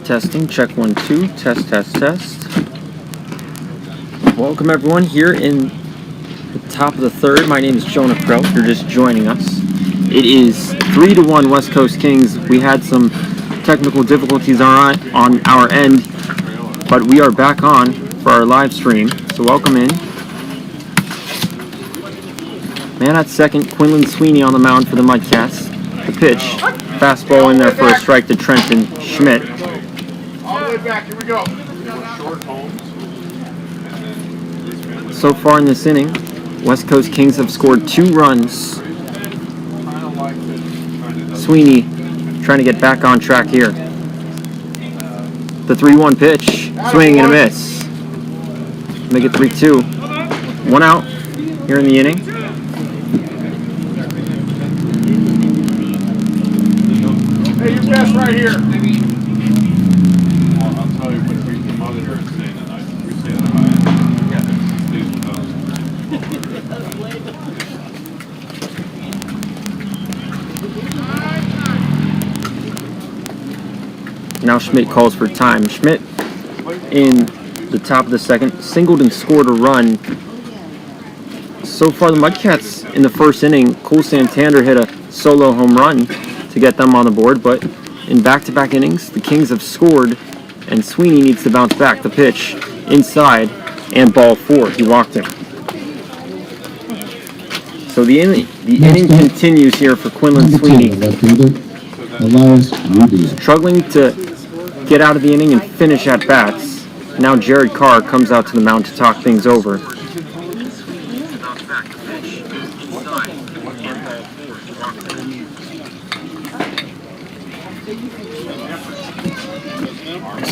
Testing, check 1, 2, test, test, test. Welcome everyone here in the top of the third. My name is Jonah Crow. If you're just joining us, it is 3-1 West Coast Kings. We had some technical difficulties on our end, but we are back on for our live stream. So welcome in. Man at second, Quinlan Sweeney on the mound for the Mudcats. The pitch, fastball in there for a strike to Trenton Schmidt. All the way back, here we go. So far in this inning, West Coast Kings have scored 2 runs. Sweeney trying to get back on track here. The 3-1 pitch, swing and a miss. Make it 3-2. 1 out here in the inning. Hey, your best right here. Now Schmidt calls for time. Schmidt in the top of the second singled and scored a run. So far the Mudcats in the first inning, Cole Santander hit a solo home run to get them on the board, but in back-to-back innings the Kings have scored and Sweeney needs to bounce back. The pitch inside and ball 4. He walked him. So the inning continues here for Quinlan Sweeney. Struggling to get out of the inning and finish at bats. Now Jared Carr comes out to the mound to talk things over.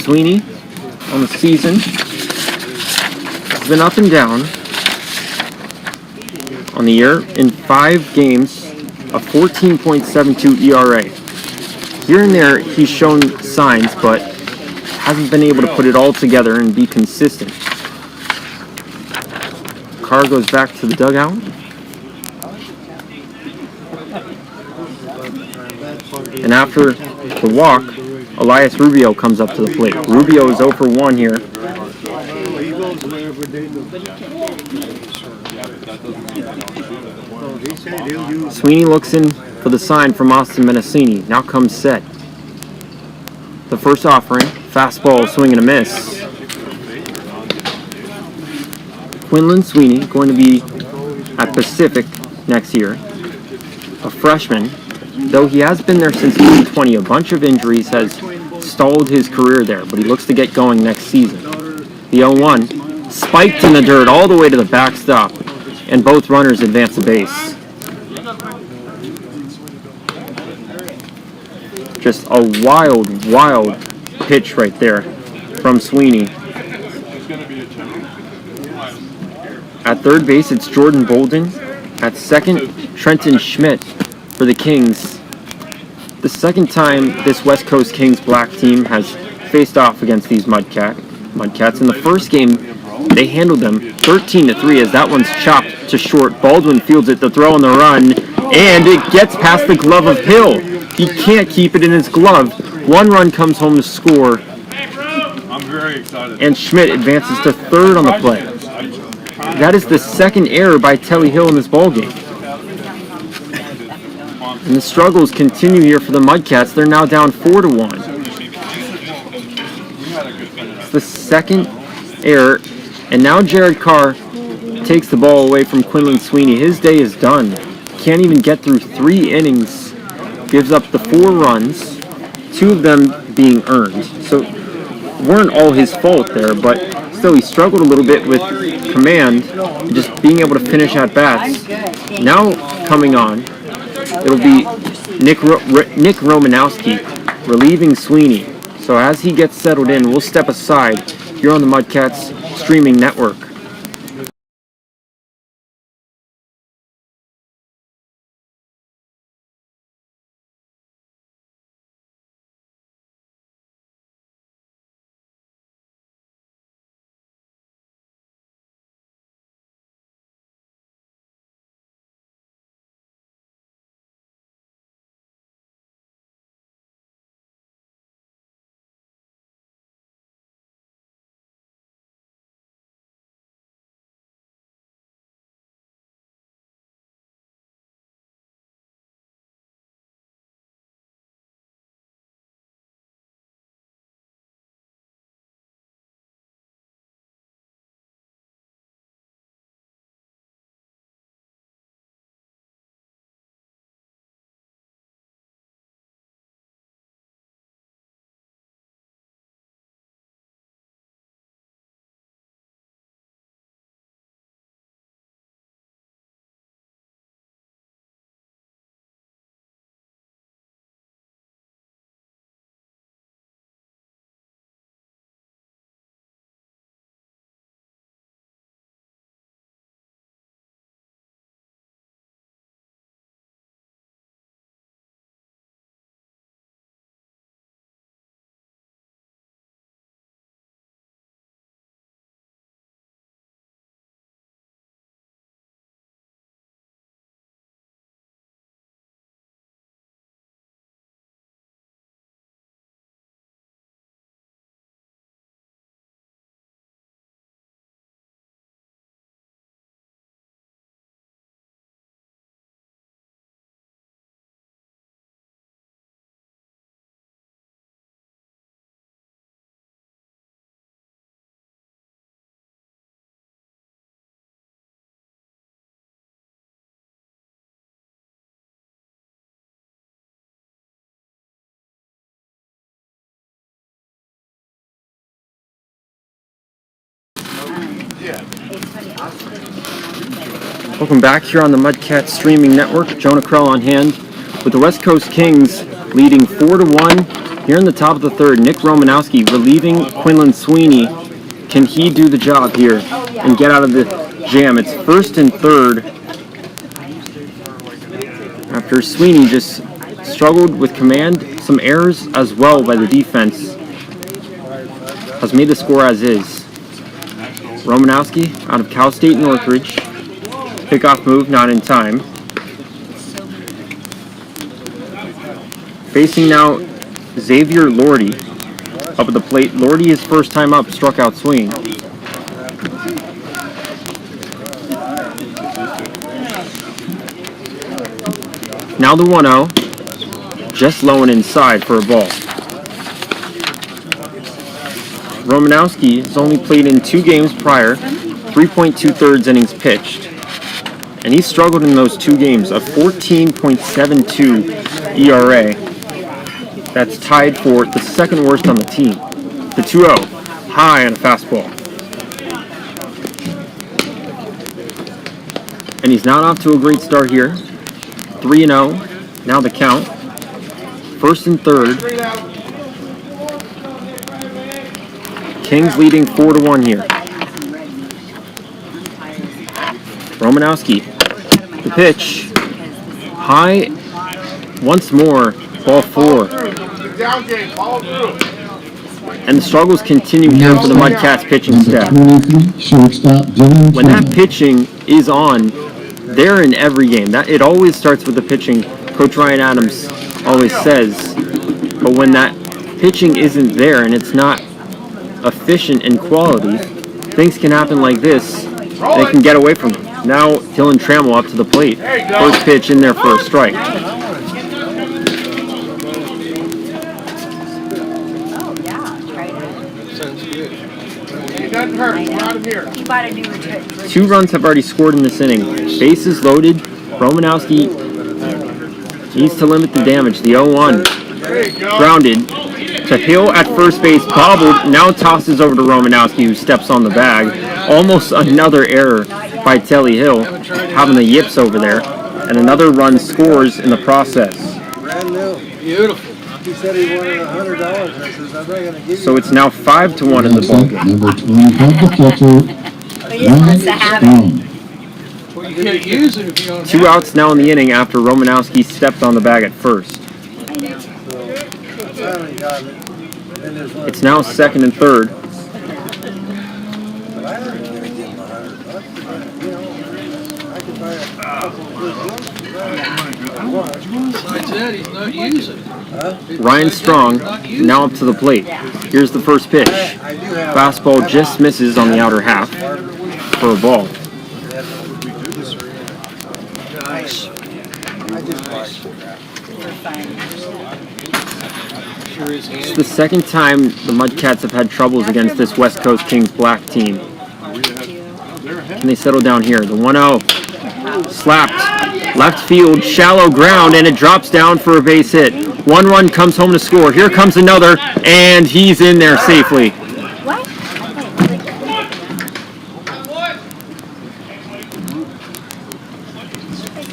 Sweeney on the season has been up and down. On the year, in 5 games, a 14.72 ERA. Here and there, he's shown signs, but hasn't been able to put it all together and be consistent. Carr goes back to the dugout. And after the walk, Elias Rubio comes up to the plate. Rubio is 0 for 1 here. Sweeney looks in for the sign from Austin Menacini. Now comes set. The first offering, fastball, swing and a miss. Quinlan Sweeney going to be at Pacific next year. A freshman, though he has been there since 2020. A bunch of injuries has stalled his career there, but he looks to get going next season. The 0-1 spiked in the dirt all the way to the backstop, and both runners advance the base. Just a wild, wild pitch right there from Sweeney. At third base, it's Jordan Bolden. At second, Trenton Schmidt for the Kings. The second time this West Coast Kings black team has faced off against these Mudcats. In the first game, they handled them 13-3 as that one's chopped to short. Baldwin fields it, the throw on the run, and it gets past the glove of Hill. He can't keep it in his glove. 1 run comes home to score. I'm very excited. And Schmidt advances to third on the play. That is the second error by Telly Hill in this ballgame. And the struggles continue here for the Mudcats. They're now down 4-1. It's the second error. And now Jared Carr takes the ball away from Quinlan Sweeney. His day is done. Can't even get through 3 innings. Gives up the 4 runs, 2 of them being earned. So weren't all his fault there, but still he struggled a little bit with command and just being able to finish at bats. Now coming on, it'll be Nick Romanowski relieving Sweeney. So as he gets settled in, we'll step aside here on the Mudcats streaming network. Welcome back here on the Mudcats streaming network. Jonah Krell on hand with the West Coast Kings leading 4-1 here in the top of the third. Nick Romanowski relieving Quinlan Sweeney. Can he do the job here and get out of the jam? It's first and third after Sweeney just struggled with command. Some errors as well by the defense has made the score as is. Romanowski out of Cal State Northridge. Pickoff move not in time. Facing now Xavier Lordy up at the plate. Lordy, his first time up, struck out swinging. Now the 1-0, just low and inside for a ball. Romanowski has only played in 2 games prior, 3.2 innings pitched, and he struggled in those 2 games, a 14.72 ERA. That's tied for the second worst on the team. The 2-0, high on a fastball. And he's not off to a great start here. 3-0, now the count. First and third. Kings leading 4-1 here. Romanowski, the pitch, high, once more, ball 4. And the struggles continue here for the Mudcats pitching staff. When that pitching is on, they're in every game. It always starts with the pitching. Coach Ryan Adams always says, but when that pitching isn't there and it's not efficient in quality, things can happen like this. They can get away from it. Now Dylan Trammell up to the plate. First pitch in there for a strike. Two runs have already scored in this inning. Bases loaded. Romanowski needs to limit the damage. The 0-1. Grounded to Hill at first base. Bobbled. Now tosses over to Romanowski, who steps on the bag. Almost another error by Telly Hill, having the yips over there. And another run scores in the process. Brand new. Beautiful. He said he wanted $100. I says, I'm not going to give you. So it's now 5-1 in the ballgame. Number 25, the catcher, Ryan Strong. Well, you can't use it if you don't 2 outs now in the inning after Romanowski stepped on the bag at first. finally got it. Then there's one. It's now second and third. But I don't want to give him $100. You know, I could buy a couple of good books. Besides that, he's not using it. Ryan Strong now up to the plate. Here's the first pitch. I do have Fastball just misses on the outer half for a ball. Nice. I just bought Sure is It's handy. the second time the Mudcats have had troubles against this West Coast Kings black team. And they settle down here. The 1-0. Slapped. Left field. Shallow ground. And it drops down for a base hit. 1 run comes home to score. Here comes another. And he's in there safely. What?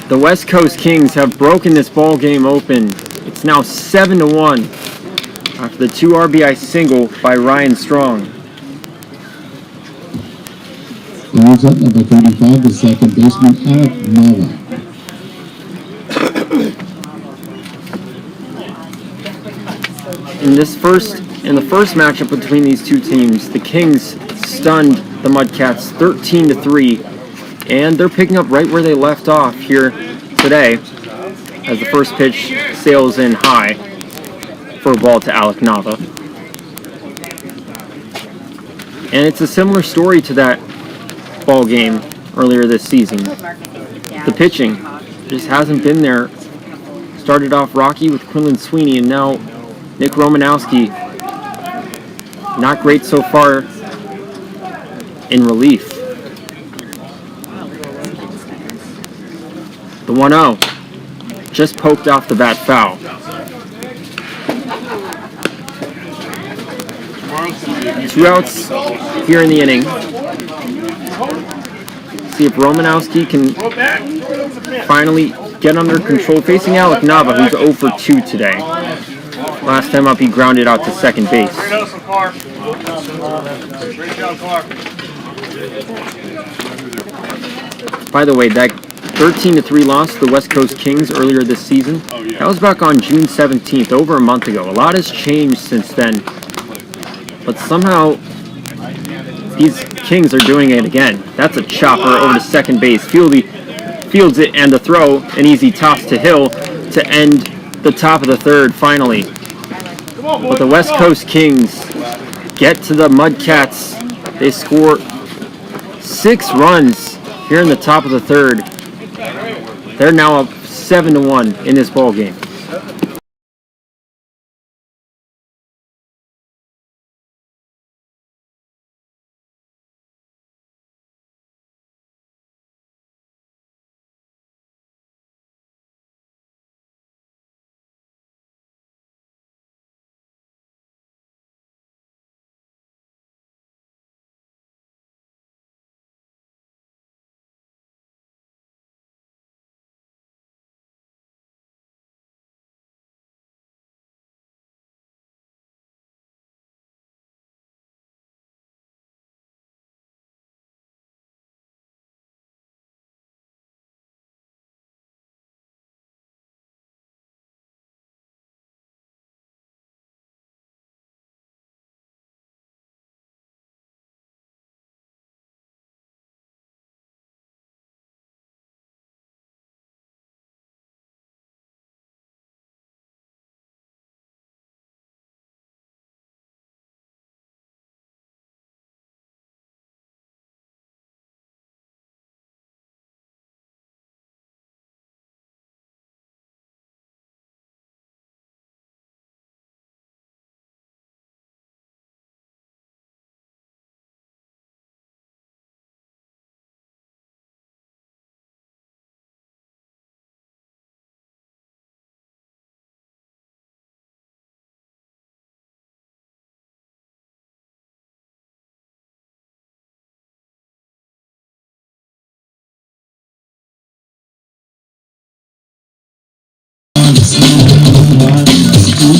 The West Coast Kings have broken this ball game open. It's now 7-1 after the 2 RBI single by Ryan Strong. Brings up number 35, the second baseman, Alec Nova. In the first matchup between these two teams, the Kings stunned the Mudcats 13-3, and they're picking up right where they left off here today as the first pitch sails in high for a ball to Alec Nava. And it's a similar story to that ball game earlier this season. The pitching just hasn't been there. Started off rocky with Quinlan Sweeney, and now Nick Romanowski, not great so far in relief. The 1-0, just poked off the bat foul. 2 outs here in the inning. See if Romanowski can Go back. Throw it over the fence. finally get under control. Facing Alec Nava, who's 0 for 2 today. Last time up, he grounded out to second base. Great hustle, Clark. Great job, Clark. By the way, that 13-3 loss to the West Coast Kings earlier this season, that was back on June 17th, over a month ago. A lot has changed since then, but somehow these Kings are doing it again. That's a chopper over to second base. Fields it, and the throw, an easy toss to Hill to end the top of the third finally. But the West Coast Kings get to the Mudcats. They score 6 runs here in the top of the third. They're now up 7-1 in this ball game.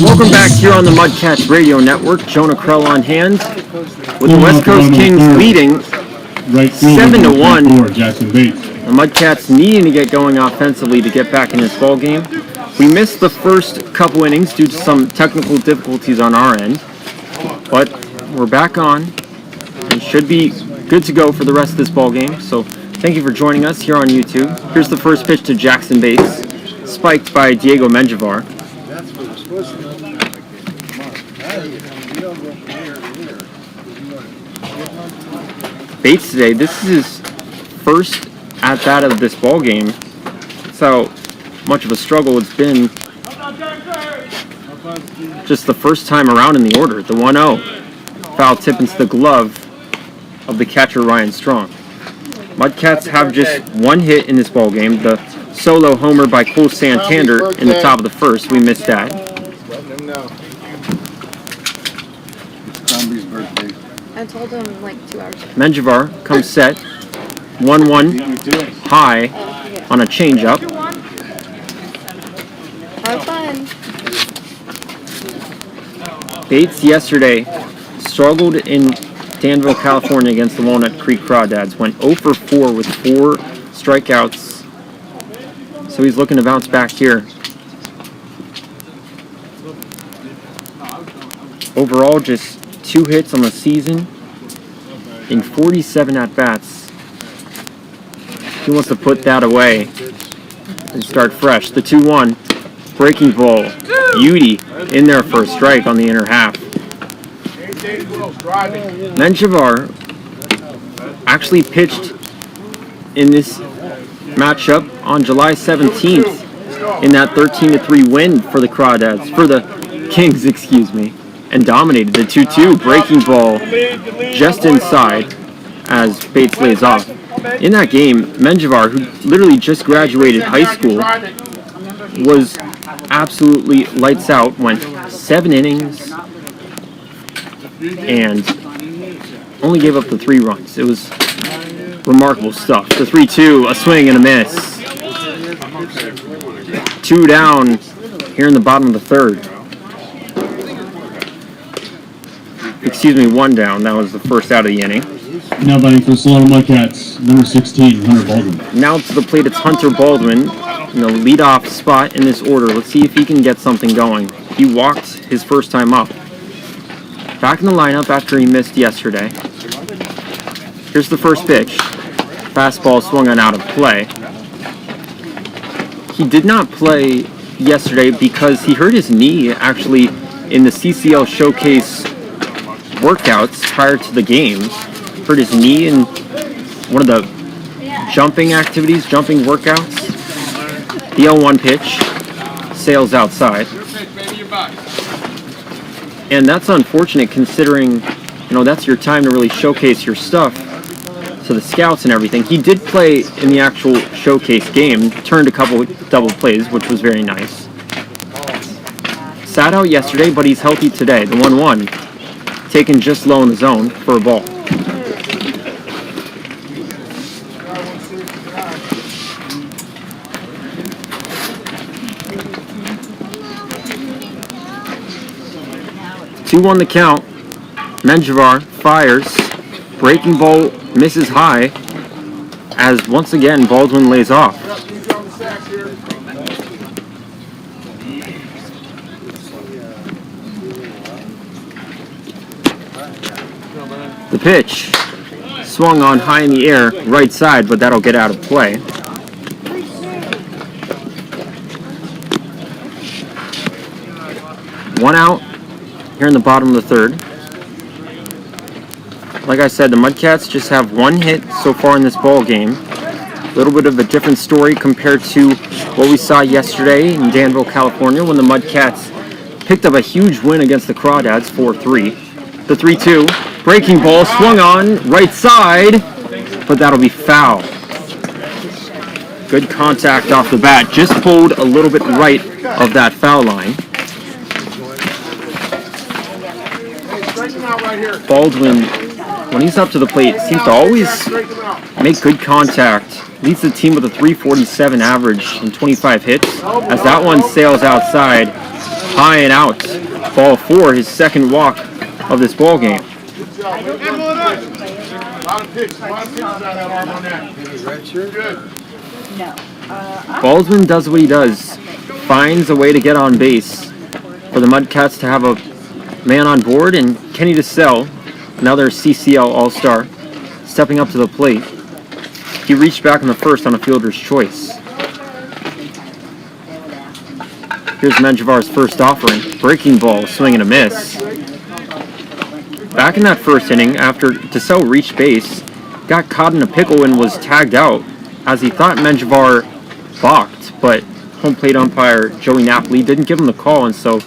Welcome back here on the Mudcats Radio Network. Jonah Krell on hand with the West Coast Kings leading 7-1. Jackson Bates. The Mudcats needing to get going offensively to get back in this ball game. We missed the first couple innings due to some technical difficulties on our end, but we're back on and should be good to go for the rest of this ball game. So thank you for joining us here on YouTube. Here's the first pitch to Jackson Bates, spiked by Diego Menjivar. That's what we're supposed to do. Come on. You don't go from here to here. Bates today, this is his first at bat of this ball game. That's how much of a struggle it's been. Just the first time around in the order, the 1-0. Foul tip into the glove of the catcher Ryan Strong. Mudcats have just one hit in this ball game. The solo homer by Cole Santander in the top of the first. We missed that. Let them know. It's Crombie's birthday. I told him like 2 hours ago. Menjivar comes set. 1-1 high on a changeup. Have fun. Bates yesterday struggled in Danville, California against the Walnut Creek Crawdads. Went 0 for 4 with 4 strikeouts. So he's looking to bounce back here. Overall, just 2 hits on the season in 47 at-bats. He wants to put that away and start fresh. The 2-1, breaking ball. Beauty in there for a strike on the inner half. Menjivar actually pitched in this matchup on July 17th in that 13-3 win for the Crawdads, for the Kings, excuse me, and dominated the 2-2 breaking ball just inside as Bates lays off. In that game, Menjivar, who literally just graduated high school, was absolutely lights out, went 7 innings and only gave up the 3 runs. It was Remarkable stuff. The 3-2, a swing and a miss. 2 down here in the bottom of the third. Excuse me, 1 down. That was the first out of the inning. Now batting for Solano Mudcats, number 16, Hunter Baldwin. Now to the plate, it's Hunter Baldwin in the leadoff spot in this order. Let's see if he can get something going. He walked his first time up. Back in the lineup after he missed yesterday. Here's the first pitch. Fastball swung on out of play. He did not play yesterday because he hurt his knee actually in the CCL Showcase workouts prior to the game. Hurt his knee in one of the jumping activities, jumping workouts. The 0-1 pitch sails outside. And that's unfortunate considering, that's your time to really showcase your stuff to the scouts and everything. He did play in the actual showcase game, turned a couple double plays, which was very nice. Sat out yesterday, but he's healthy today. The 1-1, taken just low in the zone for a ball. Two on the count. Menjivar fires. Breaking ball misses high as once again Baldwin lays off. The pitch swung on high in the air, right side, but that'll get out of play. One out here in the bottom of the third. Like I said, the Mudcats just have 1 hit so far in this ball game. A little bit of a different story compared to what we saw yesterday in Danville, California, when the Mudcats picked up a huge win against the Crawdads, 4-3. The 3-2, breaking ball swung on right side, but that'll be foul. Good contact off the bat, just pulled a little bit right of that foul line. Baldwin, when he's up to the plate, seems to always make good contact. Leads the team with a .347 average and 25 hits. As that one sails outside, high and out. Ball 4, his second walk of this ball game. Baldwin does what he does. Finds a way to get on base for the Mudcats to have a man on board, and Kenny DeSalle, another CCL All-Star, stepping up to the plate. He reached back in the first on a fielder's choice. Here's Menjivar's first offering. Breaking ball, swing and a miss. Back in that first inning, after DeSalle reached base, got caught in a pickle and was tagged out as he thought Menjivar balked, but home plate umpire Joey Napoli didn't give him the call, and so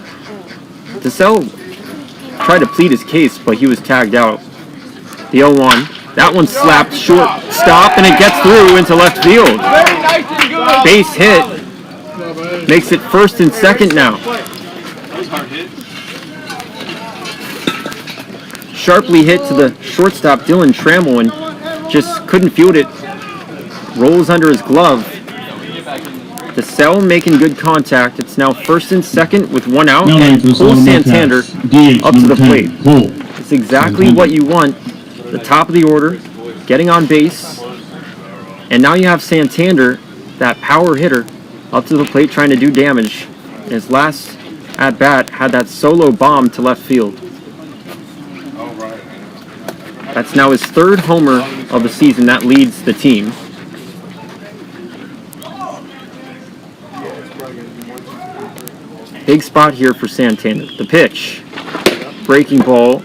DeSalle tried to plead his case, but he was tagged out. The 0-1. That one slapped short stop, and it gets through into left field. Base hit. Makes it first and second now. Sharply hit to the shortstop, Dylan Trammell, and just couldn't field it. Rolls under his glove. DeSalle making good contact. It's now first and second with 1 out, and Cole Santander up to the plate. It's exactly what you want. The top of the order, getting on base, and now you have Santander, that power hitter, up to the plate trying to do damage. His last at-bat had that solo bomb to left field. That's now his 3rd homer of the season. That leads the team. Big spot here for Santander. The pitch. Breaking ball.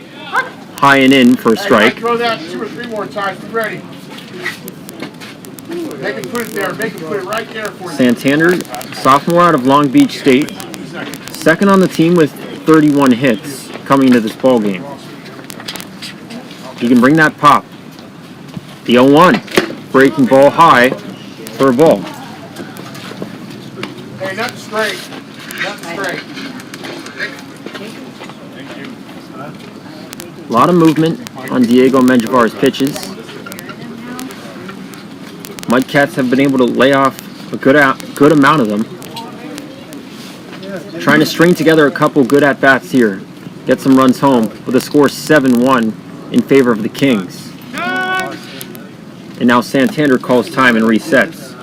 High and in for a strike. Throw that 2 or 3 more times. Be ready. Make him put it there. Make him put it right there for you. Santander, sophomore out of Long Beach State. 2nd on the team with 31 hits coming into this ball game. He can bring that pop. The 0-1. Breaking ball high for a ball. Hey, nothing straight. Nothing straight. A lot of movement on Diego Menjivar's pitches. Mudcats have been able to lay off a good amount of them. Trying to string together a couple good at-bats here. Get some runs home with a score 7-1 in favor of the Kings. And now Santander calls time and resets.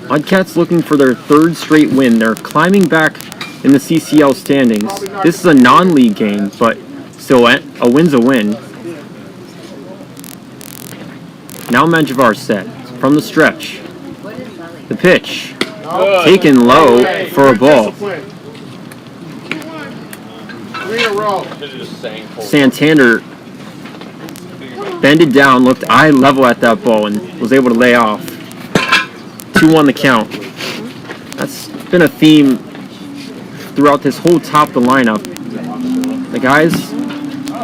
Mudcats looking for their third straight win. They're climbing back in the CCL standings. This is a non-league game, but still a win's a win. Now Menjivar's set from the stretch. The pitch. Taken low for a ball. Santander bended down, looked eye level at that ball, and was able to lay off. 2-1 the count. That's been a theme throughout this whole top of the lineup. The guys,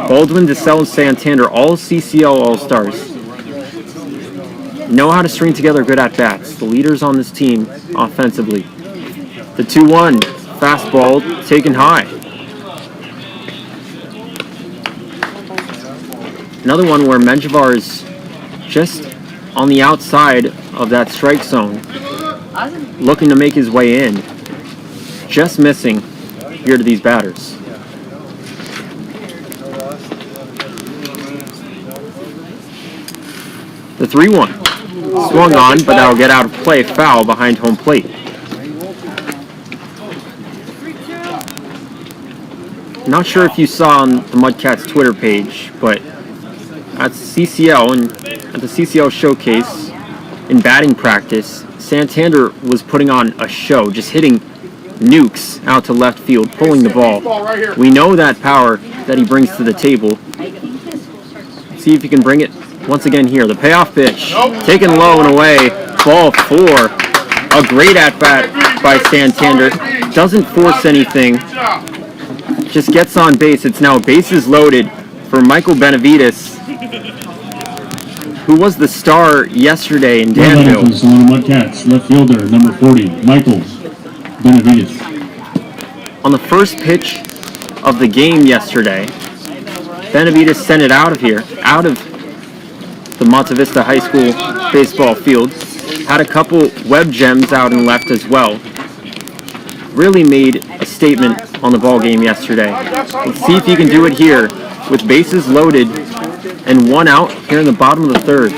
Baldwin, DeSalle, and Santander, all CCL All-Stars, know how to string together good at-bats. The leaders on this team offensively. The 2-1 fastball taken high. Another one where Menjivar is just on the outside of that strike zone, looking to make his way in. Just missing here to these batters. The 3-1. Swung on, but that'll get out of play. Foul behind home plate. Not sure if you saw on the Mudcats Twitter page, but at CCL and at the CCL showcase in batting practice, Santander was putting on a show, just hitting nukes out to left field, pulling the ball. We know that power that he brings to the table. See if he can bring it once again here. The payoff pitch, taken low and away. Ball 4. A great at-bat by Santander. Doesn't force anything. Just gets on base. It's now bases loaded for Michael Benavides, who was the star yesterday in Danville. From Solano Mudcats, left fielder, number 40, Michael Benavides. On the first pitch of the game yesterday, Benavides sent it out of here, out of the Monte Vista High School baseball field. Had a couple web gems out and left as well. Really made a statement on the ball game yesterday. Let's see if he can do it here with bases loaded and 1 out here in the bottom of the 3rd.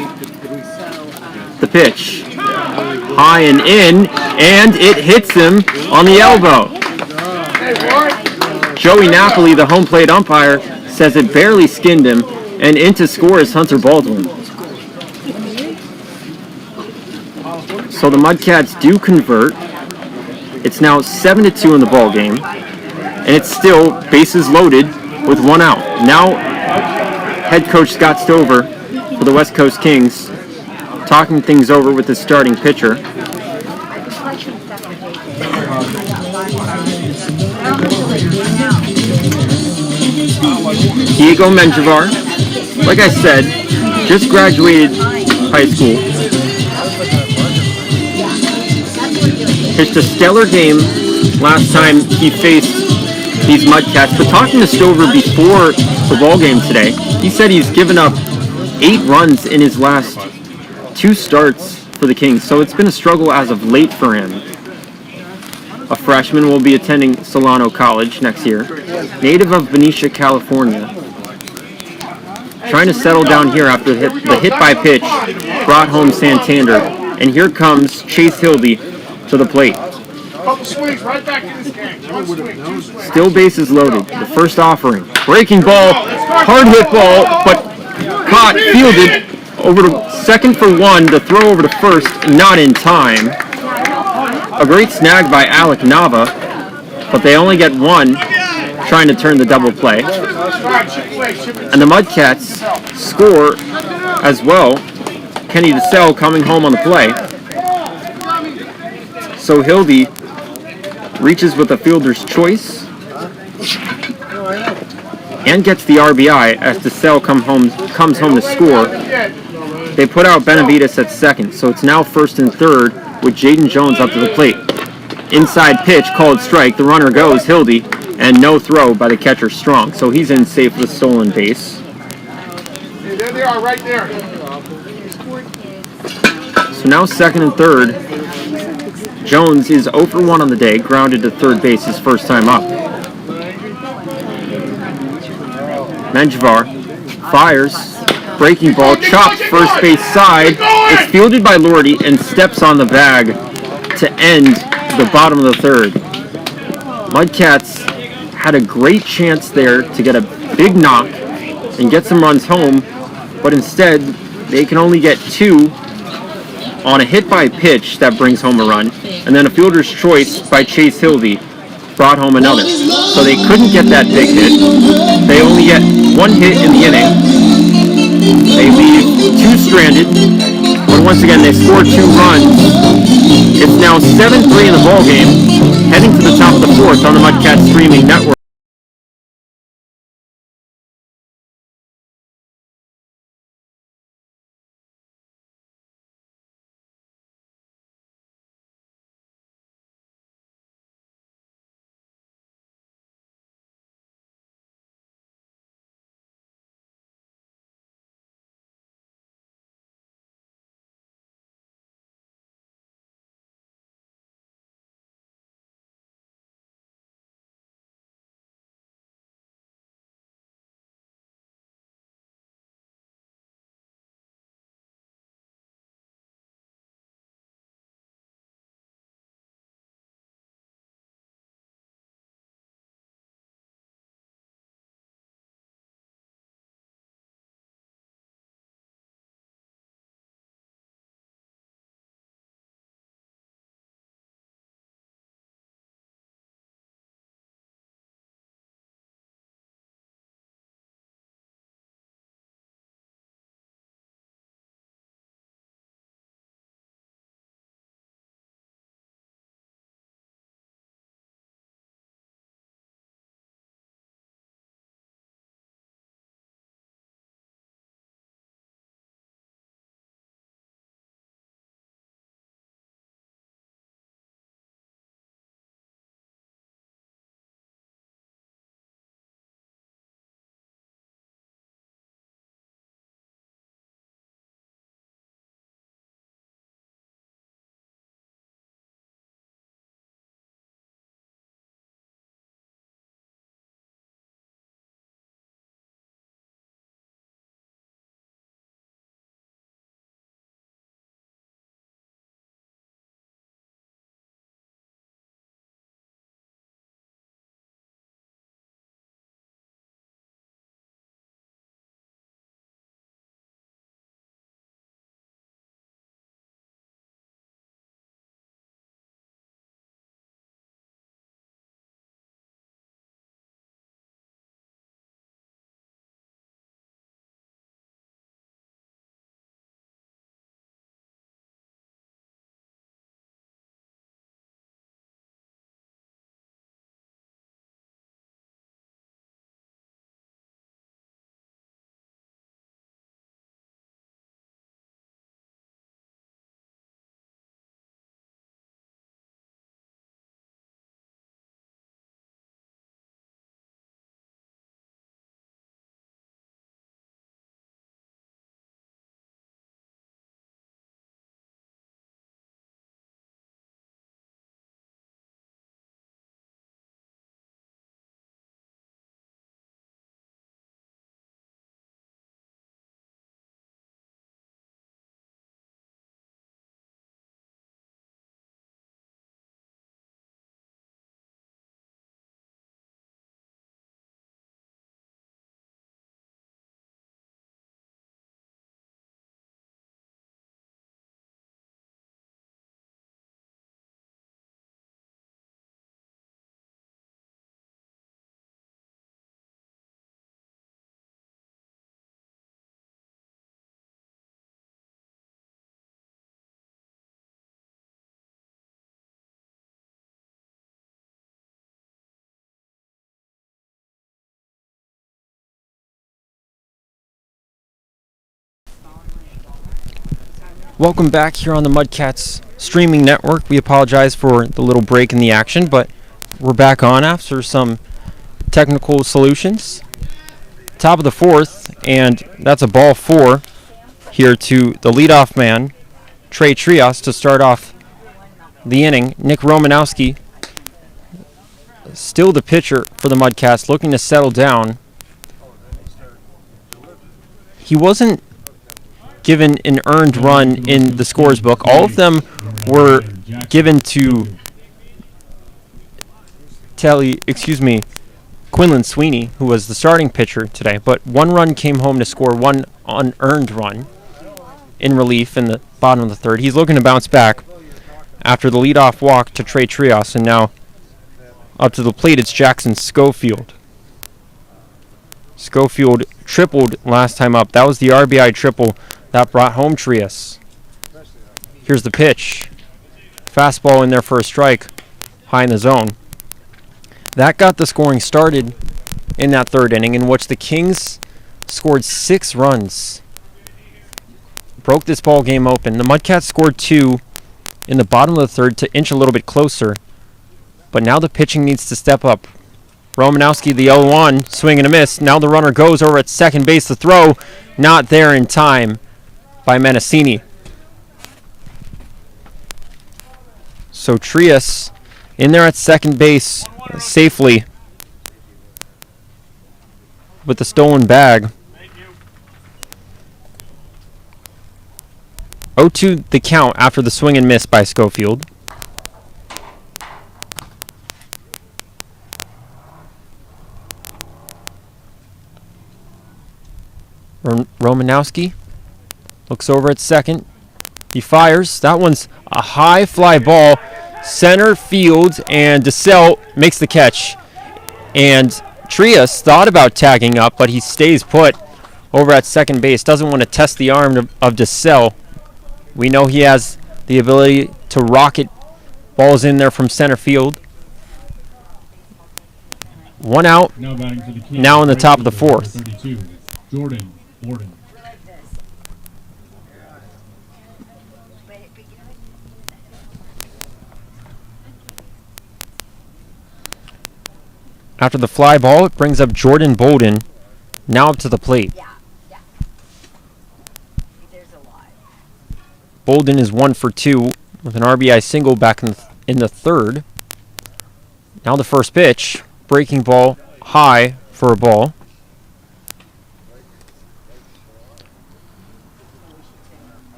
The pitch. High and in, and it hits him on the elbow. Joey Napoli, the home plate umpire, says it barely skinned him, and in to score is Hunter Baldwin. So the Mudcats do convert. It's now 7-2 in the ball game, and it's still bases loaded with 1 out. Now, head coach Scott Stover for the West Coast Kings talking things over with his starting pitcher. Diego Menjivar, like I said, just graduated high school. Pitched a stellar game last time he faced these Mudcats. But talking to Stover before the ball game today, he said he's given up 8 runs in his last 2 starts for the Kings. So it's been a struggle as of late for him. A freshman will be attending Solano College next year. Native of Benicia, California. Trying to settle down here after the hit by pitch brought home Santander. And here comes Chase Hildy to the plate. Still bases loaded. The first offering. Breaking ball. Hard hit ball, but caught, fielded over to second for 1. The throw over to first, not in time. A great snag by Alec Nava, but they only get 1 trying to turn the double play. And the Mudcats score as well. Kenny DeSalle coming home on the play. So Hildy reaches with a fielder's choice and gets the RBI as DeSalle comes home to score. They put out Benavides at second, so it's now first and third with Jaden Jones up to the plate. Inside pitch, called strike. The runner goes, Hildy, and no throw by the catcher Strong. So he's in safe with a stolen base. there they are, right there. So now second and third. Jones is 0 for 1 on the day, grounded to third base his first time up. Menjivar fires, breaking ball, chops first base side. It's fielded by Lordy and steps on the bag to end the bottom of the third. Mudcats had a great chance there to get a big knock and get some runs home, but instead they can only get 2 on a hit by pitch that brings home a run, and then a fielder's choice by Chase Hildy brought home another. So they couldn't get that big hit. They only get 1 hit in the inning. They leave 2 stranded, but once again they score 2 runs. It's now 7-3 in the ballgame, heading to the top of the 4th on the Mudcats streaming network. Welcome back here on the Mudcats streaming network. We apologize for the little break in the action, but we're back on after some technical solutions. Top of the fourth, and that's a ball 4 here to the leadoff man, Trey Trias, to start off the inning. Nick Romanowski, still the pitcher for the Mudcats, looking to settle down. He wasn't given an earned run in the scores book. All of them were given to Quinlan Sweeney, who was the starting pitcher today, but 1 run came home to score 1 unearned run in relief in the bottom of the third. He's looking to bounce back after the leadoff walk to Trey Trias, and now up to the plate it's Jackson Schofield. Schofield tripled last time up. That was the RBI triple that brought home Trias. Here's the pitch. Fastball in there for a strike, high in the zone. That got the scoring started in that third inning, in which the Kings scored 6 runs. Broke this ball game open. The Mudcats scored 2 in the bottom of the third to inch a little bit closer. But now the pitching needs to step up. Romanowski, the 0-1, swing and a miss. Now the runner goes over at second base. The throw not there in time by Menacini. So Trias in there at second base safely with the stolen bag. 0-2 the count after the swing and miss by Schofield. Romanowski looks over at second. He fires. That one's a high fly ball, center field, and DeSalle makes the catch. And Trias thought about tagging up, but he stays put over at second base. Doesn't want to test the arm of DeSalle. We know he has the ability to rocket balls in there from center field. 1 out. Now in the top of the fourth. 32, Jordan Borden. After the fly ball, it brings up Jordan Bolden, now up to the plate. Bolden is 1 for 2 with an RBI single back in the third. Now the first pitch, breaking ball high for a ball.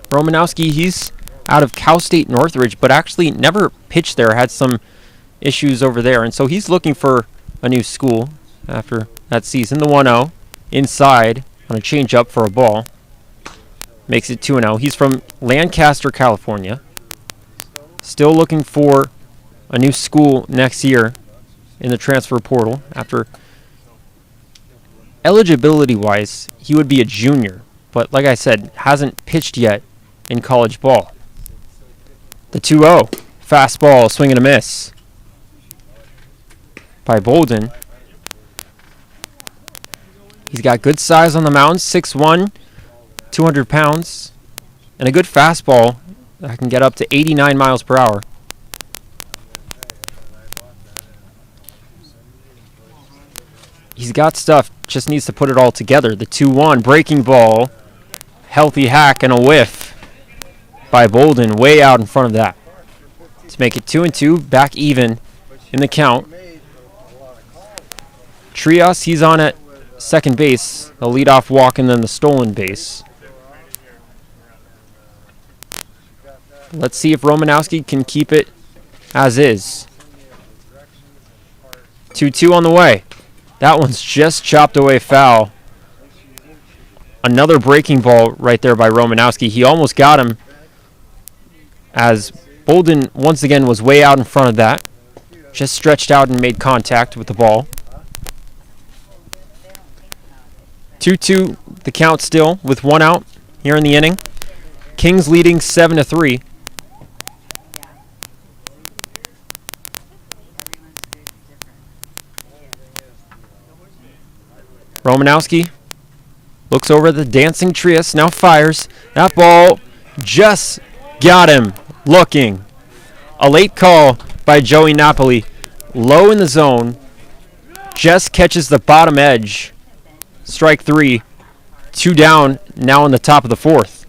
Romanowski, he's out of Cal State Northridge, but actually never pitched there, had some issues over there, and so he's looking for a new school after that season. The 1-0 inside on a changeup for a ball. Makes it 2-0. He's from Lancaster, California. Still looking for a new school next year in the transfer portal. After eligibility-wise, he would be a junior, but like I said, hasn't pitched yet in college ball. The 2-0. Fastball, swing and a miss by Bolden. He's got good size on the mound, 6'1", 200 pounds, and a good fastball that can get up to 89 miles per hour. He's got stuff, just needs to put it all together. The 2-1, breaking ball, healthy hack, and a whiff by Bolden, way out in front of that to make it 2-2, back even in the count. Trias, he's on at second base, the leadoff walk, and then the stolen base. Let's see if Romanowski can keep it as is. 2-2 on the way. That one's just chopped away foul. Another breaking ball right there by Romanowski. He almost got him, as Bolden once again was way out in front of that. Just stretched out and made contact with the ball. 2-2 the count still with 1 out here in the inning. Kings leading 7-3. Romanowski looks over at the dancing Trias, now fires. That ball just got him looking. A late call by Joey Napoli low in the zone, just catches the bottom edge. Strike 3. 2 down, now in the top of the 4th.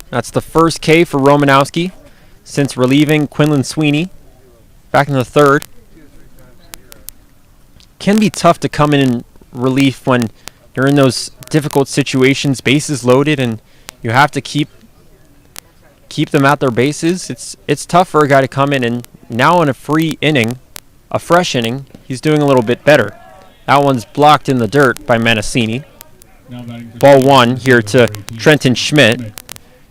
That's the first K for Romanowski since relieving Quinlan Sweeney back in the 3rd. Can be tough to come in relief when you're in those difficult situations, bases loaded, and you have to keep them at their bases. It's tough for a guy to come in, and now in a fresh inning, he's doing a little bit better. That one's blocked in the dirt by Menacini. Ball 1 here to Trenton Schmidt.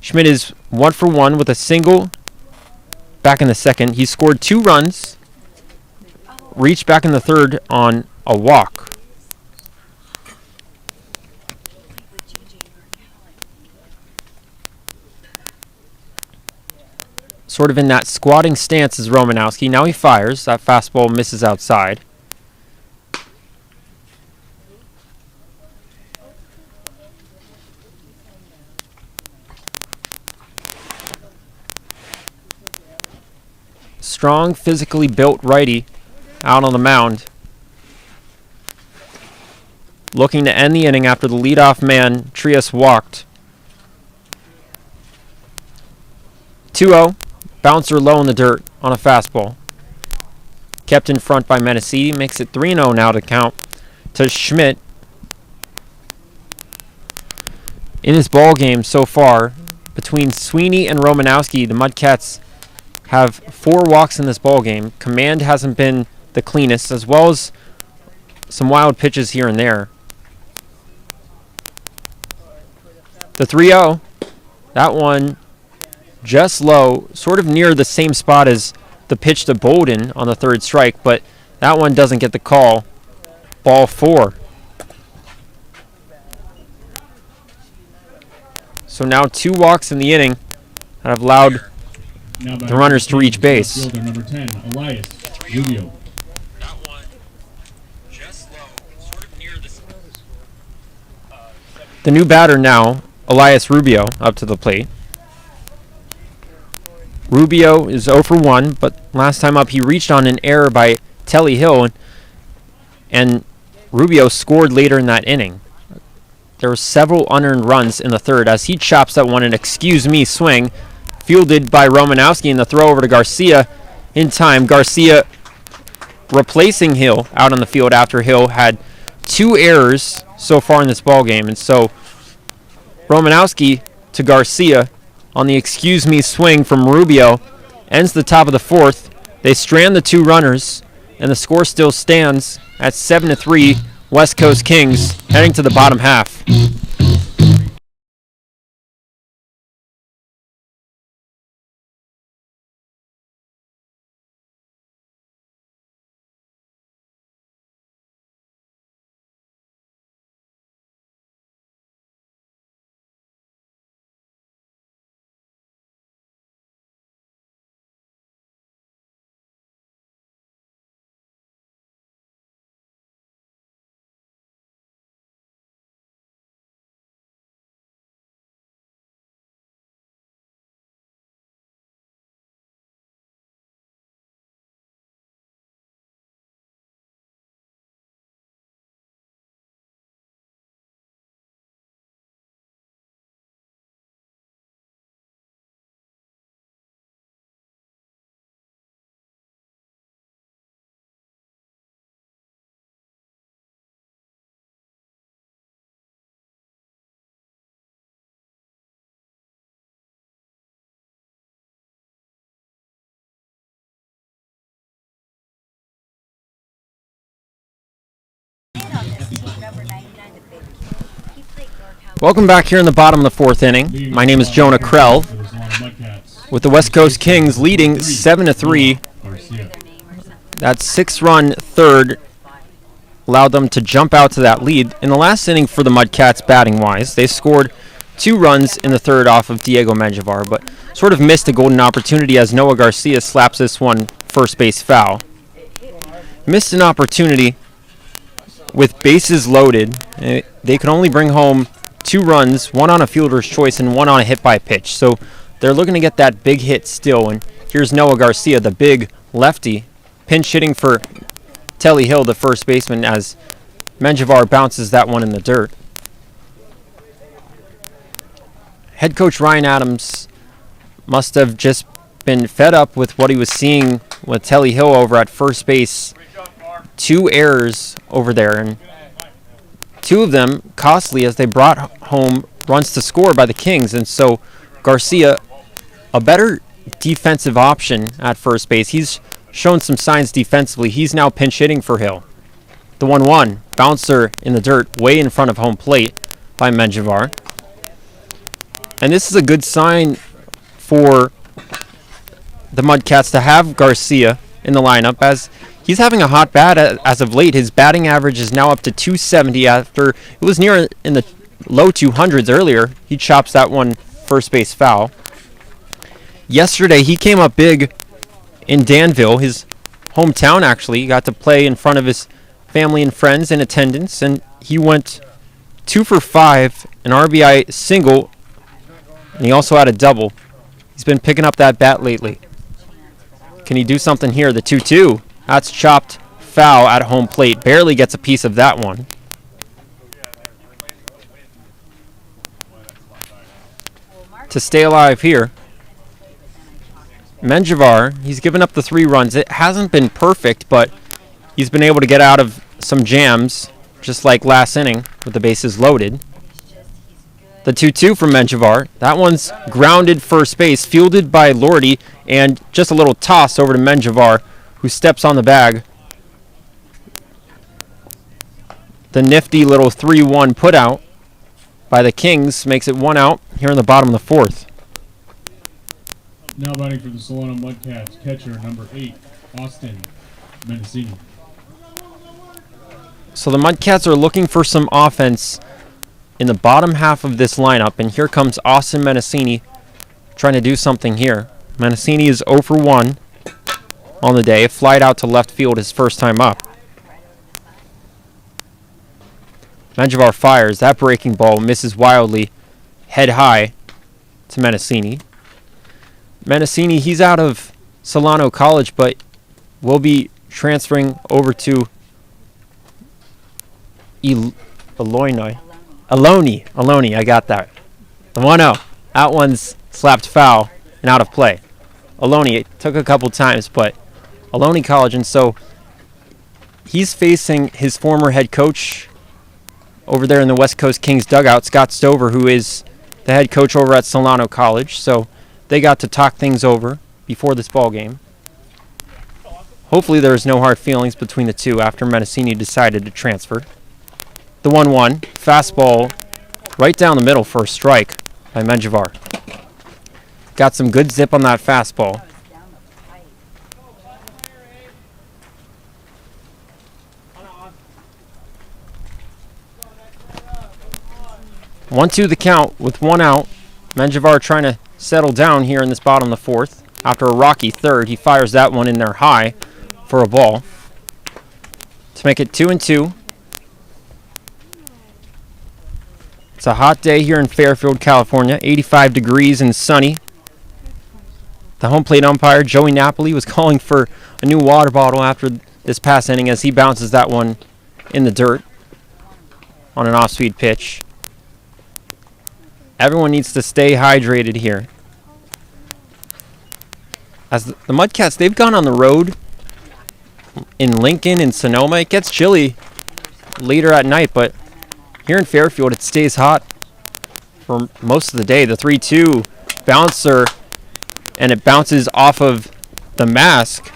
Schmidt is 1 for 1 with a single back in the 2nd. He scored 2 runs, reached back in the 3rd on a walk. Sort of in that squatting stance is Romanowski. Now he fires. That fastball misses outside. Strong, physically built righty out on the mound. Looking to end the inning after the leadoff man, Trias, walked. 2-0. Bouncer low in the dirt on a fastball. Kept in front by Menacini. Makes it 3-0 now to count to Schmidt. In his ball game so far, between Sweeney and Romanowski, the Mudcats have 4 walks in this ball game. Command hasn't been the cleanest, as well as some wild pitches here and there. The 3-0, that one just low, sort of near the same spot as the pitch to Bolden on the 3rd strike, but that one doesn't get the call. Ball 4. So now 2 walks in the inning that have allowed the runners to reach base. Fielder number 10, Elias Rubio. That one just low, sort of near the new batter now, Elias Rubio, up to the plate. Rubio is 0 for 1, but last time up he reached on an error by Telly Hill, and Rubio scored later in that inning. There were several unearned runs in the 3rd as he chops that one an excuse-me swing, fielded by Romanowski, and the throw over to Garcia in time. Garcia replacing Hill out on the field after Hill had 2 errors so far in this ball game, and so Romanowski to Garcia on the excuse-me swing from Rubio ends the top of the 4th. They strand the 2 runners, and the score still stands at 7-3. West Coast Kings heading to the bottom half. Welcome back here in the bottom of the 4th inning. My name is Jonah Krell, with the West Coast Kings leading 7-3. That 6-run 3rd allowed them to jump out to that lead. In the last inning for the Mudcats, batting-wise, they scored 2 runs in the 3rd off of Diego Menjivar, but sort of missed a golden opportunity as Noah Garcia slaps this one first base foul. Missed an opportunity with bases loaded. They could only bring home 2 runs, 1 on a fielder's choice and 1 on a hit by pitch. So they're looking to get that big hit still and Here's Noah Garcia, the big lefty, pinch hitting for Telly Hill, the first baseman, as Menjivar bounces that one in the dirt. Head coach Ryan Adams must have just been fed up with what he was seeing with Telly Hill over at first base. 2 errors over there, and 2 of them costly as they brought home runs to score by the Kings. And so Garcia, a better defensive option at first base. He's shown some signs defensively. He's now pinch hitting for Hill. The 1-1 bouncer in the dirt way in front of home plate by Menjivar. And this is a good sign for the Mudcats to have Garcia in the lineup, as he's having a hot bat as of late. His batting average is now up to 270 after it was near in the low 200s earlier. He chops that one first base foul. Yesterday he came up big in Danville, his hometown actually. He got to play in front of his family and friends in attendance, and he went 2 for 5, an RBI single, and he also had a double. He's been picking up that bat lately. Can he do something here? The 2-2. That's chopped foul at home plate. Barely gets a piece of that one. To stay alive here, Menjivar, he's given up the 3 runs. It hasn't been perfect, but he's been able to get out of some jams, just like last inning with the bases loaded. The 2-2 from Menjivar. That one's grounded first base, fielded by Lordy, and just a little toss over to Menjivar, who steps on the bag. The nifty little 3-1 put out by the Kings makes it 1 out here in the bottom of the 4th. Now batting for the Solano Mudcats, catcher number 8, Austin Mendocini. So the Mudcats are looking for some offense in the bottom half of this lineup, and here comes Austin Mendocini trying to do something here. Mendocini is 0 for 1 on the day, flied out to left field his first time up. Menjivar fires. That breaking ball misses wildly, head high to Mendocini. Mendocini, he's out of Solano College, but will be transferring over to Ohlone, I got that. The 1-0. That one's slapped foul and out of play. Ohlone, it took a couple times, but Ohlone College, and so he's facing his former head coach over there in the West Coast Kings dugout, Scott Stover, who is the head coach over at Solano College. So they got to talk things over before this ball game. Hopefully there's no hard feelings between the two after Mendocini decided to transfer. The 1-1, fastball right down the middle for a strike by Menjivar. Got some good zip on that fastball. One-two the count with 1 out. Menjivar trying to settle down here in this bottom of the 4th. After a rocky third, he fires that one in there high for a ball to make it 2-2. It's a hot day here in Fairfield, California. 85 degrees and sunny. The home plate umpire, Joey Napoli, was calling for a new water bottle after this past inning as he bounces that one in the dirt on an off-speed pitch. Everyone needs to stay hydrated here. As the Mudcats, they've gone on the road in Lincoln and Sonoma. It gets chilly later at night, but here in Fairfield, it stays hot for most of the day. The 3-2 bouncer, and it bounces off of the mask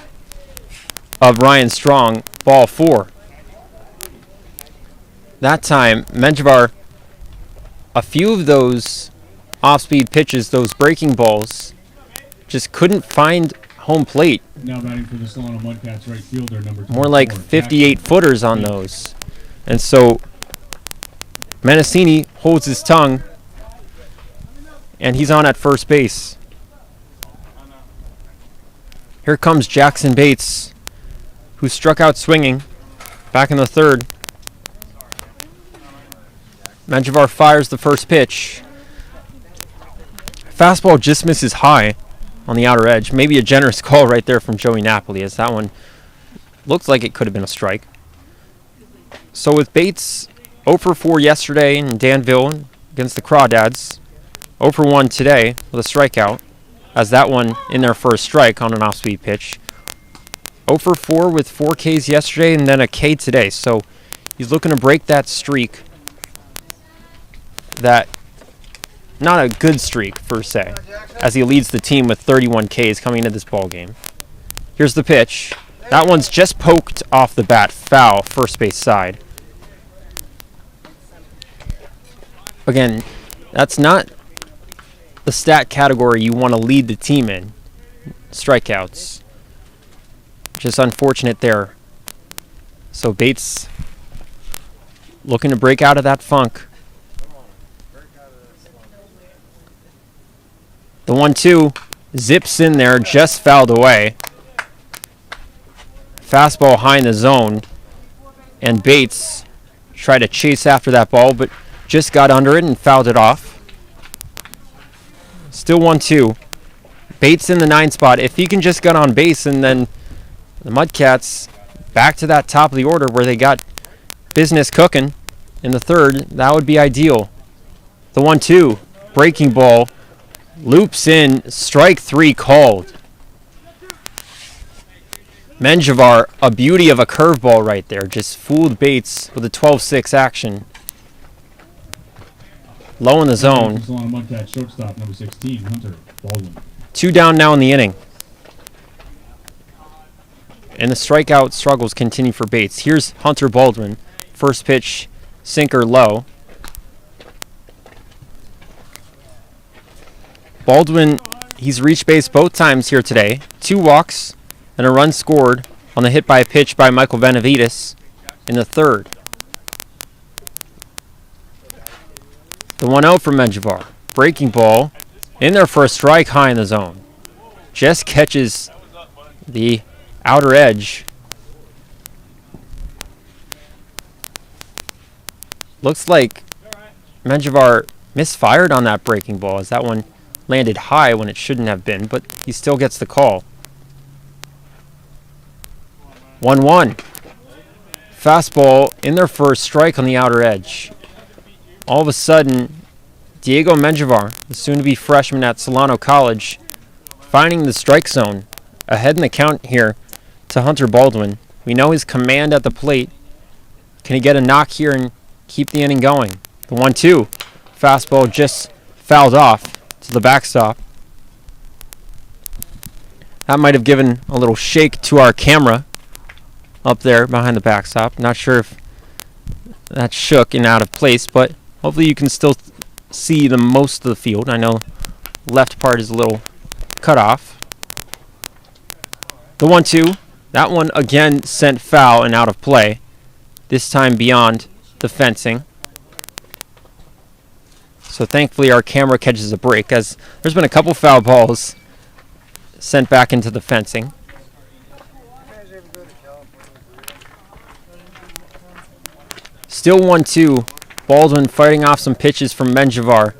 of Ryan Strong, ball 4. That time, Menjivar, a few of those off-speed pitches, those breaking balls, just couldn't find home plate. Now batting for the Solano Mudcats, right fielder number 24, More like 58-footers on those. And so Mendocini holds his tongue, and he's on at first base. Here comes Jackson Bates, who struck out swinging back in the 3rd. Menjivar fires the first pitch. Fastball just misses high on the outer edge. Maybe a generous call right there from Joey Napoli, as that one looks like it could have been a strike. So with Bates 0 for 4 yesterday in Danville against the Crawdads, 0 for 1 today with a strikeout, as that one in there for a strike on an off-speed pitch. 0 for 4 with 4 Ks yesterday and then a K today. So he's looking to break that streak. That, not a good streak per se, as he leads the team with 31 Ks coming into this ball game. Here's the pitch. That one's just poked off the bat, foul, first base side. Again, that's not the stat category you want to lead the team in. Strikeouts. Just unfortunate there. So Bates looking to break out of that funk. The 1-2 zips in there, just fouled away. Fastball high in the zone. And Bates tried to chase after that ball, but just got under it and fouled it off. Still 1-2. Bates in the 9 spot. If he can just get on base, and then the Mudcats back to that top of the order where they got business cooking in the third, that would be ideal. The 1-2, breaking ball, loops in, strike 3 called. Menjivar, a beauty of a curveball right there, just fooled Bates with a 12-6 action. Low in the zone. Solano Mudcats shortstop number 16, Hunter Baldwin. 2 down now in the inning. And the strikeout struggles continue for Bates. Here's Hunter Baldwin. First pitch, sinker low. Baldwin, he's reached base both times here today. 2 walks and a run scored on the hit by a pitch by Michael Benavides in the third. The 1-0 from Menjivar. Breaking ball in there for a strike high in the zone. Just catches the outer edge. Looks like Menjivar misfired on that breaking ball, as that one landed high when it shouldn't have been, but he still gets the call. 1-1. Fastball in there for a strike on the outer edge. All of a sudden, Diego Menjivar, the soon-to-be freshman at Solano College, finding the strike zone, ahead in the count here to Hunter Baldwin. We know his command at the plate. Can he get a knock here and keep the inning going? The 1-2. Fastball just fouled off to the backstop. That might have given a little shake to our camera up there behind the backstop. Not sure if that shook and out of place, but hopefully you can still see the most of the field. I know left part is a little cut off. The 1-2. That one again sent foul and out of play. This time beyond the fencing. So thankfully our camera catches a break, as there's been a couple foul balls sent back into the fencing. Still 1-2. Baldwin fighting off some pitches from Menjivar.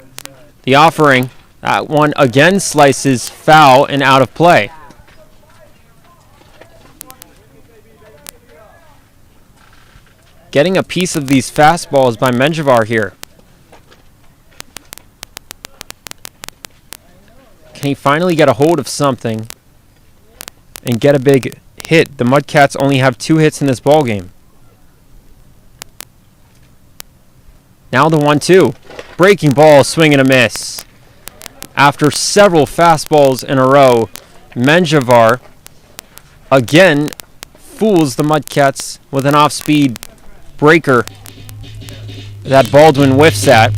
The offering, that one again slices foul and out of play. Getting a piece of these fastballs by Menjivar here. Can he finally get a hold of something and get a big hit? The Mudcats only have 2 hits in this ball game. Now the 1-2. Breaking ball, swing and a miss. After several fastballs in a row, Menjivar again fools the Mudcats with an off-speed breaker that Baldwin whiffs at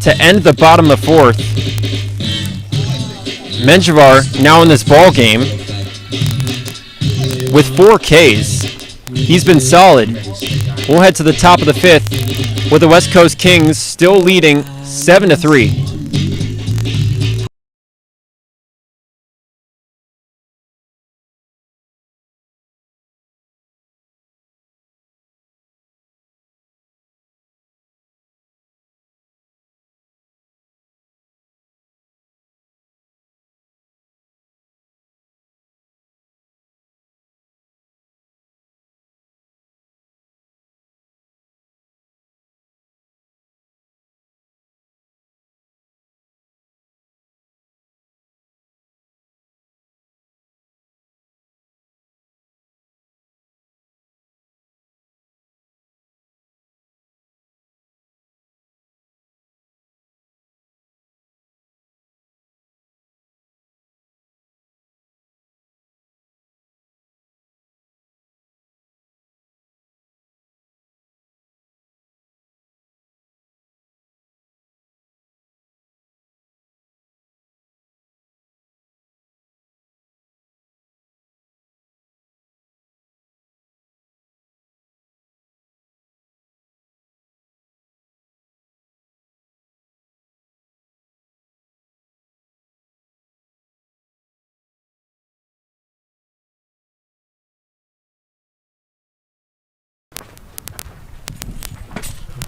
to end the bottom of the 4th. Menjivar now in this ball game with 4 Ks. He's been solid. We'll head to the top of the 5th with the West Coast Kings still leading 7-3.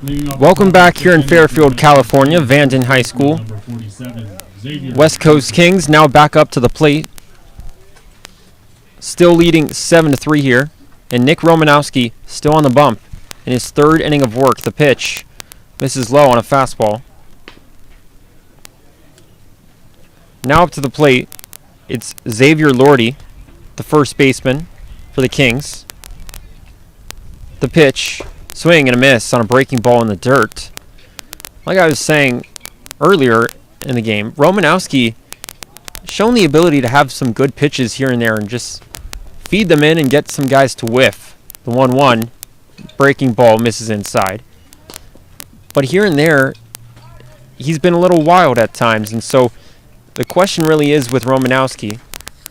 Leading off Welcome the back here in defender, Fairfield, California, Vanden High School. number 47, Xavier. West Coast Kings now back up to the plate. Still leading 7-3 here. And Nick Romanowski still on the bump in his third inning of work. The pitch misses low on a fastball. Now up to the plate, it's Xavier Lordy, the first baseman for the Kings. The pitch, swing and a miss on a breaking ball in the dirt. Like I was saying earlier in the game, Romanowski shown the ability to have some good pitches here and there and just feed them in and get some guys to whiff. The 1-1 breaking ball misses inside. But here and there, he's been a little wild at times, and so the question really is with Romanowski,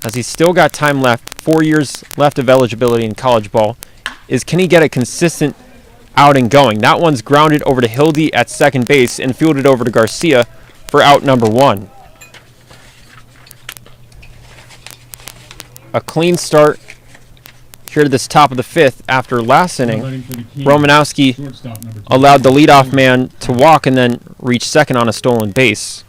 as he's still got time left, 4 years left of eligibility in college ball, is can he get a consistent outing going? That one's grounded over to Hildy at second base and fielded over to Garcia for out number 1. A clean start here to this top of the 5th after last inning. Romanowski allowed the leadoff man to walk and then reach second on a stolen base.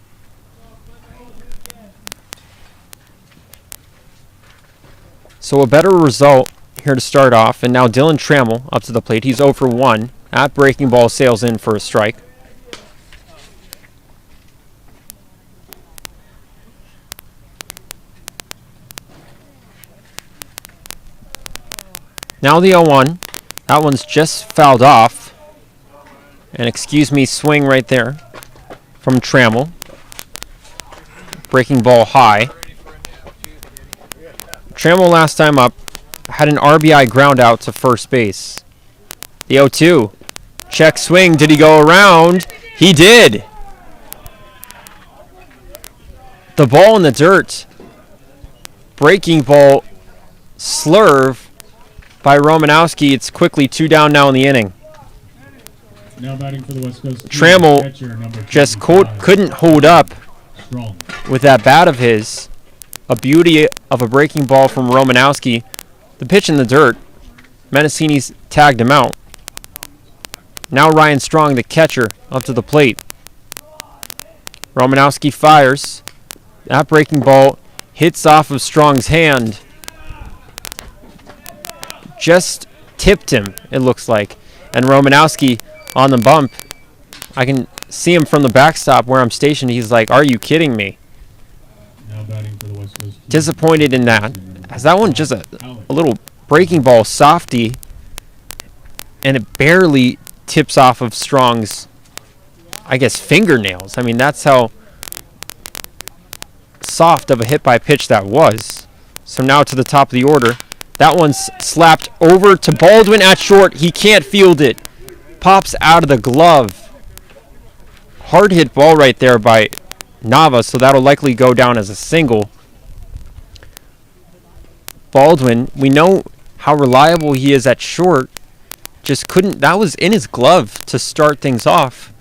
So a better result here to start off, and now Dylan Trammell up to the plate. He's 0 for 1 at breaking ball, sails in for a strike. Now the 0-1. That one's just fouled off. And excuse me, swing right there from Trammell. Breaking ball high. Trammell last time up had an RBI ground out to first base. The 0-2. Check swing. Did he go around? He did. The ball in the dirt. Breaking ball slurve by Romanowski. It's quickly 2 down now in the inning. Now batting for the West Coast Kings, Trammell catcher, number just 55, couldn't hold up Strong. with that bat of his. A beauty of a breaking ball from Romanowski. The pitch in the dirt. Menacini's tagged him out. Now Ryan Strong, the catcher, up to the plate. Romanowski fires. That breaking ball hits off of Strong's hand. Just tipped him, it looks like. And Romanowski on the bump. I can see him from the backstop where I'm stationed. He's like, "Are you kidding me?" Now batting for the West Coast Kings, Disappointed in that. As that one just a little breaking ball softy. And it barely tips off of Strong's, I guess, fingernails. I mean, that's how soft of a hit by pitch that was. So now to the top of the order. That one's slapped over to Baldwin at short. He can't field it. Pops out of the glove. Hard hit ball right there by Nava, so that'll likely go down as a single. Baldwin, we know how reliable he is at short. Just couldn't, that was in his glove to start things off,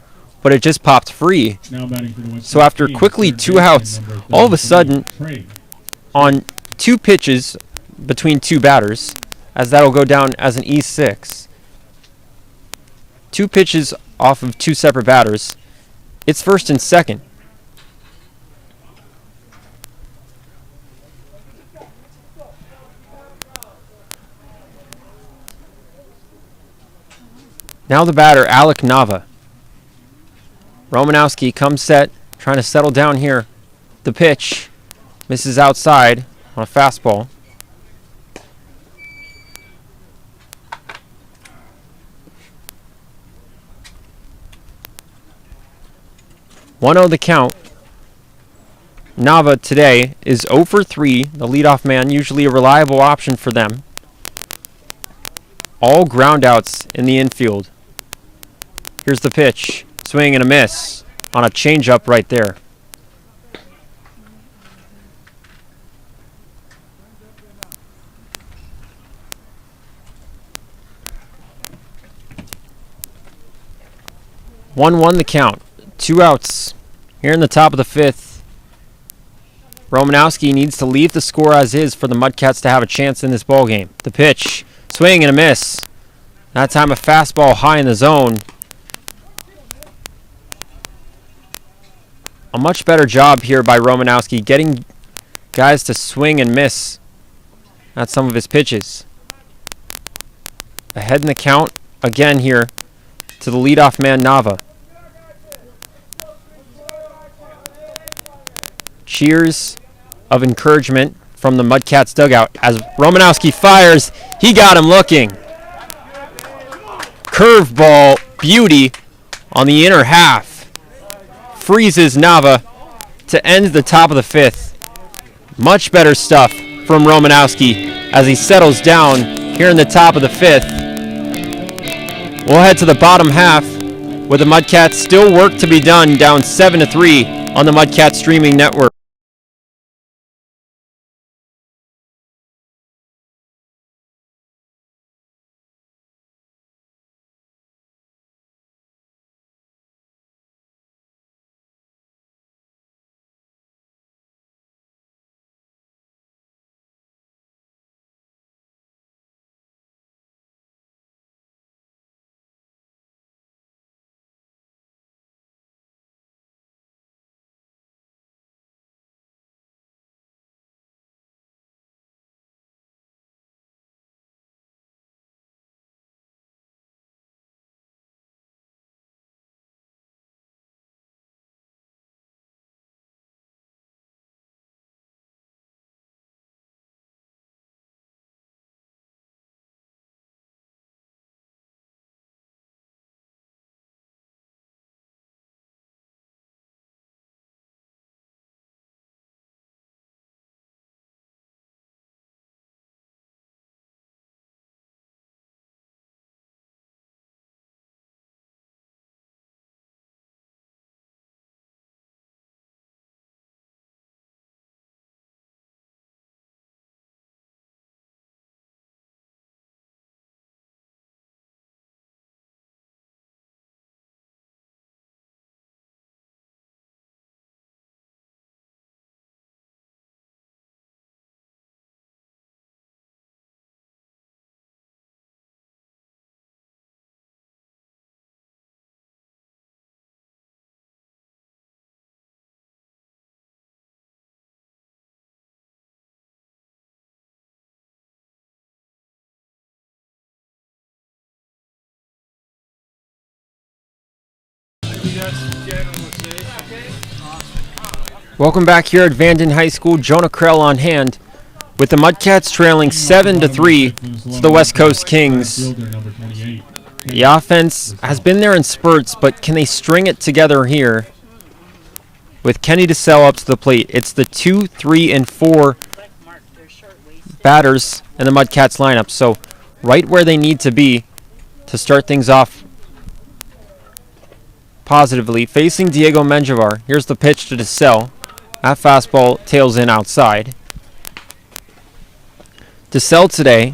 but it just popped free. now batting for the West So Coast after Kings, quickly third 2 baseman, outs, number all of a 33, sudden, Craig. on 2 pitches between 2 batters, as that'll go down as an E6. 2 pitches off of 2 separate batters. It's first and second. Now the batter, Alec Nava. Romanowski comes set, trying to settle down here. The pitch misses outside on a fastball. One 0 the count. Nava today is 0 for 3, the leadoff man, usually a reliable option for them. All ground outs in the infield. Here's the pitch. Swing and a miss on a changeup right there. One the count. 2 outs here in the top of the 5th. Romanowski needs to leave the score as is for the Mudcats to have a chance in this ballgame. The pitch. Swing and a miss. That time a fastball high in the zone. a much better job here by Romanowski getting guys to swing and miss at some of his pitches. Ahead in the count again here to the leadoff man, Nava. Cheers of encouragement from the Mudcats dugout as Romanowski fires. He got him looking. Curveball beauty on the inner half. Freezes Nava to end the top of the fifth. Much better stuff from Romanowski as he settles down here in the top of the fifth. We'll head to the bottom half with the Mudcats. Still work to be done, down 7-3 on the Mudcats streaming network. Welcome back here at Vanden High School. Jonah Krell on hand with the Mudcats trailing 7-3 to the West Coast Kings. The offense has been there in spurts, but can they string it together here with Kenny DeSalle up to the plate? It's the 2, 3, and 4 batters in the Mudcats lineup, so right where they need to be to start things off positively. Facing Diego Menjivar, here's the pitch to DeSalle. That fastball tails in outside. DeSalle today,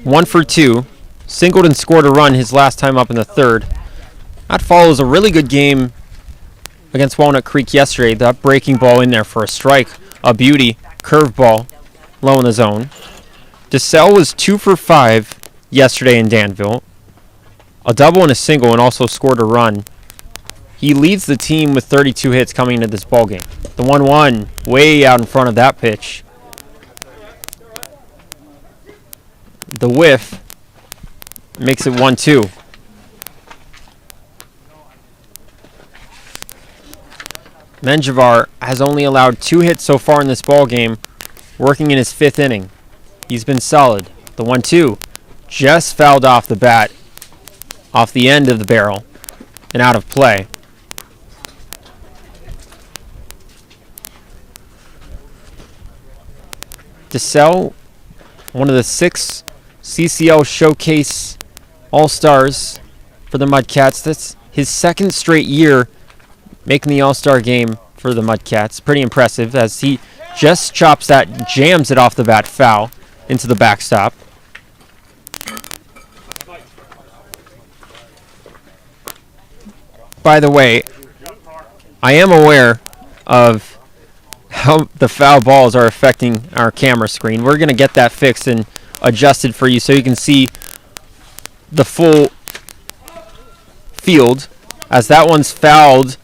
1 for 2, singled and scored a run his last time up in the third. That follows a really good game against Walnut Creek yesterday. That breaking ball in there for a strike, a beauty, curveball, low in the zone. DeSalle was 2 for 5 yesterday in Danville, a double and a single, and also scored a run. He leads the team with 32 hits coming into this ballgame. The 1-1 way out in front of that pitch. The whiff makes it 1-2. Menjivar has only allowed 2 hits so far in this ballgame, working in his 5th inning. He's been solid. The 1-2 just fouled off the bat, off the end of the barrel, and out of play. DeSalle, one of the 6 CCL Showcase All-Stars for the Mudcats. That's his 2nd straight year making the All-Star game for the Mudcats. Pretty impressive as he just chops that, jams it off the bat foul into the backstop. By the way, I am aware of how the foul balls are affecting our camera screen. We're going to get that fixed and adjusted for you so you can see the full field, as that one's fouled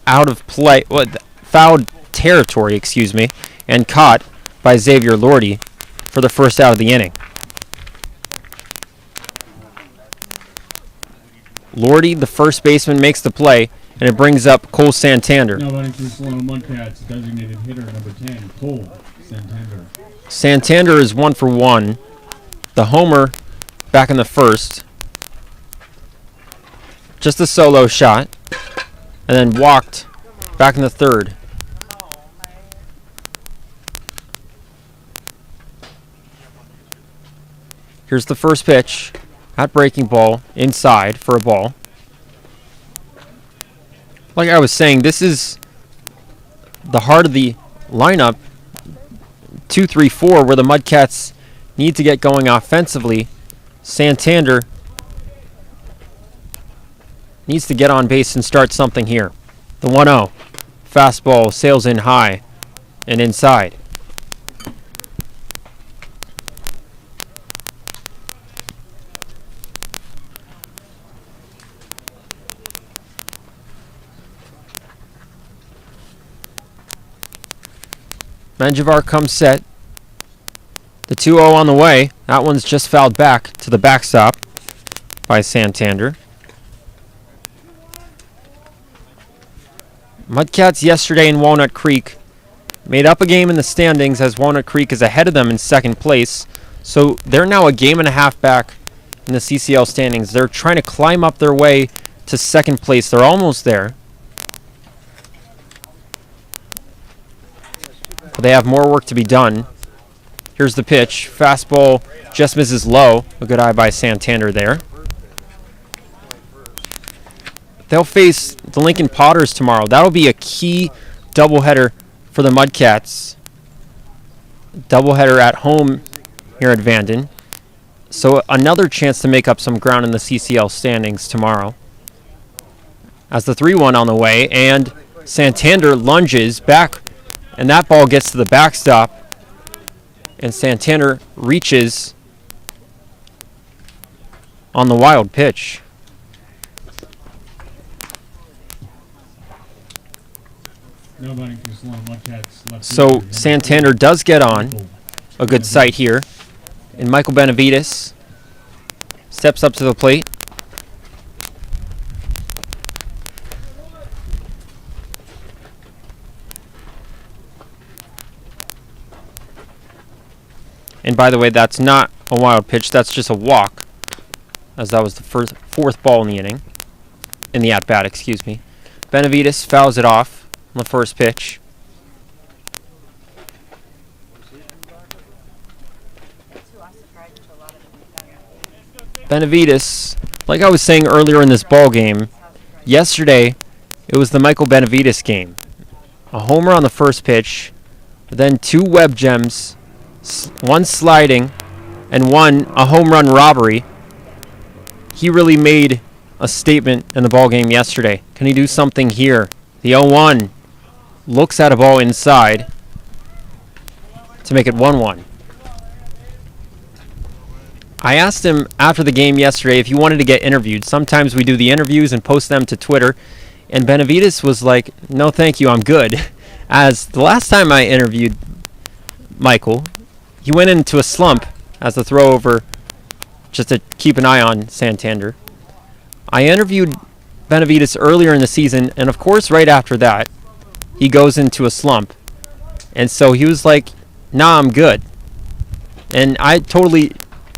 out of play, foul territory, excuse me, and caught by Xavier Lordy for the first out of the inning. Lordy, the first baseman, makes the play, and it brings up Cole Santander. Now batting for the Solano Mudcats, designated hitter number 10, Cole Santander. Santander is 1 for 1. The homer back in the first. Just a solo shot. And then walked back in the third. Here's the first pitch. At breaking ball, inside for a ball. Like I was saying, this is the heart of the lineup. 2, 3, 4, where the Mudcats need to get going offensively. Santander needs to get on base and start something here. The 1-0. Fastball sails in high and inside. Menjivar comes set. The 2-0 on the way. That one's just fouled back to the backstop by Santander. Mudcats yesterday in Walnut Creek made up a game in the standings as Walnut Creek is ahead of them in second place. So they're now a game and a half back in the CCL standings. They're trying to climb up their way to second place. They're almost there. But they have more work to be done. Here's the pitch. Fastball just misses low. A good eye by Santander there. They'll face the Lincoln Potters tomorrow. That'll be a key doubleheader for the Mudcats. Doubleheader at home here at Vanden. So another chance to make up some ground in the CCL standings tomorrow. As the 3-1 on the way, and Santander lunges back, and that ball gets to the backstop, and Santander reaches on the wild pitch. Now batting for the Solano Mudcats, left So fielder, Santander does get on a good sight here, and Michael Benavides steps up to the plate. And by the way, that's not a wild pitch, that's just a walk, as that was the fourth ball in the inning, in the at-bat, excuse me. Benavides fouls it off on the first pitch. Benavides, like I was saying earlier in this ball game, yesterday it was the Michael Benavides game. A homer on the first pitch, then 2 web gems, one sliding, and one a home run robbery. He really made a statement in the ball game yesterday. Can he do something here? The 0-1 looks at a ball inside to make it 1-1. I asked him after the game yesterday if he wanted to get interviewed. Sometimes we do the interviews and post them to Twitter, and Benavides was like, no thank you, I'm good. As the last time I interviewed Michael, he went into a slump as the throw over just to keep an eye on Santander. I interviewed Benavides earlier in the season, and of course right after that, he goes into a slump. And so he was like, nah, I'm good. And I totally,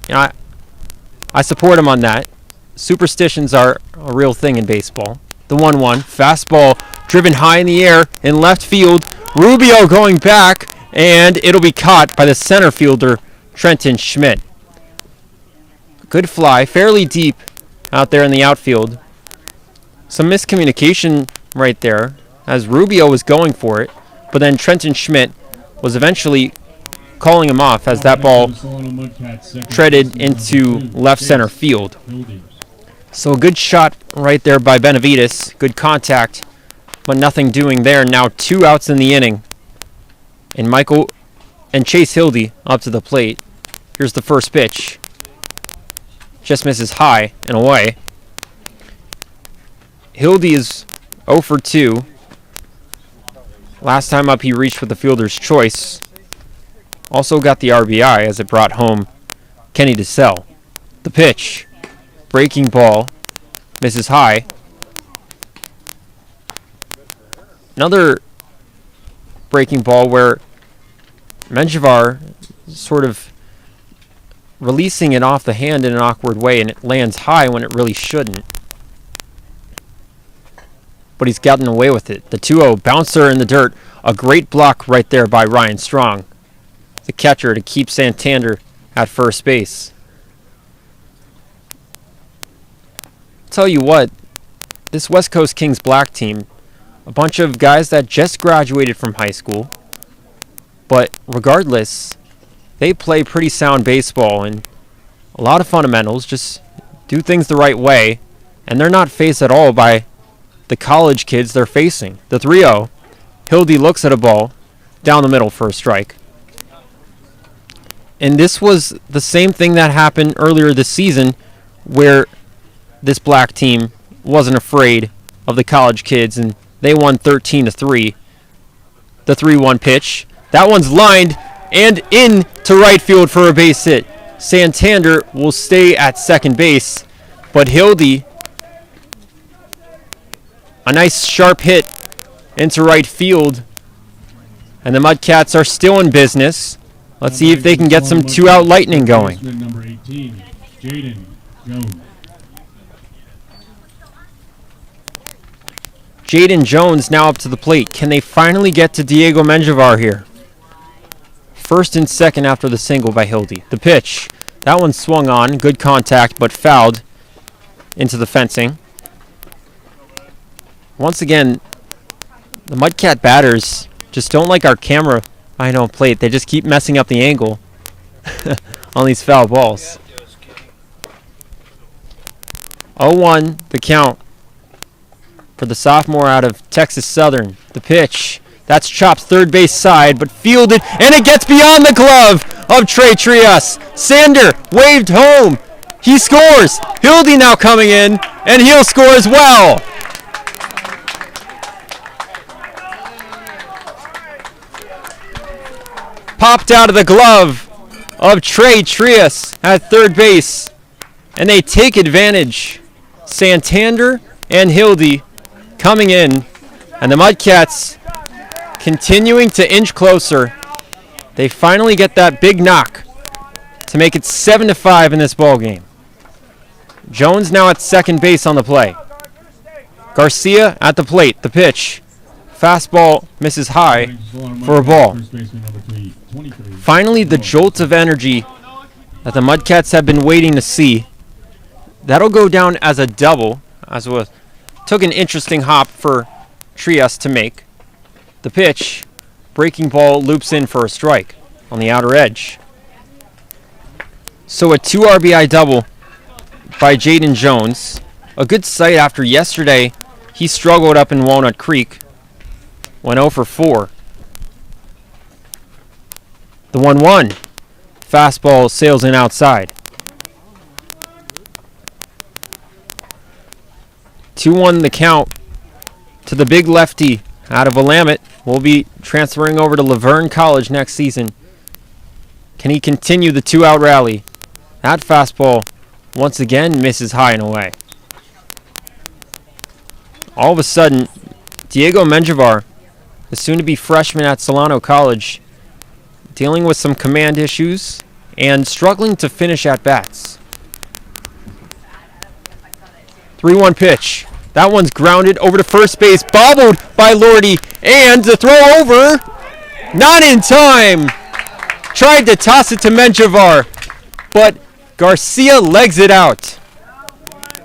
I support him on that. Superstitions are a real thing in baseball. The 1-1, fastball driven high in the air in left field. Rubio going back, and it'll be caught by the center fielder, Trenton Schmidt. Good fly, fairly deep out there in the outfield. Some miscommunication right there, as Rubio was going for it, but then Trenton Schmidt was eventually calling him off as that ball treaded into left center field. So a good shot right there by Benavides, good contact, but nothing doing there. Now 2 outs in the inning. And Michael and Chase Hildy up to the plate. Here's the first pitch. Just misses high and away. Hildy is 0 for 2. Last time up, he reached with the fielder's choice. Also got the RBI as it brought home Kenny DeSell. The pitch. Breaking ball. Misses high. Another breaking ball where Menjivar sort of releasing it off the hand in an awkward way, and it lands high when it really shouldn't. But he's gotten away with it. The 2-0 bouncer in the dirt. A great block right there by Ryan Strong, the catcher, to keep Santander at first base. Tell you what, this West Coast Kings black team, a bunch of guys that just graduated from high school, but regardless, they play pretty sound baseball and a lot of fundamentals, just do things the right way, and they're not faced at all by the college kids they're facing. The 3-0, Hildy looks at a ball down the middle for a strike. And this was the same thing that happened earlier this season where this black team wasn't afraid of the college kids and they won 13-3. The 3-1 pitch. That one's lined and in to right field for a base hit. Santander will stay at second base, but Hildy, a nice sharp hit into right field, and the Mudcats are still in business. Let's see if they can get some two-out lightning going. Number 18, Jaden Jones. Jaden Jones now up to the plate. Can they finally get to Diego Menjivar here? First and second after the single by Hildy. The pitch. That one swung on. Good contact, but fouled into the fencing. Once again, the Mudcat batters just don't like our camera behind home plate. They just keep messing up the angle on these foul balls. 0-1 the count for the sophomore out of Texas Southern. The pitch. That's chopped third base side, but fielded, and it gets beyond the glove of Trey Trias. Sander waved home. He scores. Hildy now coming in, and he'll score as well. Popped out of the glove of Trey Trias at third base, and they take advantage. Santander and Hildy coming in, and the Mudcats continuing to inch closer. They finally get that big knock to make it 7-5 in this ball game. Jones now at second base on the play. Garcia at the plate. The pitch. Fastball misses high for a ball. Finally, the jolt of energy that the Mudcats have been waiting to see. That'll go down as a double, as it took an interesting hop for Trias to make. The pitch, breaking ball, loops in for a strike on the outer edge. So a 2 RBI double by Jaden Jones. A good sight after yesterday he struggled up in Walnut Creek. Went 0 for 4. The 1-1. Fastball sails in outside. 2-1 the count to the big lefty out of Willamette. Will be transferring over to Laverne College next season. Can he continue the 2-out rally? That fastball once again misses high and away. All of a sudden, Diego Menjivar, the soon-to-be freshman at Solano College, dealing with some command issues and struggling to finish at-bats. 3-1 pitch. That one's grounded over to first base, bobbled by Lordy, and the throw over, not in time. Tried to toss it to Menjivar, but Garcia legs it out.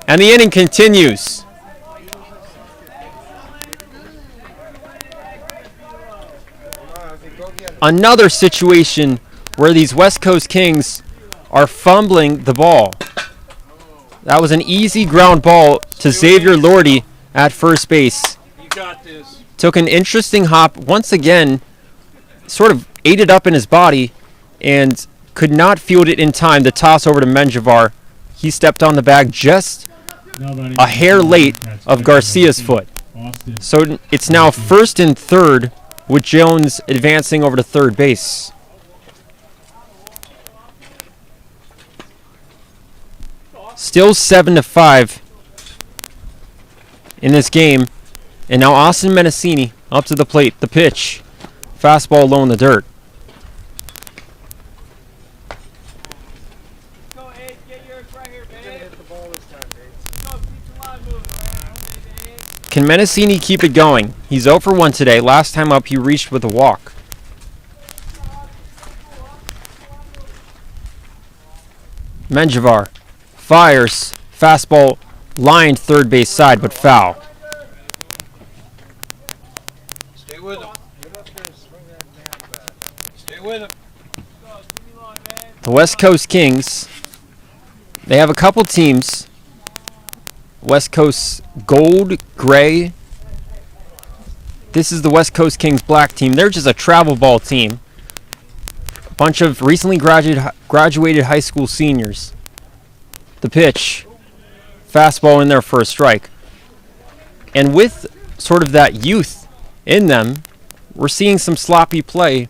And the inning continues. Another situation where these West Coast Kings are fumbling the ball. That was an easy ground ball to Xavier Lordy at first base. You got this. Took an interesting hop, once again, sort of ate it up in his body, and could not field it in time to toss over to Menjivar. He stepped on the bag just a hair late of Garcia's foot. Austin. So it's now first and third, with Jones advancing over to third base. Still 7-5 in this game. And now Austin Mendocini up to the plate. The pitch. Fastball low in the dirt. Can Mendocini keep it going? He's 0 for 1 today. Last time up, he reached with a walk. Menjivar fires. Fastball lined third base side, but foul. Stay with him. Stay with him. The West Coast Kings, they have a couple teams. West Coast Gold, Gray. This is the West Coast Kings black team. They're just a travel ball team. A bunch of recently graduated high school seniors. The pitch. Fastball in there for a strike. And with sort of that youth in them, we're seeing some sloppy play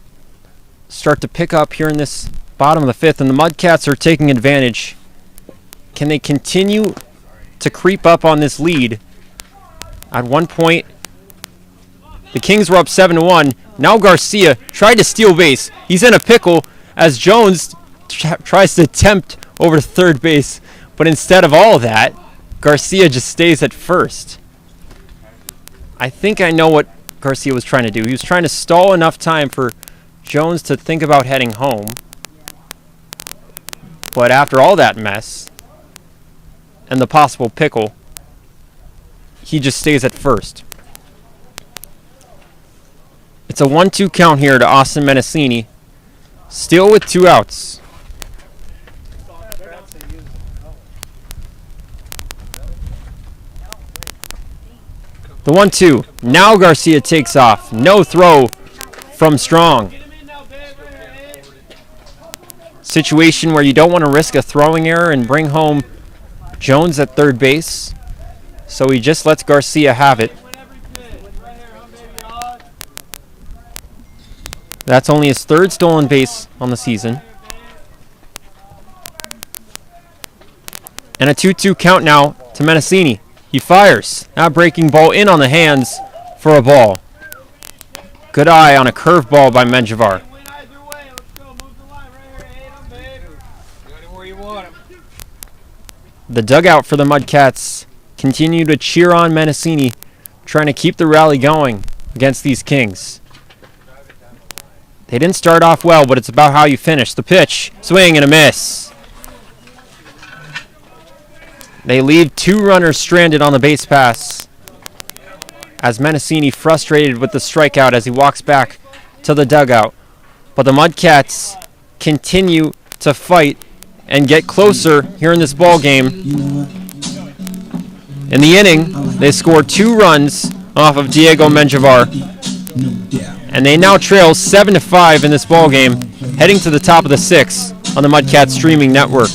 start to pick up here in this bottom of the fifth, and the Mudcats are taking advantage. Can they continue to creep up on this lead? At one point, the Kings were up 7-1. Now Garcia tried to steal base. He's in a pickle as Jones tries to tempt over to third base. But instead of all that, Garcia just stays at first. I think I know what Garcia was trying to do. He was trying to stall enough time for Jones to think about heading home. But after all that mess and the possible pickle, he just stays at first. It's a 1-2 count here to Austin Mendocini. Still with 2 outs. The 1-2. Now Garcia takes off. No throw from Strong. Situation where you don't want to risk a throwing error and bring home Jones at third base. So he just lets Garcia have it. That's only his third stolen base on the season. And a 2-2 count now to Mendocini. He fires. Now breaking ball in on the hands for a ball. Good eye on a curveball by Menjivar. The dugout for the Mudcats continue to cheer on Mendocini, trying to keep the rally going against these Kings. They didn't start off well, but it's about how you finish. The pitch, swing and a miss. They leave 2 runners stranded on the base pass as Mendocini frustrated with the strikeout as he walks back to the dugout. But the Mudcats continue to fight and get closer here in this ball game. In the inning, they score 2 runs off of Diego Menjivar, and they now trail 7-5 in this ball game, heading to the top of the 6th on the Mudcats streaming network.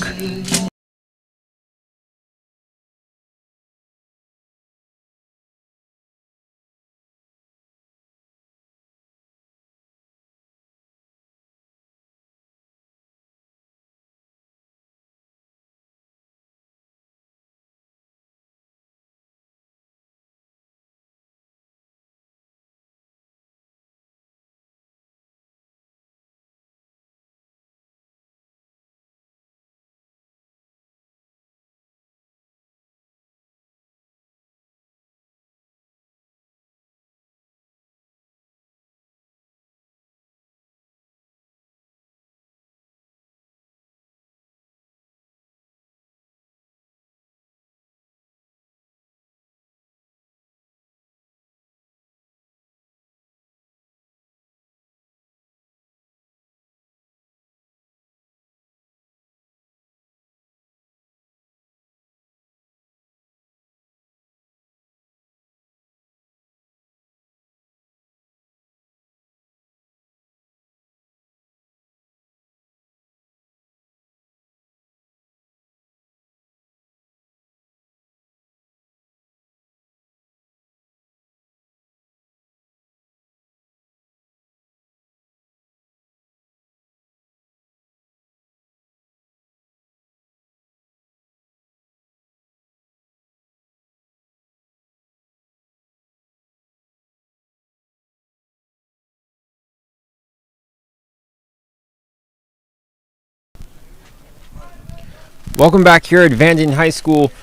Welcome back here at Vanden High School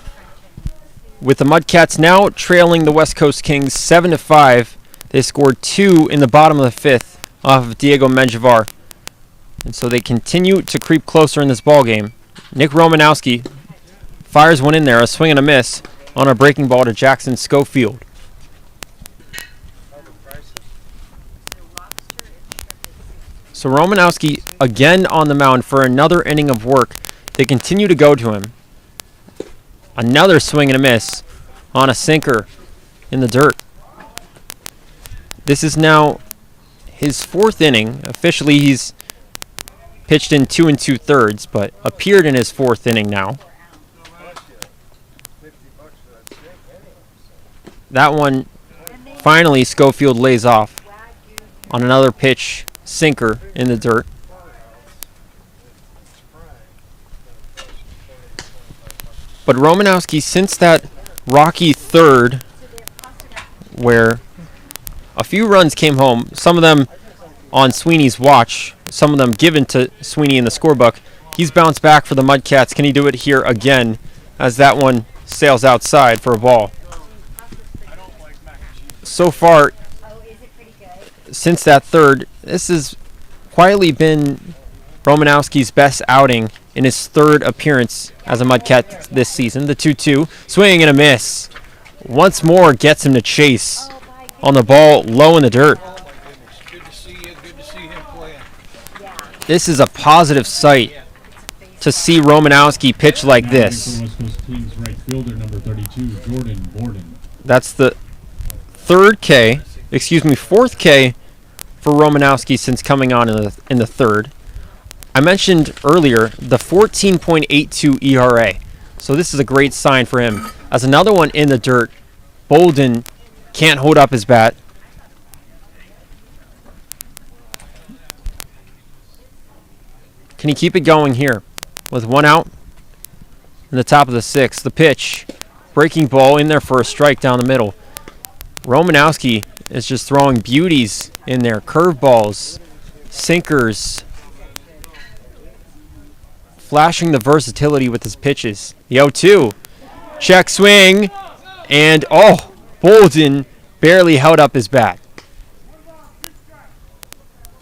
with the Mudcats now trailing the West Coast Kings 7-5. They scored 2 in the bottom of the 5th off of Diego Menjivar. And so they continue to creep closer in this ball game. Nick Romanowski fires one in there, a swing and a miss on a breaking ball to Jackson Schofield. So Romanowski again on the mound for another inning of work. They continue to go to him. Another swing and a miss on a sinker in the dirt. This is now his 4th inning. Officially, he's pitched in 2 2/3, but appeared in his 4th inning now. That one, finally, Schofield lays off on another pitch, sinker in the dirt. But Romanowski, since that rocky 3rd, where a few runs came home, some of them on Sweeney's watch, some of them given to Sweeney in the scorebook, he's bounced back for the Mudcats. Can he do it here again as that one sails outside for a ball? So far, since that 3rd, this has quietly been Romanowski's best outing in his 3rd appearance as a Mudcat this season. The 2-2, swing and a miss. Once more gets him to chase on the ball low in the dirt. Good to see you. Good to see him playing. This is a positive sight to see Romanowski pitch like Now this. West Coast Kings right fielder number 32, Jordan Borden. That's the 4th K for Romanowski since coming on in the 3rd. I mentioned earlier the 14.82 ERA. So this is a great sign for him. As another one in the dirt, Bolden can't hold up his bat. Can he keep it going here? With 1 out in the top of the 6th. The pitch, breaking ball in there for a strike down the middle. Romanowski is just throwing beauties in there. Curveballs, sinkers, flashing the versatility with his pitches. The 0-2. Check swing. And, Bolden barely held up his bat.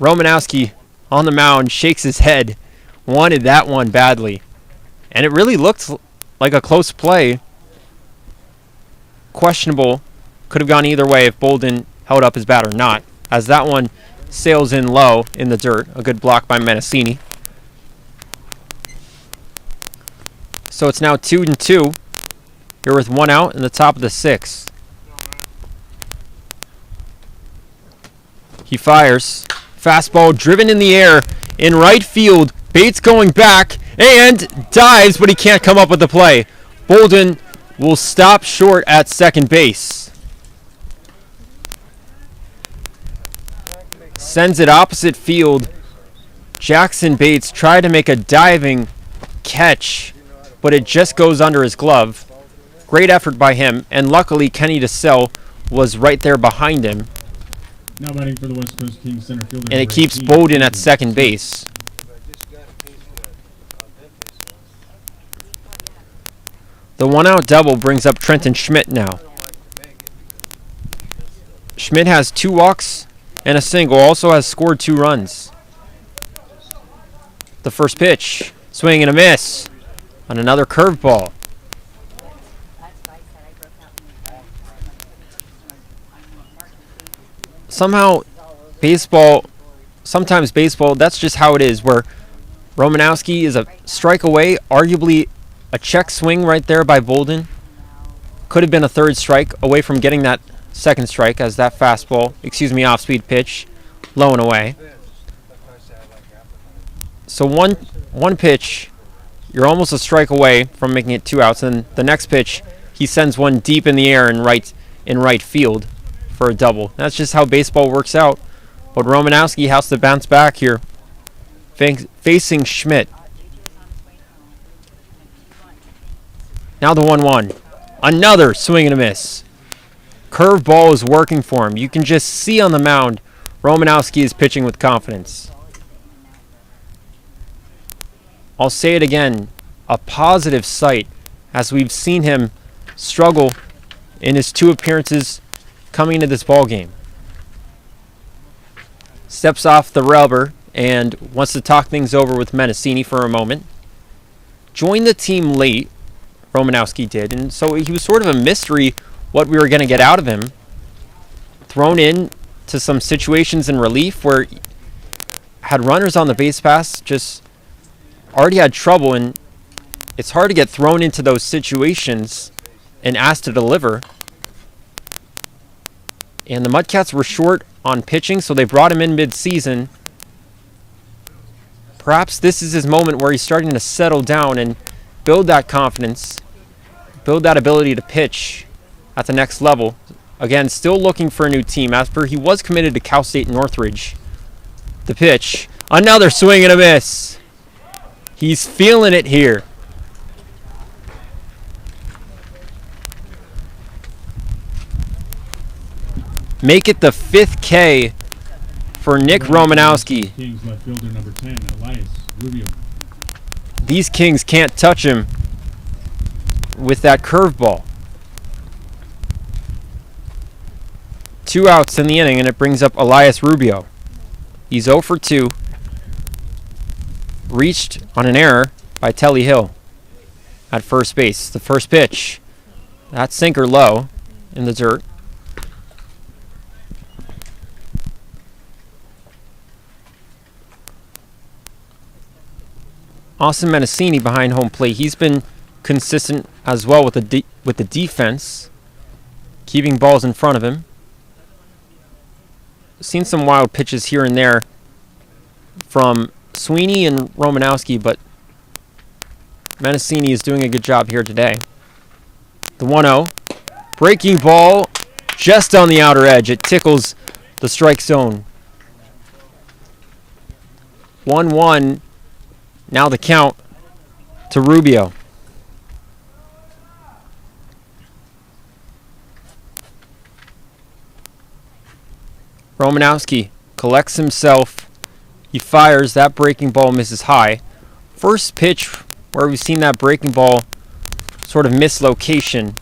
Romanowski on the mound shakes his head. Wanted that one badly. And it really looked like a close play. Questionable. Could have gone either way if Bolden held up his bat or not, as that one sails in low in the dirt. A good block by Menacini. So it's now 2-2. You're with 1 out in the top of the 6th. He fires. Fastball driven in the air in right field. Bates going back and dives, but he can't come up with the play. Bolden will stop short at second base. Sends it opposite field. Jackson Bates tried to make a diving catch, but it just goes under his glove. Great effort by him, and luckily Kenny DeSell was right there behind him. Now batting for the West Coast Kings center fielder. And it number keeps 18, Bolden at second base. The 1-out double brings up Trenton Schmidt now. Schmidt has 2 walks and a single, also has scored 2 runs. The first pitch, swing and a miss on another curveball. Somehow, sometimes baseball, that's just how it is, where Romanowski is a strike away, arguably a check swing right there by Bolden. Could have been a 3rd strike away from getting that 2nd strike as that off-speed pitch, low and away. So one pitch, you're almost a strike away from making it 2 outs, and the next pitch, he sends one deep in the air in right field for a double. That's just how baseball works out. But Romanowski has to bounce back here, facing Schmidt. Now the 1-1. Another swing and a miss. Curveball is working for him. You can just see on the mound, Romanowski is pitching with confidence. I'll say it again. a positive sight as we've seen him struggle in his 2 appearances coming into this ball game. Steps off the rubber and wants to talk things over with Mendicini for a moment. Joined the team late, Romanowski did, and so he was sort of a mystery what we were going to get out of him. Thrown in to some situations in relief where he had runners on the base pass, just already had trouble, and it's hard to get thrown into those situations and asked to deliver. And the Mudcats were short on pitching, so they brought him in mid-season. Perhaps this is his moment where he's starting to settle down and build that confidence, build that ability to pitch at the next level. Again, still looking for a new team, as per he was committed to Cal State Northridge. The pitch, another swing and a miss. He's feeling it here. Make it the 5th K for Nick Romanowski. Kings left fielder number 10, Elias Rubio. These Kings can't touch him with that curveball. 2 outs in the inning, and it brings up Elias Rubio. He's 0 for 2. Reached on an error by Telly Hill at first base. The first pitch. That sinker low in the dirt. Austin Mendicini behind home plate. He's been consistent as well with the defense, keeping balls in front of him. Seen some wild pitches here and there from Sweeney and Romanowski, but Mendicini is doing a good job here today. The 1-0. Breaking ball just on the outer edge. It tickles the strike zone. 1-1. Now the count to Rubio. Romanowski collects himself. He fires. That breaking ball misses high. First pitch where we've seen that breaking ball sort of miss location.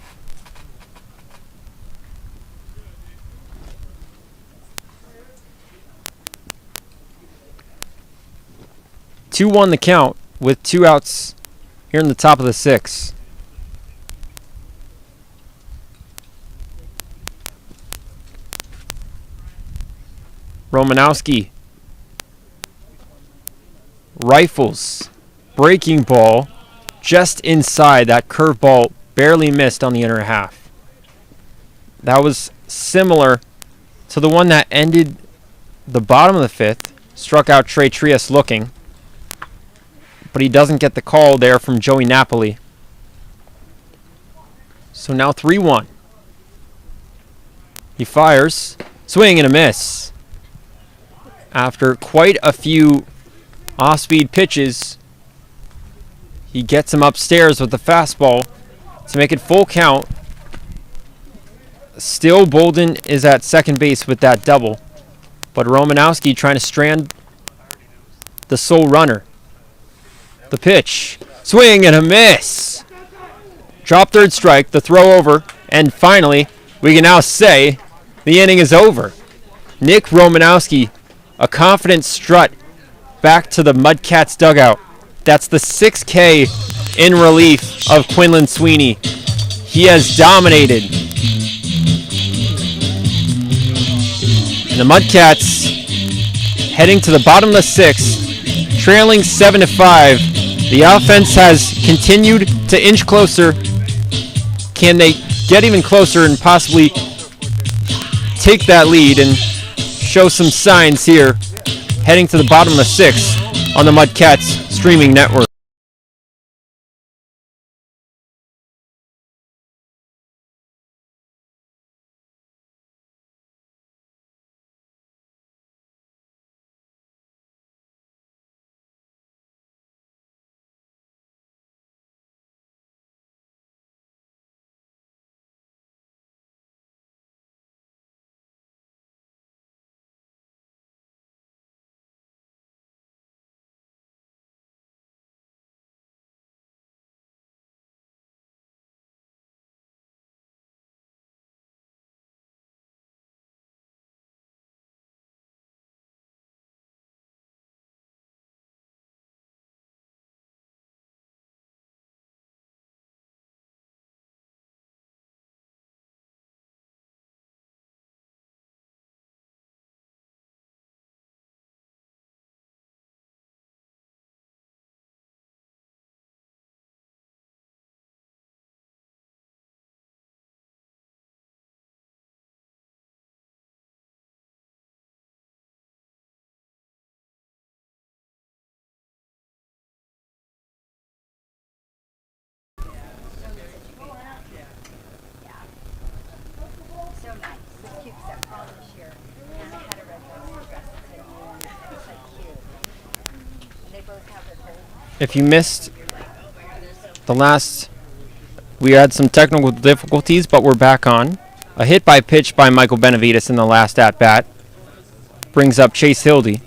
Two won the count with 2 outs here in the top of the 6th. Romanowski rifles, breaking ball just inside. That curveball barely missed on the inner half. That was similar to the one that ended the bottom of the 5th. Struck out Trey Trias looking, but he doesn't get the call there from Joey Napoli. So now 3-1. He fires, swing and a miss. After quite a few off-speed pitches, he gets him upstairs with the fastball to make it full count. Still Bolden is at second base with that double, but Romanowski trying to strand the sole runner. The pitch, swing and a miss. Drop third strike, the throw over, and finally, we can now say the inning is over. Nick Romanowski, a confident strut back to the Mudcats dugout. That's the 6K in relief of Quinlan Sweeney. He has dominated. And the Mudcats heading to the bottom of the 6th, trailing 7-5. The offense has continued to inch closer. Can they get even closer and possibly take that lead and show some signs here heading to the bottom of the 6th on the Mudcats streaming network? If you missed the last, we had some technical difficulties, but we're back on. A hit by pitch by Michael Benavides in the last at-bat brings up Chase Hildy.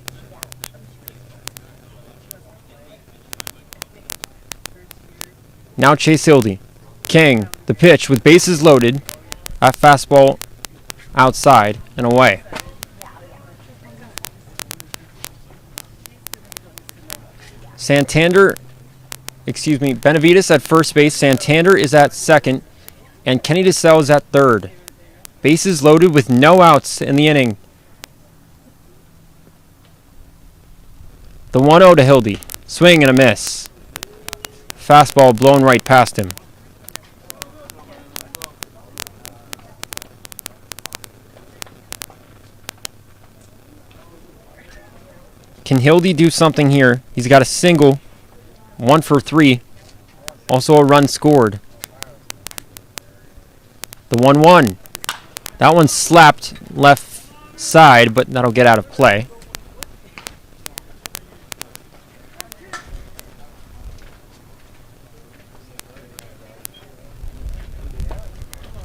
Now Chase Hildy. King, the pitch with bases loaded. At fastball outside and away. Benavides at first base. Santander is at second. And Kenny DeSalle is at third. Bases loaded with no outs in the inning. The 1-0 to Hildy. Swing and a miss. Fastball blown right past him. Can Hildy do something here? He's got a single. 1 for 3. Also a run scored. The 1-1. That one slapped left side, but that'll get out of play.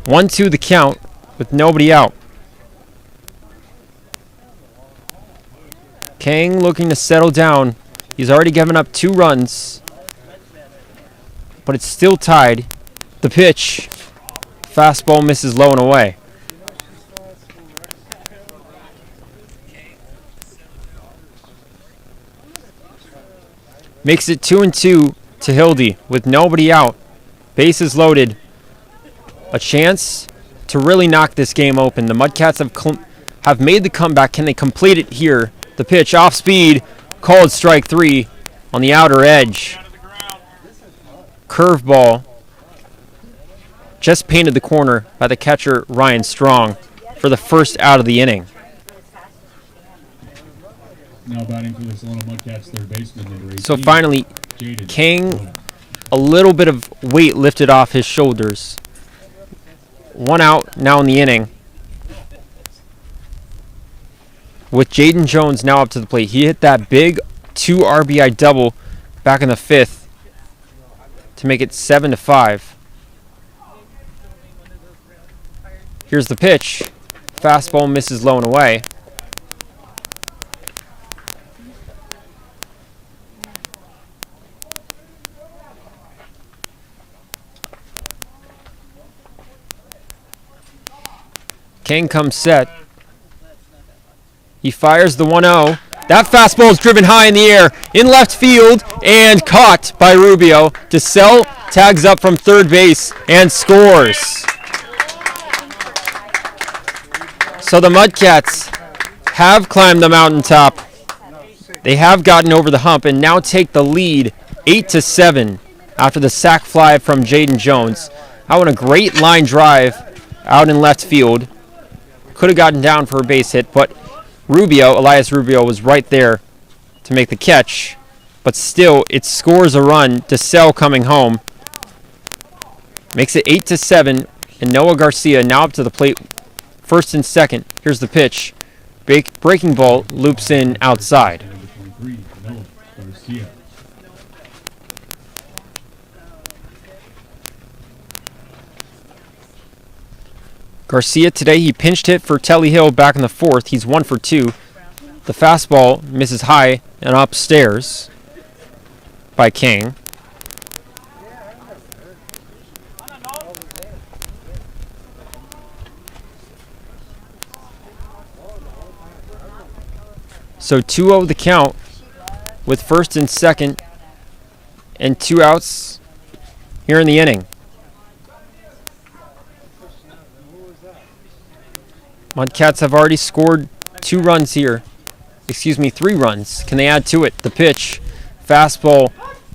One, 2 the count with nobody out. Kang looking to settle down. He's already given up 2 runs, but it's still tied. The pitch. Fastball misses low and away. Makes it 2-2 to Hildy with nobody out. Bases loaded. A chance to really knock this game open. The Mudcats have made the comeback. Can they complete it here? The pitch off speed. Called strike 3 on the outer edge. Curveball. Just painted the corner by the catcher Ryan Strong for the first out of the inning. Now batting for the Solano Mudcats, third baseman, number 18. So finally, Jaden. King, a little bit of weight lifted off his shoulders. 1 out now in the inning. With Jaden Jones now up to the plate. He hit that big 2 RBI double back in the 5th to make it 7-5. Here's the pitch. Fastball misses low and away. King comes set. He fires the 1-0. That fastball is driven high in the air in left field and caught by Rubio. DeSalle tags up from third base and scores. So the Mudcats have climbed the mountaintop. They have gotten over the hump and now take the lead 8-7 after the sac fly from Jaden Jones. That a great line drive out in left field. Could have gotten down for a base hit, but Elias Rubio was right there to make the catch. But still, it scores a run. DeSalle coming home. Makes it 8-7, and Noah Garcia now up to the plate. First and second. Here's the pitch. Breaking ball loops in outside. Number 23, Noah Garcia. Garcia today, he pinched hit for Telly Hill back in the 4th. He's 1 for 2. The fastball misses high and upstairs by King. So 2-0 the count with first and second and 2 outs here in the inning. Mudcats have already scored 2 runs here. 3 runs. Can they add to it? The pitch. Fastball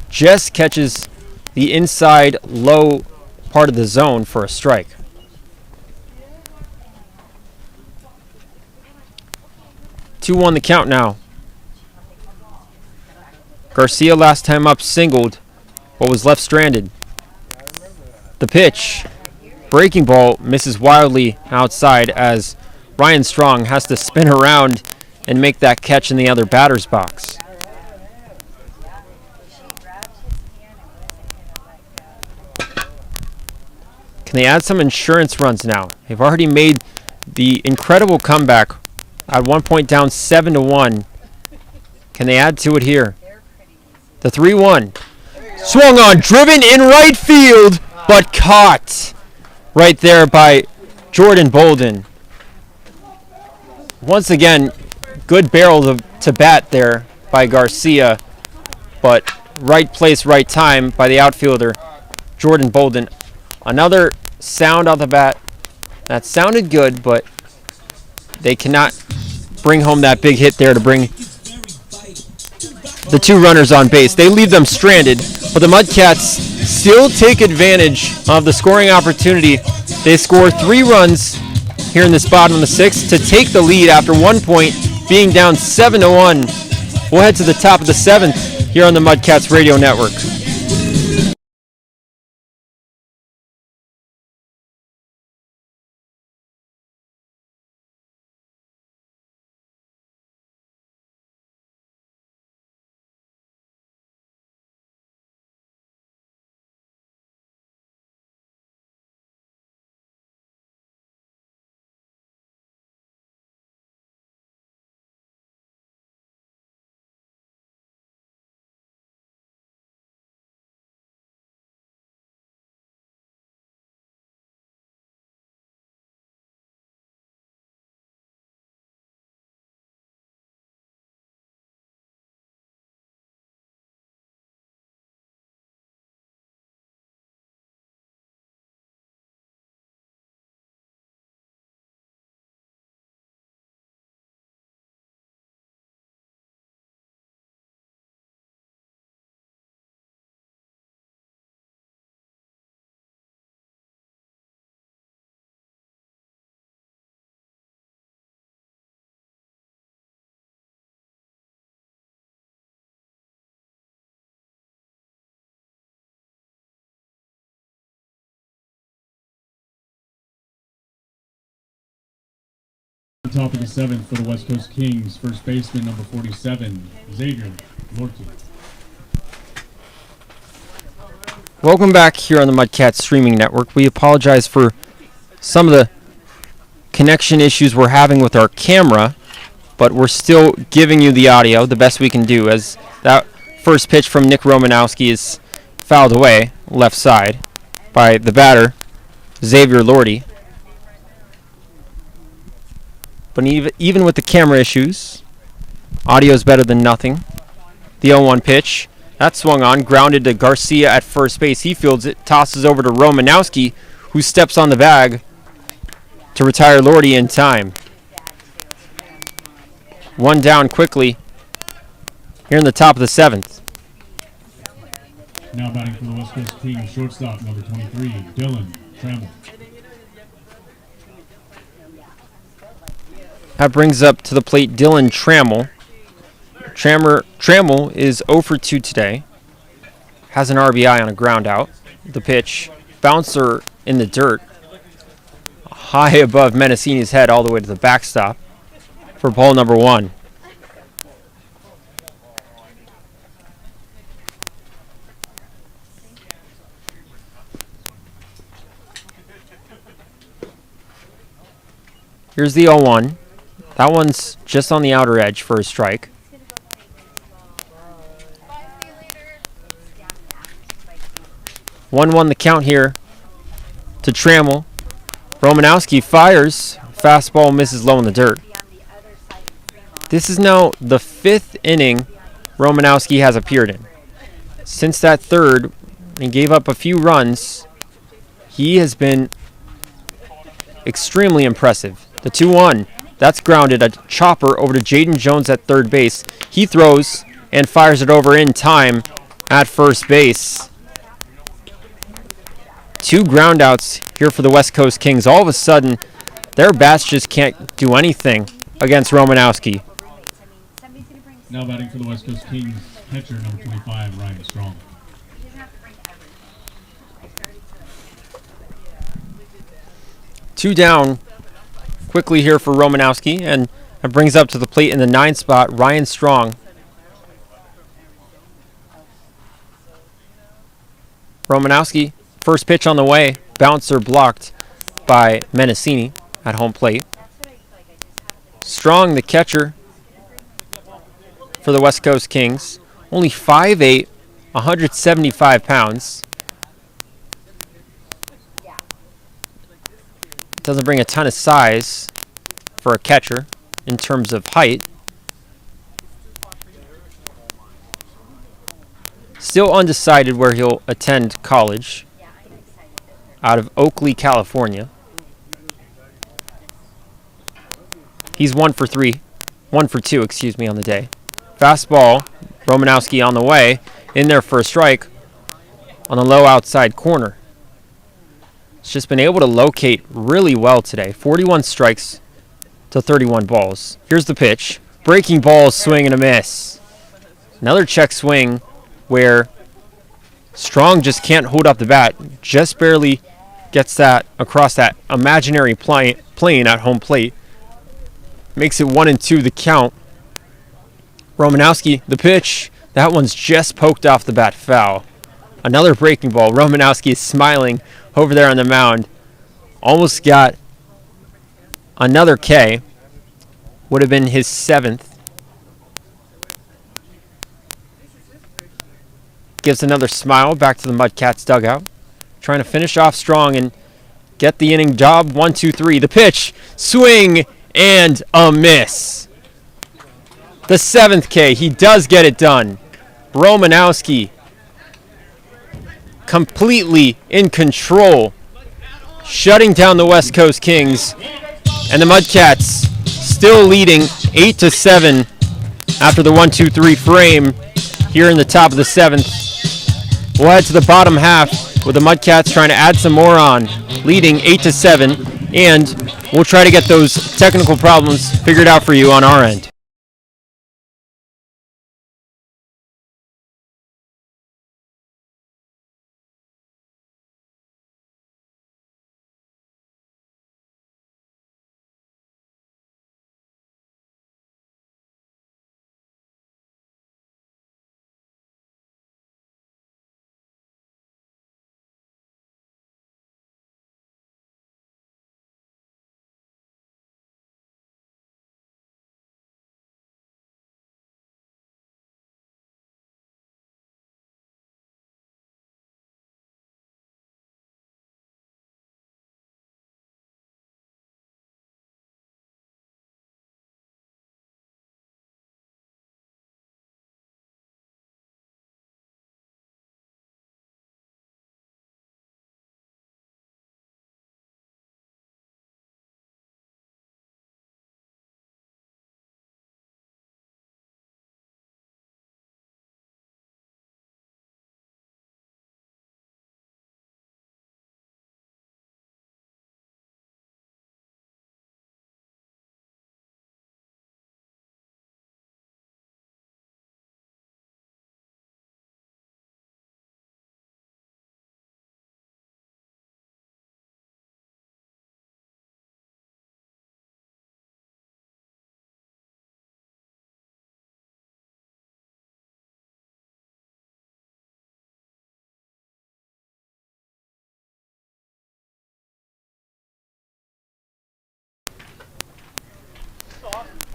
just catches the inside low part of the zone for a strike. Two-1 the count now. Garcia last time up singled, but was left stranded. The pitch. Breaking ball misses wildly outside as Ryan Strong has to spin around and make that catch in the other batter's box. Can they add some insurance runs now? They've already made the incredible comeback at one point down 7-1. Can they add to it here? The 3-1. Swung on, driven in right field, but caught right there by Jordan Bolden. Once again, good barrel to bat there by Garcia, but right place, right time by the outfielder, Jordan Bolden. Another sound off the bat. That sounded good, but they cannot bring home that big hit there to bring the 2 runners on base. They leave them stranded, but the Mudcats still take advantage of the scoring opportunity. They score 3 runs here in this bottom of the 6th to take the lead after 1 point, being down 7-1. We'll head to the top of the 7th here on the Mudcats Radio Network. Top of the 7th for the West Coast Kings, first baseman number 47, Xavier Lorty. Welcome back here on the Mudcats streaming network. We apologize for some of the connection issues we're having with our camera, but we're still giving you the audio the best we can do, as that first pitch from Nick Romanowski is fouled away left side by the batter, Xavier Lorty. But even with the camera issues, audio is better than nothing. The 0-1 pitch, that swung on, grounded to Garcia at first base. He fields it, tosses over to Romanowski, who steps on the bag to retire Lorty in time. 1 down quickly here in the top of the 7th. Now batting for the West Coast Kings, shortstop number 23, Dylan Trammell. That brings up to the plate Dylan Trammell. Trammell is 0 for 2 today. Has an RBI on a ground out. The pitch, bouncer in the dirt, high above Mendocini's head all the way to the backstop for ball number 1. Here's the 0-1. That one's just on the outer edge for a strike. 1-1 the count here to Trammell. Romanowski fires. Fastball misses low in the dirt. This is now the 5th inning Romanowski has appeared in. Since that 3rd, he gave up a few runs. He has been extremely impressive. The 2-1. That's grounded, a chopper over to Jaden Jones at third base. He throws and fires it over in time at first base. 2 groundouts here for the West Coast Kings. All of a sudden, their bats just can't do anything against Romanowski. Now batting for the West Coast Kings, catcher number 25, Ryan Strong. Two down quickly here for Romanowski, and it brings up to the plate in the 9th spot Ryan Strong. Romanowski First pitch on the way. Bouncer blocked by Menacini at home plate. Strong, the catcher for the West Coast Kings. Only 5'8", 175 pounds. Doesn't bring a ton of size for a catcher in terms of height. Still undecided where he'll attend college. Out of Oakley, California. He's 1 for 2, on the day. Fastball, Romanowski on the way, in there for a strike on the low outside corner. He's just been able to locate really well today. 41 strikes to 31 balls. Here's the pitch. Breaking ball, swing and a miss. Another check swing where Strong just can't hold up the bat. Just barely gets that across that imaginary plane at home plate. Makes it 1-2 the count. Romanowski, the pitch. That one's just poked off the bat, foul. Another breaking ball. Romanowski is smiling over there on the mound. Almost got another K. Would have been his 7th. Gives another smile back to the Mudcats dugout. Trying to finish off strong and get the inning job. 1-2-3. The pitch. Swing and a miss. The 7th K. He does get it done. Romanowski completely in control, shutting down the West Coast Kings, and the Mudcats still leading 8-7 after the 1-2-3 frame here in the top of the 7th. We'll head to the bottom half with the Mudcats trying to add some more on, leading 8-7, and we'll try to get those technical problems figured out for you on our end.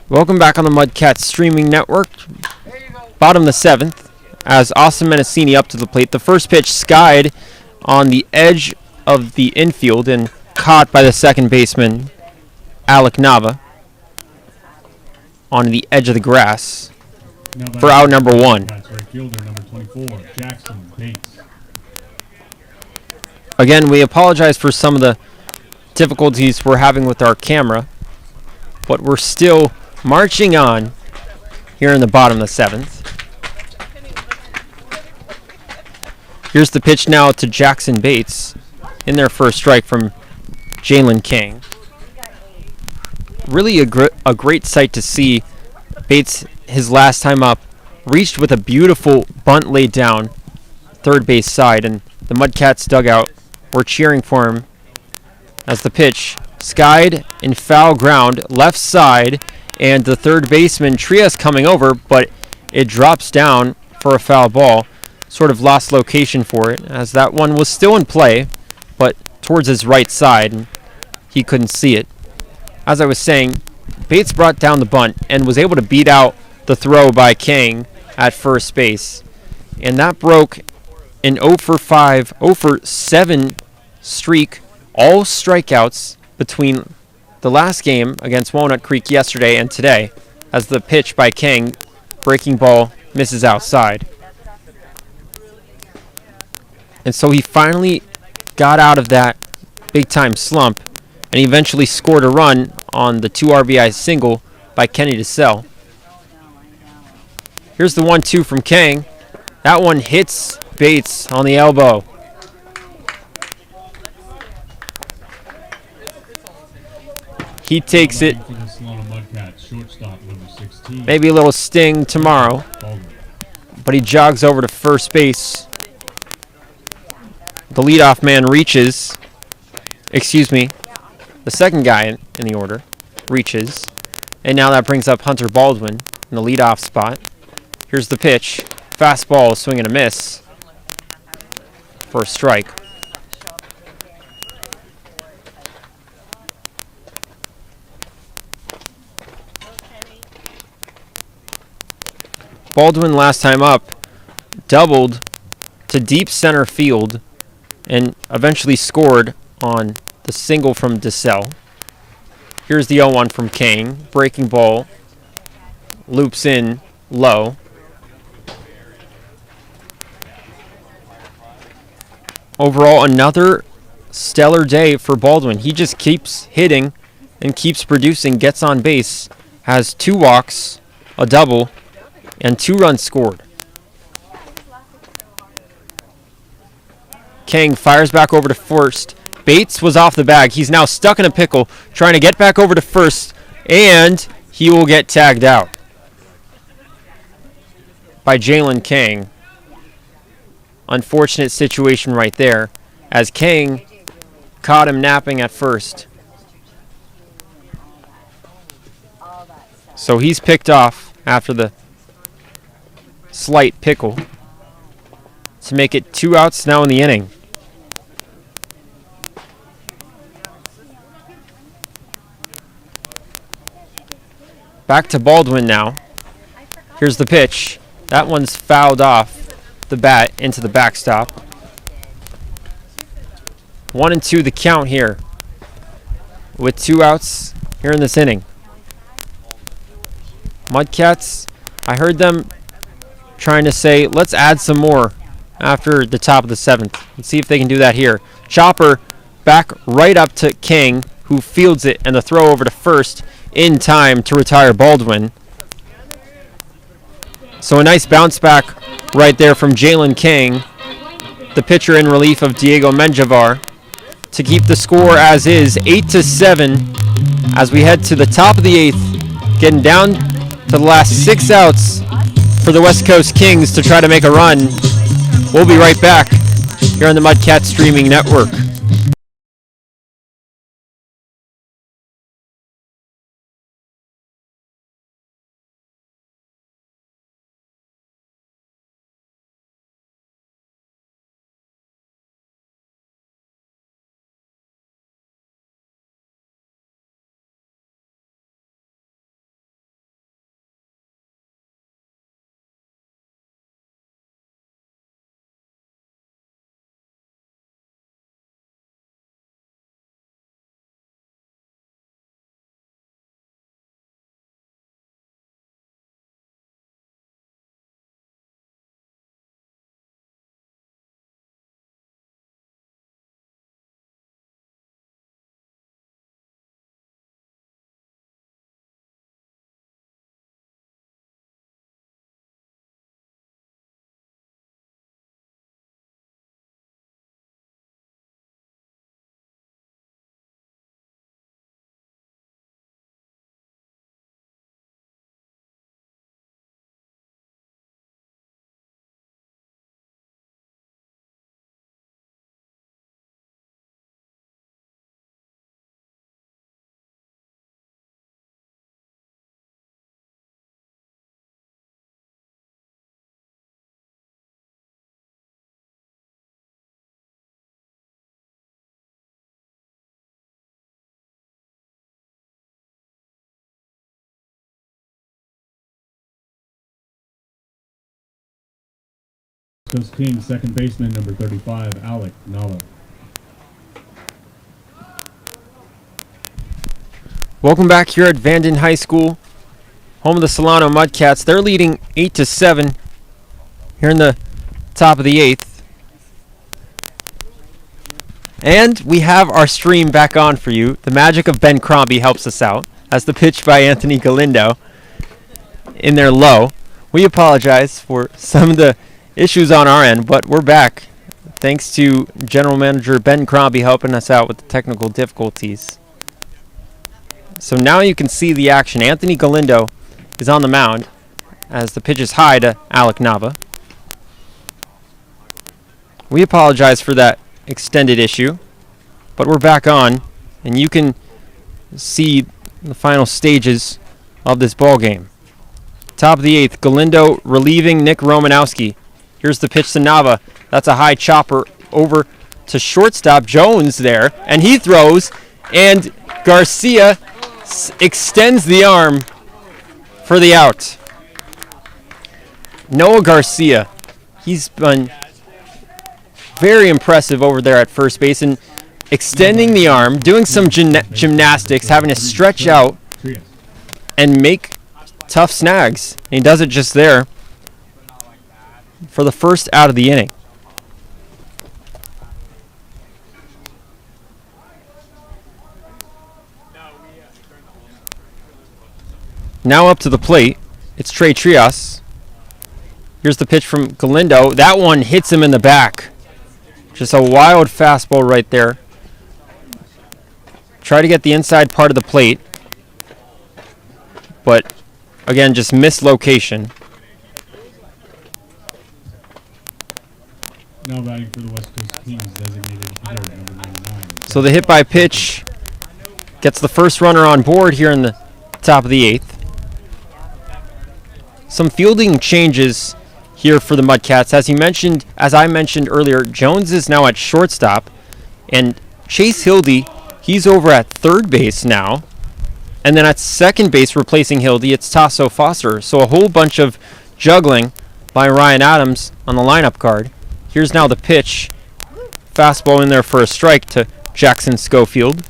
Welcome back on the Mudcats streaming network. Bottom of the 7th, as Austin Menacini up to the plate. The first pitch skied on the edge of the infield and caught by the second baseman, Alec Nava, on the edge of the grass for out number 1. That's right fielder, number 24, Jackson Bates. Again, we apologize for some of the difficulties we're having with our camera, but we're still marching on here in the bottom of the 7th. Here's the pitch now to Jackson Bates in their first strike from Jalen King. Really a great sight to see. Bates, his last time up, reached with a beautiful bunt laid down third base side, and the Mudcats dugout were cheering for him as the pitch skied in foul ground left side, and the third baseman Trias coming over, but it drops down for a foul ball. sort of lost location for it, as that one was still in play, but towards his right side, and he couldn't see it. As I was saying, Bates brought down the bunt and was able to beat out the throw by King at first base, and that broke an 0 for 5, 0 for 7 streak, all strikeouts between the last game against Walnut Creek yesterday and today, as the pitch by King, breaking ball, misses outside. And so he finally got out of that big-time slump, and he eventually scored a run on the 2 RBI single by Kenny DeSell. Here's the 1-2 from King. That one hits Bates on the elbow. He takes it. For the Solano Mudcats, shortstop number 16. Maybe a little sting tomorrow, Baldwin. but he jogs over to first base. The leadoff man reaches. Excuse me. The second guy in the order reaches. And now that brings up Hunter Baldwin in the leadoff spot. Here's the pitch. Fastball, swing and a miss for a strike. Baldwin last time up doubled to deep center field and eventually scored on the single from DeSell. Here's the 0-1 from King. Breaking ball. Loops in low. Overall, another stellar day for Baldwin. He just keeps hitting and keeps producing, gets on base, has 2 walks, a double, and 2 runs scored. King fires back over to first. Bates was off the bag. He's now stuck in a pickle, trying to get back over to first, and he will get tagged out by Jalen King. Unfortunate situation right there, as King caught him napping at first. So he's picked off after the slight pickle to make it 2 outs now in the inning. Back to Baldwin now. Here's the pitch. That one's fouled off the bat into the backstop. 1-2 the count here, with 2 outs here in this inning. Mudcats, I heard them trying to say, let's add some more after the top of the 7th. Let's see if they can do that here. Chopper back right up to King, who fields it, and the throw over to first in time to retire Baldwin. So a nice bounce back right there from Jalen King, the pitcher in relief of Diego Menjivar, to keep the score as is, 8-7, as we head to the top of the 8th, getting down to the last 6 outs for the West Coast Kings to try to make a run. We'll be right back here on the Mudcats Streaming Network. West Coast Kings second baseman number 35, Alec Nava. Welcome back here at Vanden High School, home of the Solano Mudcats. They're leading 8-7 here in the top of the 8th. And we have our stream back on for you. The magic of Ben Crombie helps us out. That's the pitch by Anthony Galindo in there low. We apologize for some of the issues on our end, but we're back. Thanks to General Manager Ben Crombie helping us out with the technical difficulties. So now you can see the action. Anthony Galindo is on the mound as the pitch is high to Alec Nava. We apologize for that extended issue, but we're back on, and you can see the final stages of this ball game. Top of the 8th, Galindo relieving Nick Romanowski. Here's the pitch to Nava. That's a high chopper over to shortstop Jones there, and he throws, and Garcia extends the arm for the out. Noah Garcia, he's been very impressive over there at first base and extending the arm, doing some gymnastics, having to stretch out and make tough snags. And he does it just there for the first out of the inning. Now up to the plate, it's Trey Trias. Here's the pitch from Galindo. That one hits him in the back. Just a wild fastball right there. Try to get the inside part of the plate, but again, just missed location. Now batting for the West Coast Kings, designated hitter number 99. So the hit by pitch gets the first runner on board here in the top of the 8th. Some fielding changes here for the Mudcats. As I mentioned earlier, Jones is now at shortstop, and Chase Hildy, he's over at third base now. And then at second base, replacing Hildy, it's Tasso Foster. So a whole bunch of juggling by Ryan Adams on the lineup card. Here's now the pitch. Fastball in there for a strike to Jackson Schofield.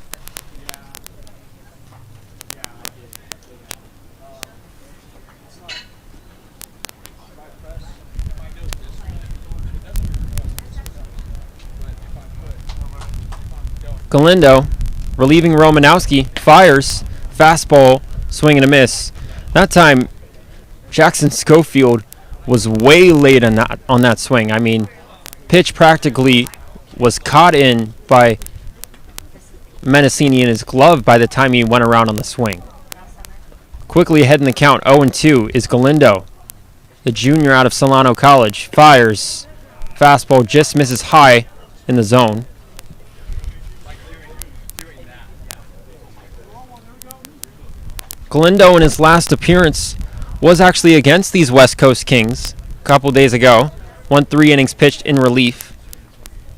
Galindo, relieving Romanowski, fires, fastball, swing and a miss. That time, Jackson Schofield was way late on that swing. I mean, pitch practically was caught in by Menacini in his glove by the time he went around on the swing. Quickly ahead in the count, 0-2 is Galindo, the junior out of Solano College. Fires, fastball just misses high in the zone. Galindo in his last appearance was actually against these West Coast Kings a couple days ago. 3 innings pitched in relief.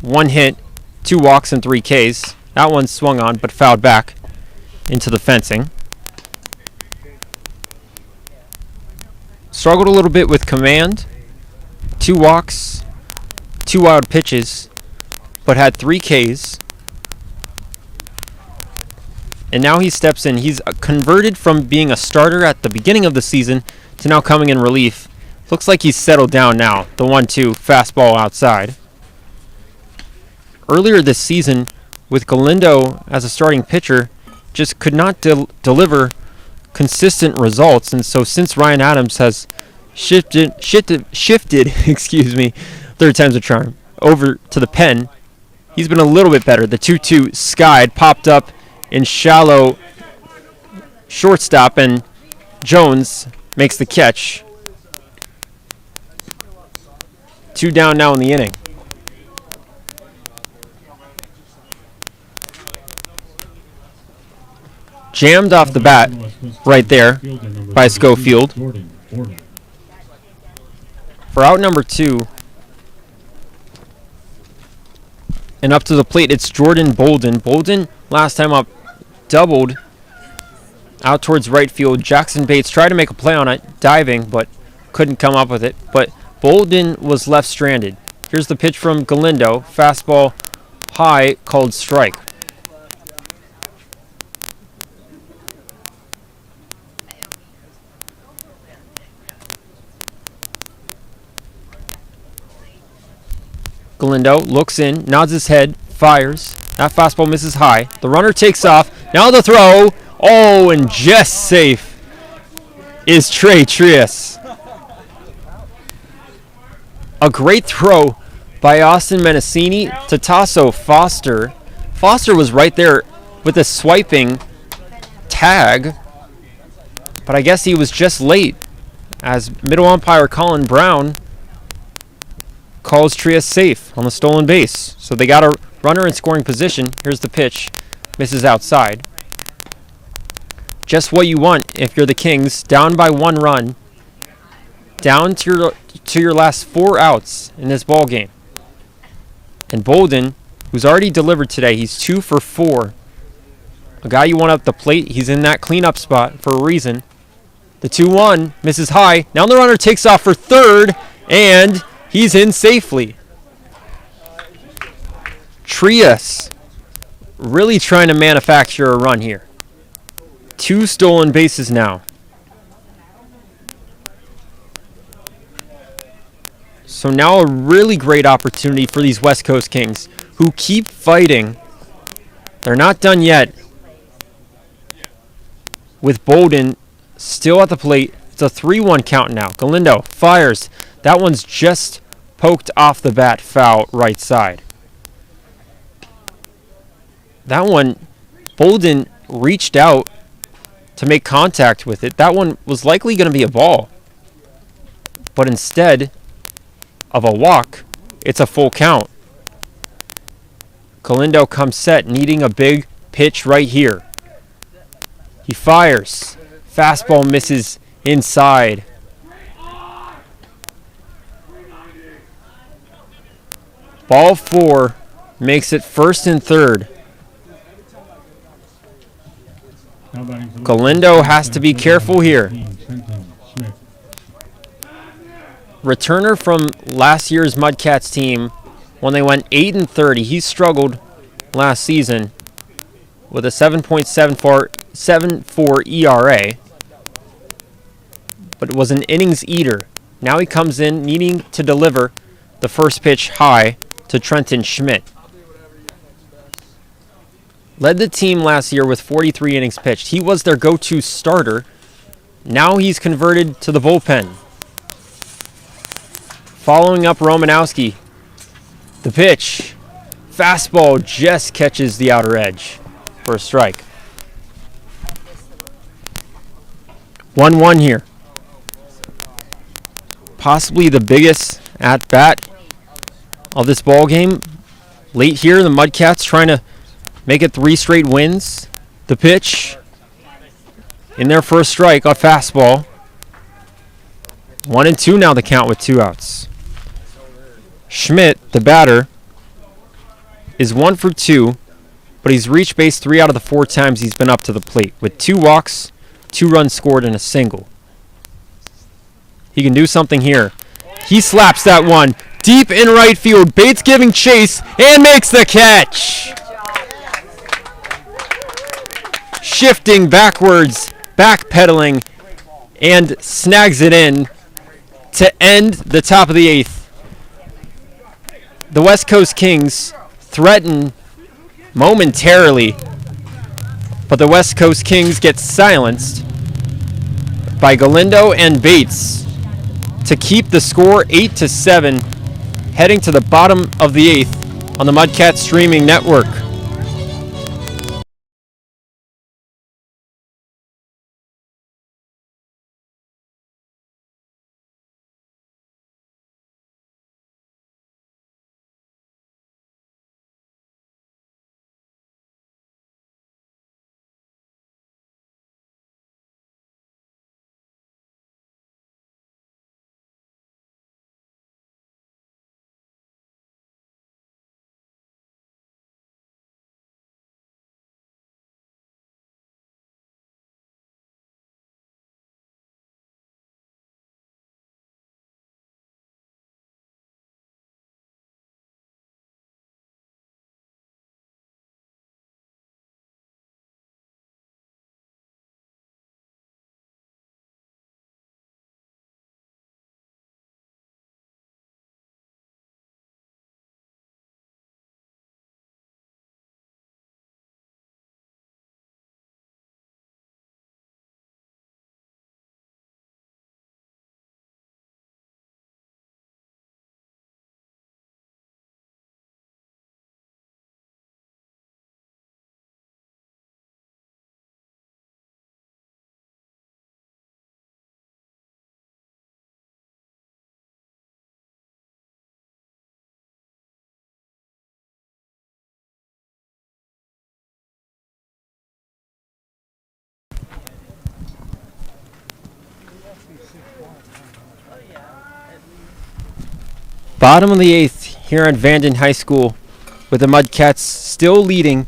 1 hit, 2 walks, and 3 Ks. That one swung on but fouled back into the fencing. Struggled a little bit with command. 2 walks, 2 wild pitches, but had 3 Ks. And now he steps in. He's converted from being a starter at the beginning of the season to now coming in relief. Looks like he's settled down now. The 1-2 fastball outside. Earlier this season, with Galindo as a starting pitcher, just could not deliver consistent results. And so since Ryan Adams has shifted, excuse me, third time's a charm, over to the pen, he's been a little bit better. The 2-2 skied, popped up in shallow shortstop, and Jones makes the catch. 2 down now in the inning. Jammed off the bat right there by Schofield. For out number 2. And up to the plate, it's Jordan Bolden. Bolden, last time up, doubled out towards right field. Jackson Bates tried to make a play on it, diving, but couldn't come up with it. But Bolden was left stranded. Here's the pitch from Galindo. Fastball high, called strike. Galindo looks in, nods his head, fires. That fastball misses high. The runner takes off. Now the throw. Oh, and just safe is Trey Trias. A great throw by Austin Menacini to Tasso Foster. Foster was right there with a swiping tag, but I guess he was just late as middle umpire Colin Brown calls Trias safe on the stolen base. So they got a runner in scoring position. Here's the pitch. Misses outside. Just what you want if you're the Kings, down by 1 run, down to your last 4 outs in this ball game. And Bolden, who's already delivered today, he's 2 for 4. A guy you want up the plate, he's in that cleanup spot for a reason. The 2-1 misses high. Now the runner takes off for third, and he's in safely. Trias really trying to manufacture a run here. 2 stolen bases now. So now a really great opportunity for these West Coast Kings who keep fighting. They're not done yet. With Bolden still at the plate. It's a 3-1 count now. Galindo fires. That one's just poked off the bat, foul right side. That one, Bolden reached out to make contact with it. That one was likely going to be a ball. But instead of a walk, it's a full count. Galindo comes set, needing a big pitch right here. He fires. Fastball misses inside. Ball 4 makes it first and third. Galindo has to be careful here. Returner from last year's Mudcats team when they went 8-30. He struggled last season with a 7.74 ERA, but it was an innings eater. Now he comes in needing to deliver the first pitch high to Trenton Schmidt. Led the team last year with 43 innings pitched. He was their go-to starter. Now he's converted to the bullpen. Following up Romanowski. The pitch. Fastball just catches the outer edge for a strike. 1-1 here. Possibly the biggest at-bat of this ball game. Late here, the Mudcats trying to make it 3 straight wins. The pitch. In their first strike, a fastball. 1-2 now the count with 2 outs. Schmidt, the batter, is 1 for 2, but he's reached base 3 out of the 4 times he's been up to the plate, with 2 walks, 2 runs scored, and a single. He can do something here. He slaps that one deep in right field. Bates giving chase and makes the catch. Shifting backwards, backpedaling, and snags it in to end the top of the 8th. The West Coast Kings threaten momentarily, but the West Coast Kings get silenced by Galindo and Bates to keep the score 8-7, heading to the bottom of the 8th on the Mudcats streaming network. Bottom of the 8th here at Vanden High School, with the Mudcats still leading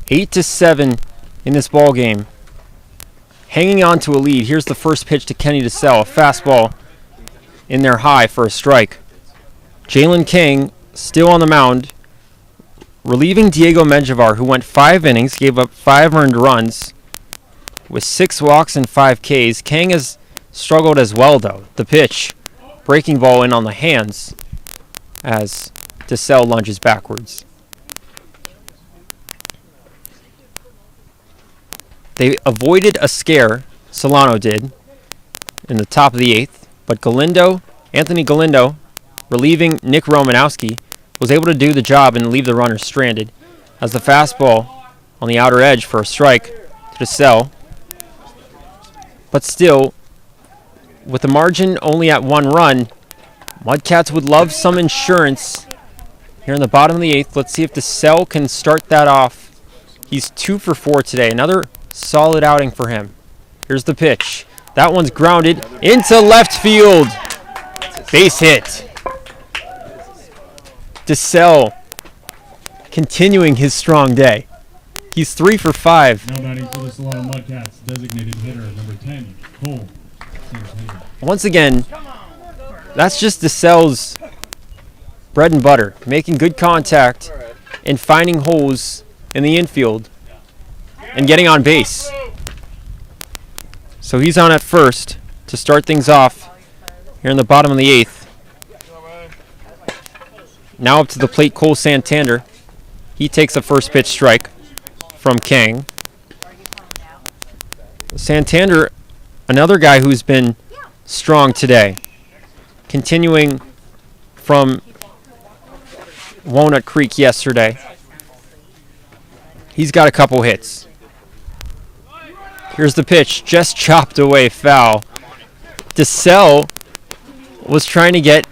8-7 in this ball game. Hanging on to a lead. Here's the first pitch to Kenny DeSalle. A fastball in there high for a strike. Jalen King still on the mound, relieving Diego Menjivar, who went 5 innings, gave up 5 earned runs with 6 walks and 5 Ks. King has struggled as well, though. The pitch, breaking ball in on the hands as DeSalle lunges backwards. They avoided a scare, Solano did, in the top of the 8th, but Anthony Galindo, relieving Nick Romanowski, was able to do the job and leave the runner stranded as the fastball on the outer edge for a strike to DeSalle. But still, with the margin only at 1 run, Mudcats would love some insurance here in the bottom of the 8th. Let's see if DeSalle can start that off. He's 2 for 4 today. Another solid outing for him. Here's the pitch. That one's grounded into left field. Base hit. DeSalle continuing his strong day. He's 3 for 5. Now batting for the Solano Mudcats, designated hitter number 10, Cole. Once again, that's just DeSalle's bread and butter, making good contact and finding holes in the infield and getting on base. So he's on at first to start things off here in the bottom of the 8th. Now up to the plate, Cole Santander. He takes a first pitch strike from King. Santander, another guy who's been strong today, continuing from Walnut Creek yesterday. He's got a couple hits. Here's the pitch, just chopped away, foul. DeSalle was trying to get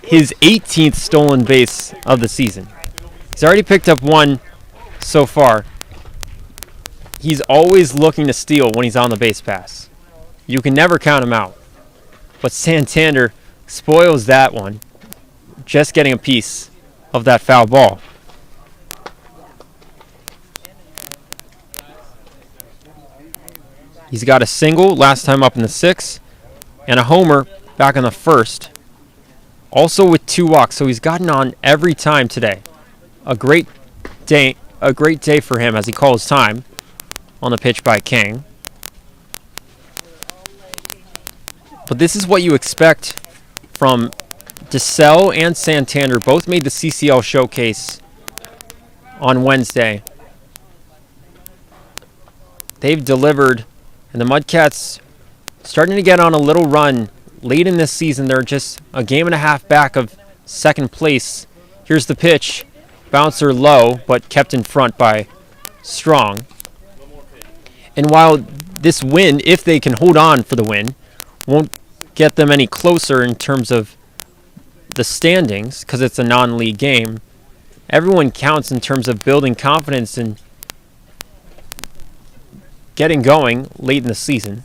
his 18th stolen base of the season. He's already picked up 1 so far. He's always looking to steal when he's on the base pass. You can never count him out. But Santander spoils that one, just getting a piece of that foul ball. He's got a single last time up in the 6th and a homer back in the 1st. Also with 2 walks, so he's gotten on every time today. A great day for him as he calls time on the pitch by King. But this is what you expect from DeSalle and Santander. Both made the CCL showcase on Wednesday. They've delivered, and the Mudcats starting to get on a little run late in this season. They're just a game and a half back of second place. Here's the pitch. Bouncer low, but kept in front by Strong. And while this win, if they can hold on for the win, won't get them any closer in terms of the standings, because it's a non-league game, everyone counts in terms of building confidence and getting going late in the season.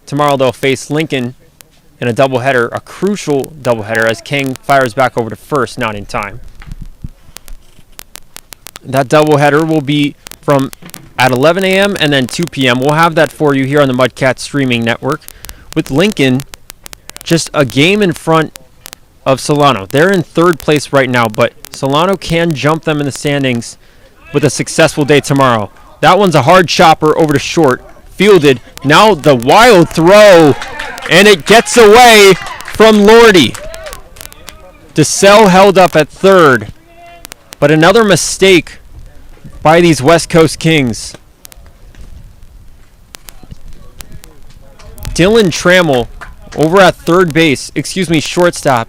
Tomorrow they'll face Lincoln in a doubleheader, a crucial doubleheader, as King fires back over to first, not in time. That doubleheader will be from at 11 a.m. and then 2 p.m. We'll have that for you here on the Mudcats streaming network, with Lincoln just a game in front of Solano. They're in 3rd place right now, but Solano can jump them in the standings with a successful day tomorrow. That one's a hard chopper over to short. Fielded. Now the wild throw, and it gets away from Lordy. DeSalle held up at 3rd, but another mistake by these West Coast Kings. Dylan Trammell over at shortstop,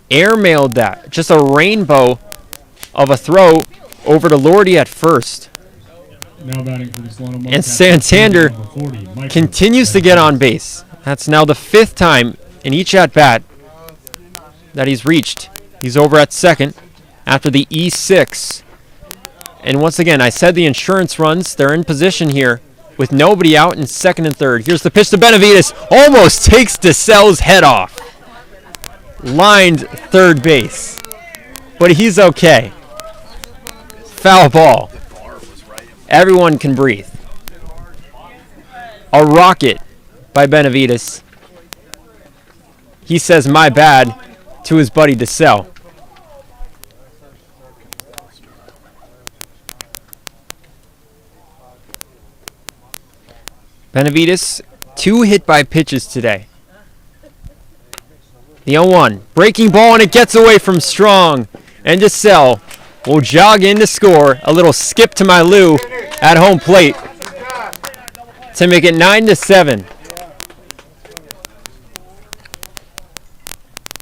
airmailed that. Just a rainbow of a throw over to Lordy at first. Now batting for the Solano Mudcats, And Santander number 40, Michael. continues to get on base. That's now the 5th time in each at-bat that he's reached. He's over at second after the E6. And once again, I said the insurance runs, they're in position here with nobody out in second and third. Here's the pitch to Benavides. Almost takes DeSalle's head off. lined third base. But he's okay. Foul ball. Everyone can breathe. A rocket by Benavides. He says, "My bad," to his buddy DeSalle. Benavides, 2 hit by pitches today. The 0-1. Breaking ball, and it gets away from Strong. And DeSalle will jog in to score. A little skip to my Lou at home plate to make it 9-7.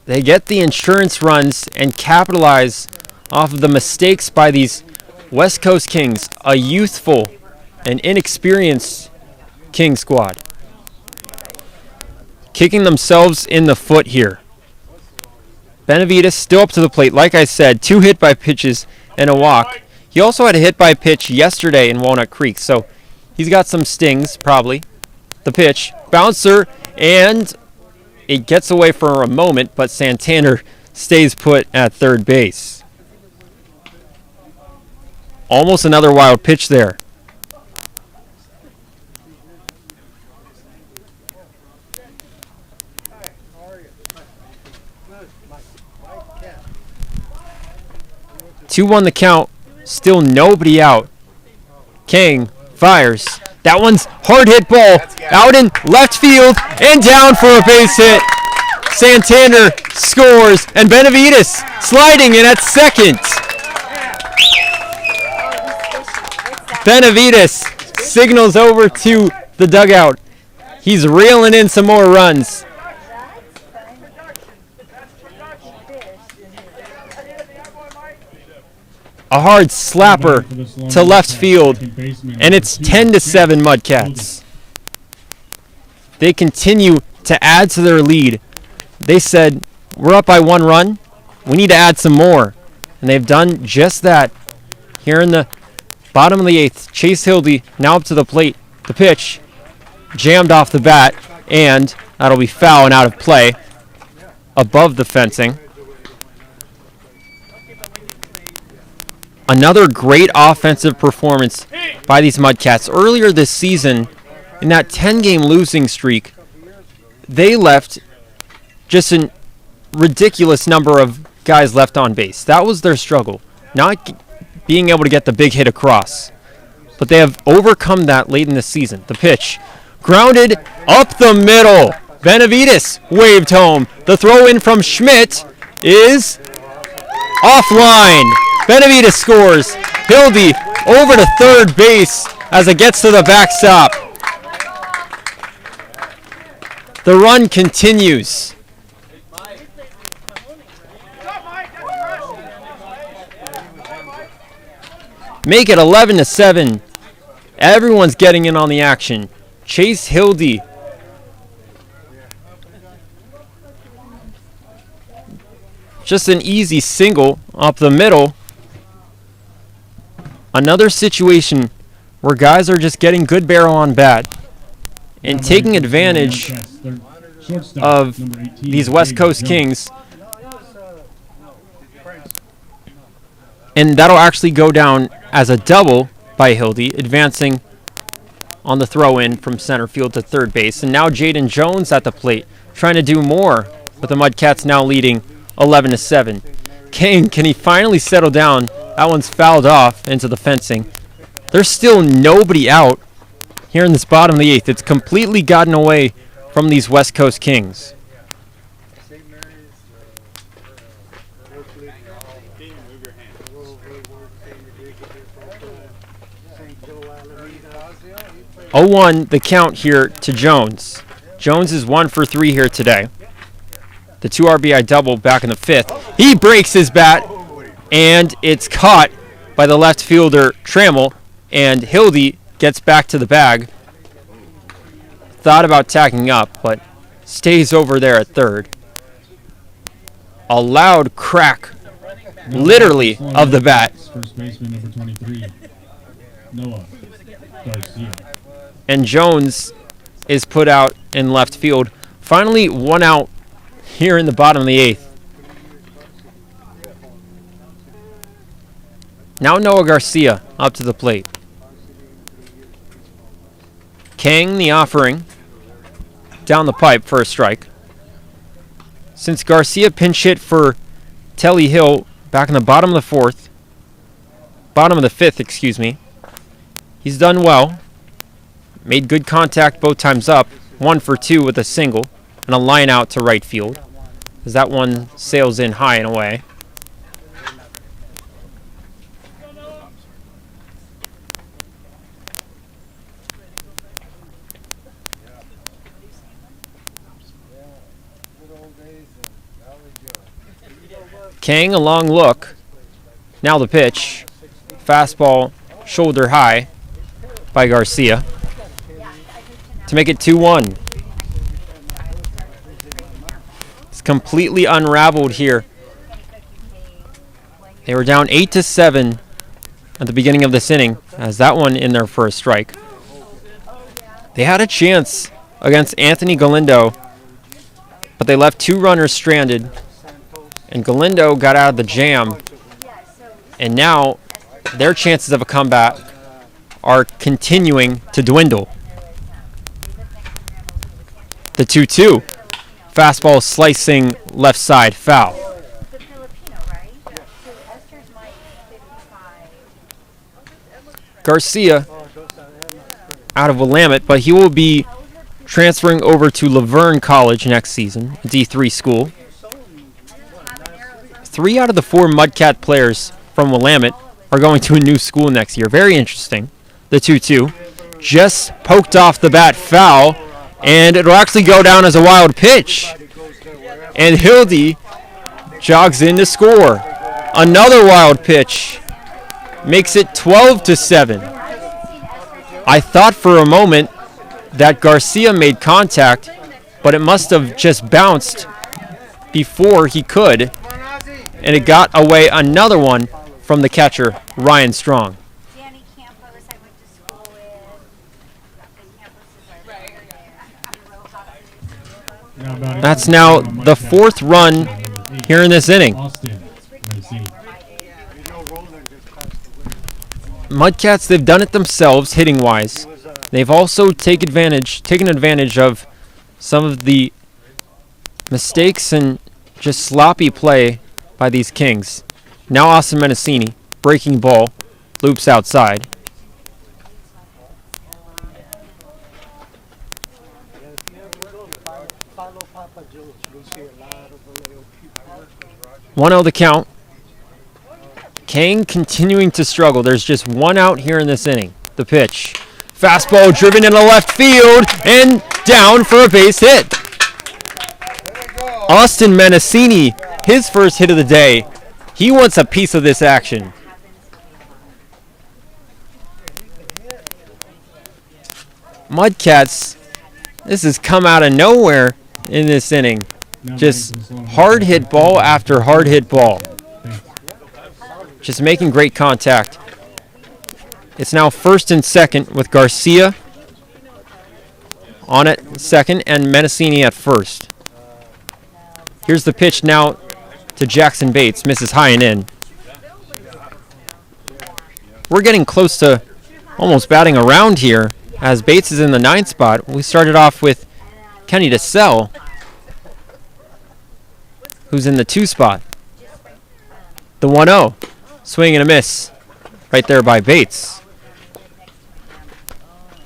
They get the insurance runs and capitalize off of the mistakes by these West Coast Kings, a youthful and inexperienced King squad. Kicking themselves in the foot here. Benavides still up to the plate. Like I said, 2 hit by pitches and a walk. He also had a hit by pitch yesterday in Walnut Creek, so he's got some stings, probably. The pitch, bouncer, and it gets away for a moment, but Santander stays put at third base. Almost another wild pitch there. Two on the count, still nobody out. King fires. That one's hard hit ball out in left field and down for a base hit. Santander scores and Benavides sliding in at second. Benavides signals over to the dugout. He's reeling in some more runs. A hard slapper to left field, and it's 10-7 Mudcats. They continue to add to their lead. They said, "We're up by 1 run. We need to add some more." And they've done just that. Here in the bottom of the 8th, Chase Hildy now up to the plate. The pitch jammed off the bat, and that'll be foul and out of play above the fencing. Another great offensive performance by these Mudcats. Earlier this season, in that 10-game losing streak, they left just a ridiculous number of guys left on base. That was their struggle, not being able to get the big hit across. But they have overcome that late in the season. The pitch, grounded up the middle. Benavides waved home. The throw in from Schmidt is offline. Benavides scores. Hildy over to third base as it gets to the backstop. The run continues. Make it 11-7. Everyone's getting in on the action. Chase Hildy just an easy single up the middle. Another situation where guys are just getting good barrel on bat and taking advantage of these West Coast Kings. And that'll actually go down as a double by Hildy, advancing on the throw-in from center field to third base. And now Jaden Jones at the plate, trying to do more, with the Mudcats now leading 11-7. King, can he finally settle down? That one's fouled off into the fencing. There's still nobody out here in this bottom of the 8th. It's completely gotten away from these West Coast Kings. Oh, 0-1 the count here to Jones. Jones is 1 for 3 here today. The 2 RBI double back in the 5th. He breaks his bat, and it's caught by the left fielder Trammell, and Hildy gets back to the bag. Thought about tacking up, but stays over there at third. A loud crack, literally, of the bat. First baseman number 23, Noah Garcia. And Jones is put out in left field. Finally, 1 out here in the bottom of the 8th. Now Noah Garcia up to the plate. Kang the offering. Down the pipe for a strike. Since Garcia pinch hit for Telly Hill back in the bottom of the fifth, excuse me. He's done well. Made good contact both times up. 1 for 2 with a single and a line out to right field, as that one sails in high and away. Kang, a long look. Now the pitch. Fastball, shoulder high by Garcia to make it 2-1. It's completely unraveled here. They were down 8-7 at the beginning of this inning, as that one in there for a strike. They had a chance against Anthony Galindo, but they left 2 runners stranded, and Galindo got out of the jam, and now their chances of a comeback are continuing to dwindle. The 2-2. Fastball slicing left side foul. Garcia out of Willamette, but he will be transferring over to Laverne College next season, a D3 school. 3 out of the 4 Mudcat players from Willamette are going to a new school next year. Very interesting. The 2-2 just poked off the bat foul, and it'll actually go down as a wild pitch. And Hildy jogs in to score. Another wild pitch makes it 12-7. I thought for a moment that Garcia made contact, but it must have just bounced before he could, and it got away another one from the catcher, Ryan Strong. That's now the 4th run here in this inning. Mudcats, they've done it themselves hitting-wise. They've also taken advantage of some of the mistakes and just sloppy play by these Kings. Now Austin Mendocini, breaking ball, loops outside. One out the count. Kang continuing to struggle. There's just 1 out here in this inning. The pitch. Fastball driven into left field and down for a base hit. Austin Mendocini, his first hit of the day. He wants a piece of this action. Mudcats, this has come out of nowhere in this inning. Just hard hit ball after hard hit ball. Just making great contact. It's now 1st and 2nd with Garcia on at 2nd and Mendocini at 1st. Here's the pitch now to Jackson Bates. Misses high and in. We're getting close to almost batting around here as Bates is in the 9th spot. We started off with Kenny DeSell, who's in the 2 spot. The 1-0. Swing and a miss right there by Bates.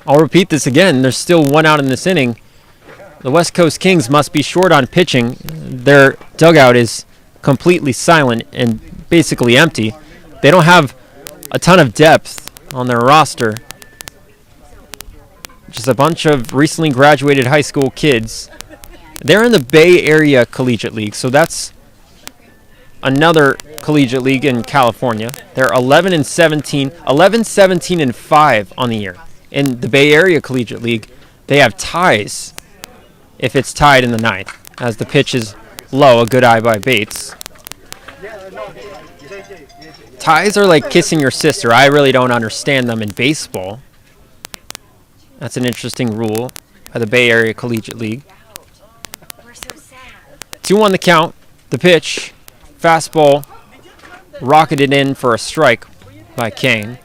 I'll repeat this again. There's still 1 out in this inning. The West Coast Kings must be short on pitching. Their dugout is completely silent and basically empty. They don't have a ton of depth on their roster. Just a bunch of recently graduated high school kids. They're in the Bay Area Collegiate League, so that's another collegiate league in California. They're 11-17-5 on the year. In the Bay Area Collegiate League, they have ties if it's tied in the 9th, as the pitch is low, a good eye by Bates. Ties are like kissing your sister. I really don't understand them in baseball. That's an interesting rule by the Bay Area Collegiate League. 2-1 the count. The pitch. Fastball rocketed in for a strike. by Kane.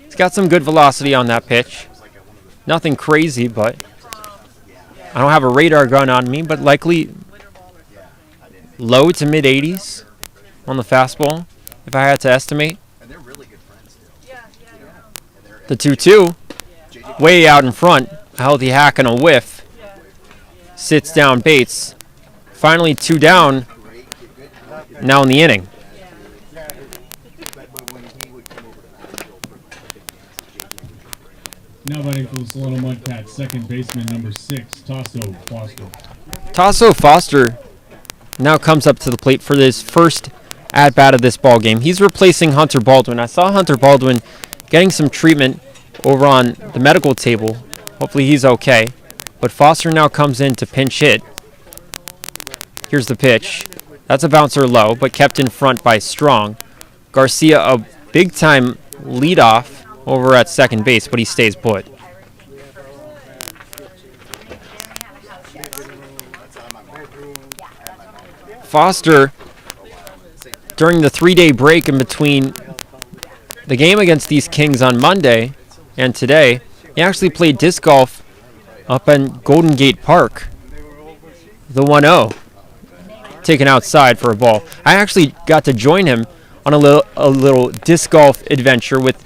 He's got some good velocity on that pitch. Nothing crazy, but I don't have a radar gun on me, but likely low to mid 80s on the fastball, if I had to estimate. The 2-2, way out in front, a healthy hack and a whiff. Sits down Bates. Finally 2 down, now in the inning. Now batting for the Solano Mudcats, second baseman number 6, Tasso Foster. Tasso Foster now comes up to the plate for this first at-bat of this ball game. He's replacing Hunter Baldwin. I saw Hunter Baldwin getting some treatment over on the medical table. Hopefully he's okay. But Foster now comes in to pinch hit. Here's the pitch. That's a bouncer low, but kept in front by Strong. Garcia, a big-time leadoff over at second base, but he stays put. Foster, during the 3-day break in between the game against these Kings on Monday and today, he actually played disc golf up in Golden Gate Park, the 1-0, taken outside for a ball. I actually got to join him on a little disc golf adventure with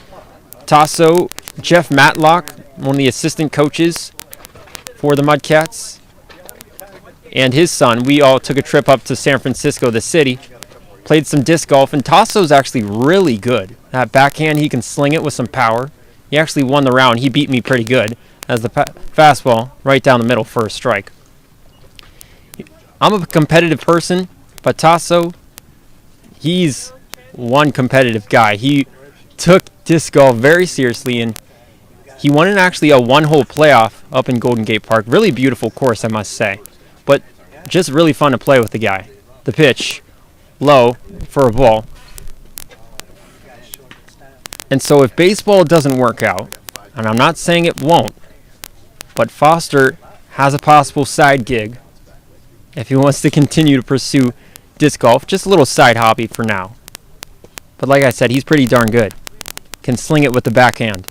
Tasso, Jeff Matlock, one of the assistant coaches for the Mudcats, and his son. We all took a trip up to San Francisco, the city, played some disc golf, and Tasso's actually really good. That backhand, he can sling it with some power. He actually won the round. He beat me pretty good as the fastball right down the middle for a strike. I'm a competitive person, but Tasso, he's one competitive guy. He took disc golf very seriously, and he won actually a 1-hole playoff up in Golden Gate Park. Really beautiful course, I must say, but just really fun to play with the guy. The pitch, low for a ball. And so if baseball doesn't work out, and I'm not saying it won't, but Foster has a possible side gig if he wants to continue to pursue disc golf, just a little side hobby for now. But like I said, he's pretty darn good. Can sling it with the backhand.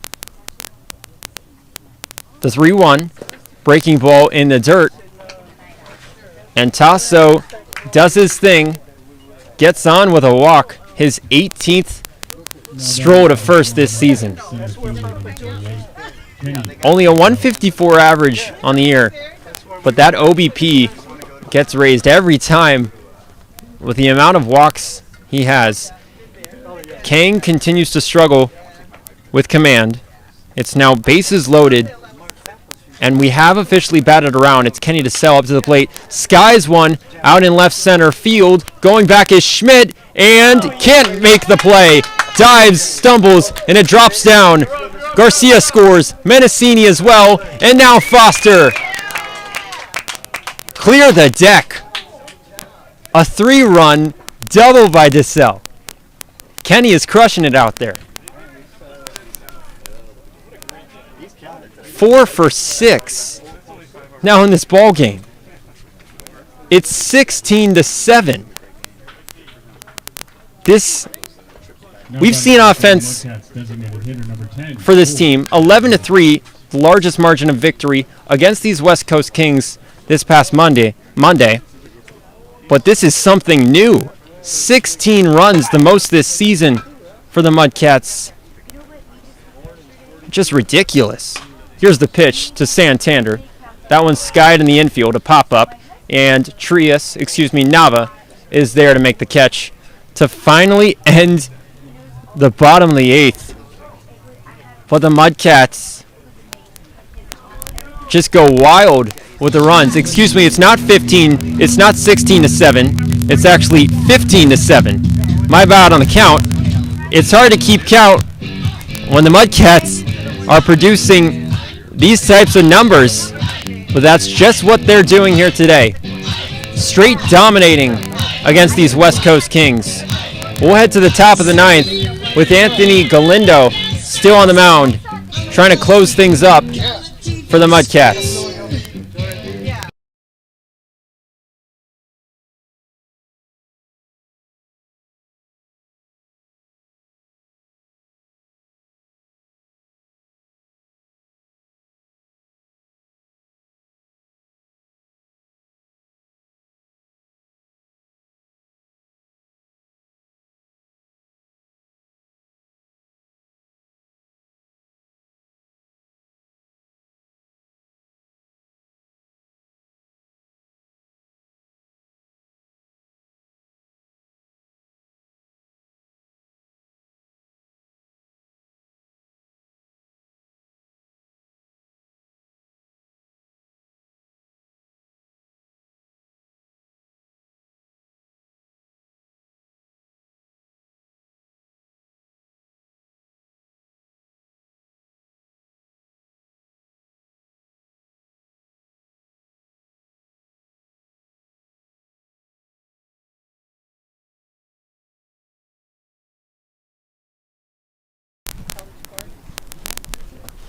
The 3-1, breaking ball in the dirt. And Tasso does his thing, gets on with a walk, his 18th stroll to first this season. Only a 154 average on the year, but that OBP gets raised every time with the amount of walks he has. Kang continues to struggle with command. It's now bases loaded, and we have officially batted around. It's Kenny DeSell up to the plate. Skies one out in left center field. Going back is Schmidt, and can't make the play. Dives, stumbles, and it drops down. Garcia scores, Menacini as well, and now Foster. Clear the deck. A 3-run double by DeSell. Kenny is crushing it out there. 4 for 6 now in this ball game. It's 16-7. We've seen offense for this team. 11-3, the largest margin of victory against these West Coast Kings this past Monday. But this is something new. 16 runs, the most this season for the Mudcats. Just ridiculous. Here's the pitch to Santander. That one's skied in the infield, a pop-up. And Nava is there to make the catch to finally end the bottom of the 8th. But the Mudcats just go wild with the runs. It's not 15, it's not 16-7. It's actually 15-7. My bad on the count. It's hard to keep count when the Mudcats are producing these types of numbers, but that's just what they're doing here today. Straight dominating against these West Coast Kings. We'll head to the top of the 9th with Anthony Galindo still on the mound, trying to close things up for the Mudcats.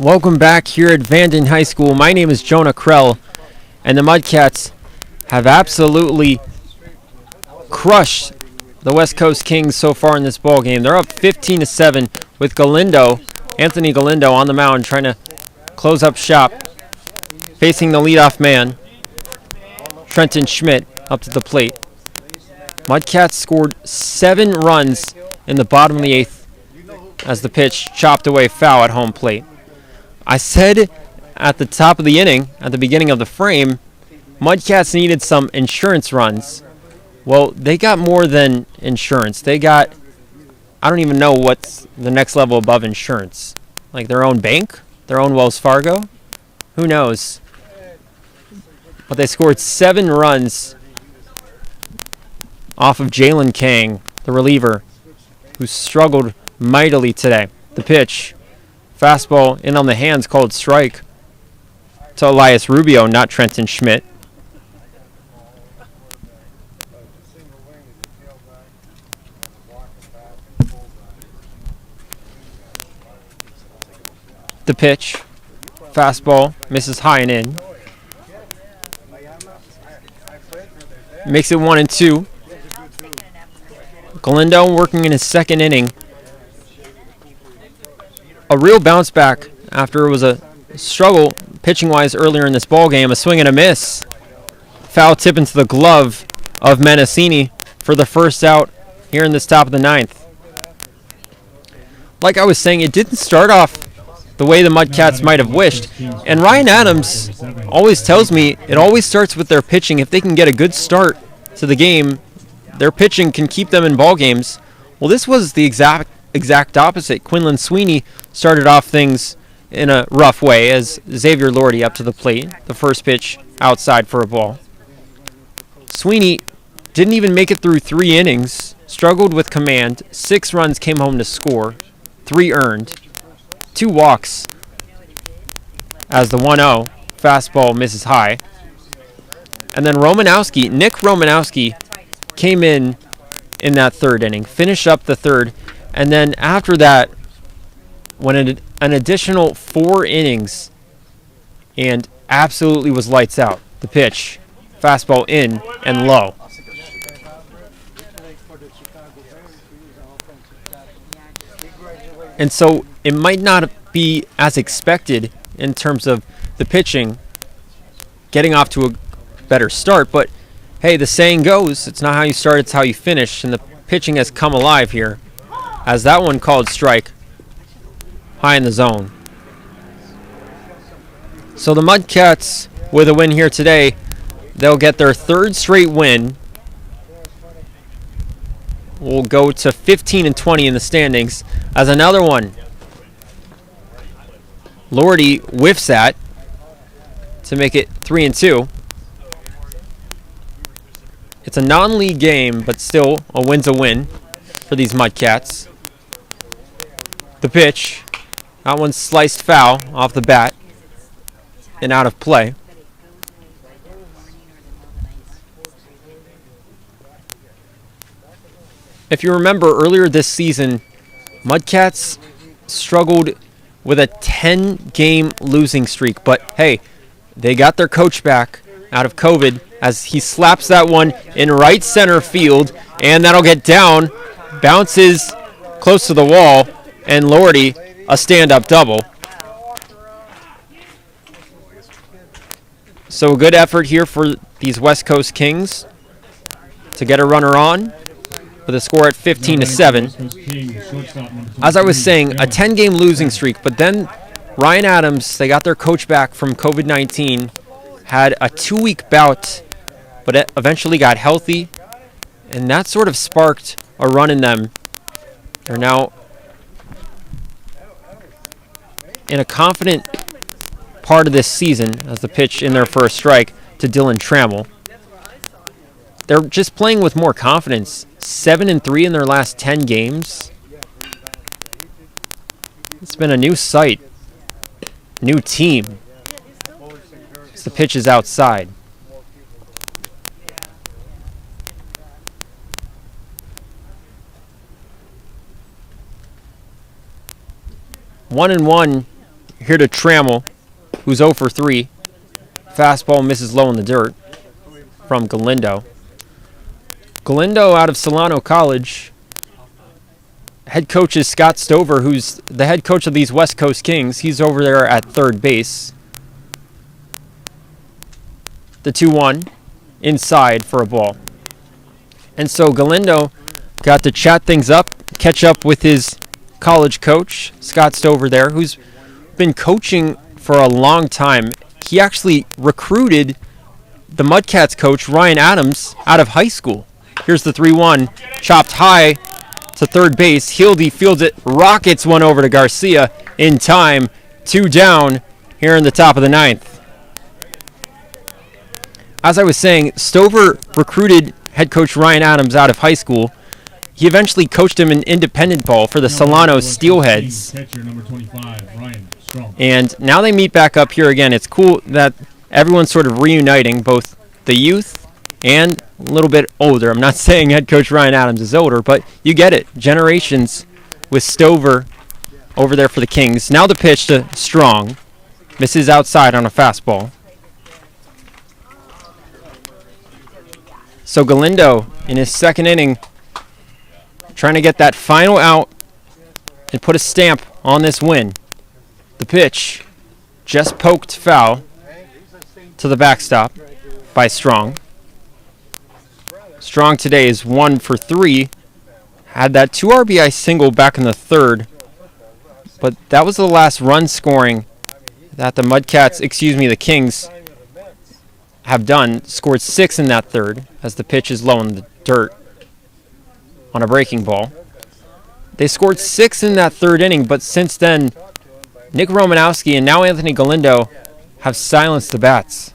Welcome back here at Vanden High School. My name is Jonah Krell, and the Mudcats have absolutely crushed the West Coast Kings so far in this ball game. They're up 15-7 with Anthony Galindo on the mound trying to close up shop. Facing the leadoff man, Trenton Schmidt, up to the plate. Mudcats scored 7 runs in the bottom of the 8th as the pitch chopped away foul at home plate. I said at the top of the inning, at the beginning of the frame, Mudcats needed some insurance runs. Well, they got more than insurance. They got, I don't even know what's the next level above insurance. Like their own bank? Their own Wells Fargo? Who knows? But they scored 7 runs off of Jalen Kang, the reliever, who struggled mightily today. The pitch, fastball in on the hands, called strike to Elias Rubio, not Trenton Schmidt. The pitch, fastball, misses high and in. Makes it 1-2. Galindo working in his second inning. A real bounce back after it was a struggle pitching-wise earlier in this ball game. A swing and a miss. Foul tip into the glove of Menacini for the first out here in this top of the 9th. Like I was saying, it didn't start off the way the Mudcats might have wished. And Ryan Adams always tells me it always starts with their pitching. If they can get a good start to the game, their pitching can keep them in ball games. Well, this was the exact opposite. Quinlan Sweeney started off things in a rough way as Xavier Lordy up to the plate. The first pitch outside for a ball. Sweeney didn't even make it through 3 innings. Struggled with command. 6 runs came home to score. 3 earned. 2 walks as the 1-0 fastball misses high. And then Nick Romanowski came in that 3rd inning, finished up the 3rd, and then after that went an additional 4 innings and absolutely was lights out. The pitch, fastball in and low. And so it might not be as expected in terms of the pitching getting off to a better start, but hey, the saying goes, it's not how you start, it's how you finish, and the pitching has come alive here as that one called strike high in the zone. So the Mudcats with a win here today, they'll get their 3rd straight win. We'll go to 15-20 in the standings as another one Lordy whiffs at to make it 3-2. It's a non-league game, but still a win's a win for these Mudcats. The pitch, that one's sliced foul off the bat and out of play. If you remember earlier this season, Mudcats struggled with a 10-game losing streak, but hey, they got their coach back out of COVID as he slaps that one in right center field, and that'll get down, bounces close to the wall, and Lordy a stand-up double. So a good effort here for these West Coast Kings to get a runner on with a score at 15-7. As I was saying, a 10-game losing streak, but then Ryan Adams, they got their coach back from COVID-19, had a 2-week bout, but it eventually got healthy, and that sort of sparked a run in them. They're now in a confident part of this season as the pitch in their first strike to Dylan Trammell. They're just playing with more confidence. 7-3 in their last 10 games. It's been a new sight, new team. As the pitch is outside. One and one here to Trammell, who's 0 for 3. Fastball misses low in the dirt from Galindo. Galindo out of Solano College. Head coach is Scott Stover, who's the head coach of these West Coast Kings. He's over there at third base. The 2-1 inside for a ball. And so Galindo got to chat things up, catch up with his college coach, Scott Stover there, who's been coaching for a long time. He actually recruited the Mudcats coach, Ryan Adams, out of high school. Here's the 3-1, chopped high to third base. Hildy fields it, rockets one over to Garcia in time. 2 down here in the top of the 9th. As I was saying, Stover recruited head coach Ryan Adams out of high school. He eventually coached him in independent ball for the Solano Steelheads. Catcher number 25, Ryan Strong. And now they meet back up here again. It's cool that everyone's sort of reuniting, both the youth and a little bit older. I'm not saying head coach Ryan Adams is older, but you get it. Generations with Stover over there for the Kings. Now the pitch to Strong. Misses outside on a fastball. So Galindo in his second inning trying to get that final out and put a stamp on this win. The pitch just poked foul to the backstop by Strong. Strong today is 1 for 3. Had that 2 RBI single back in the third, but that was the last run scoring that the Kings have done. Scored 6 in that third as the pitch is low in the dirt on a breaking ball. They scored 6 in that third inning, but since then, Nick Romanowski and now Anthony Galindo have silenced the bats.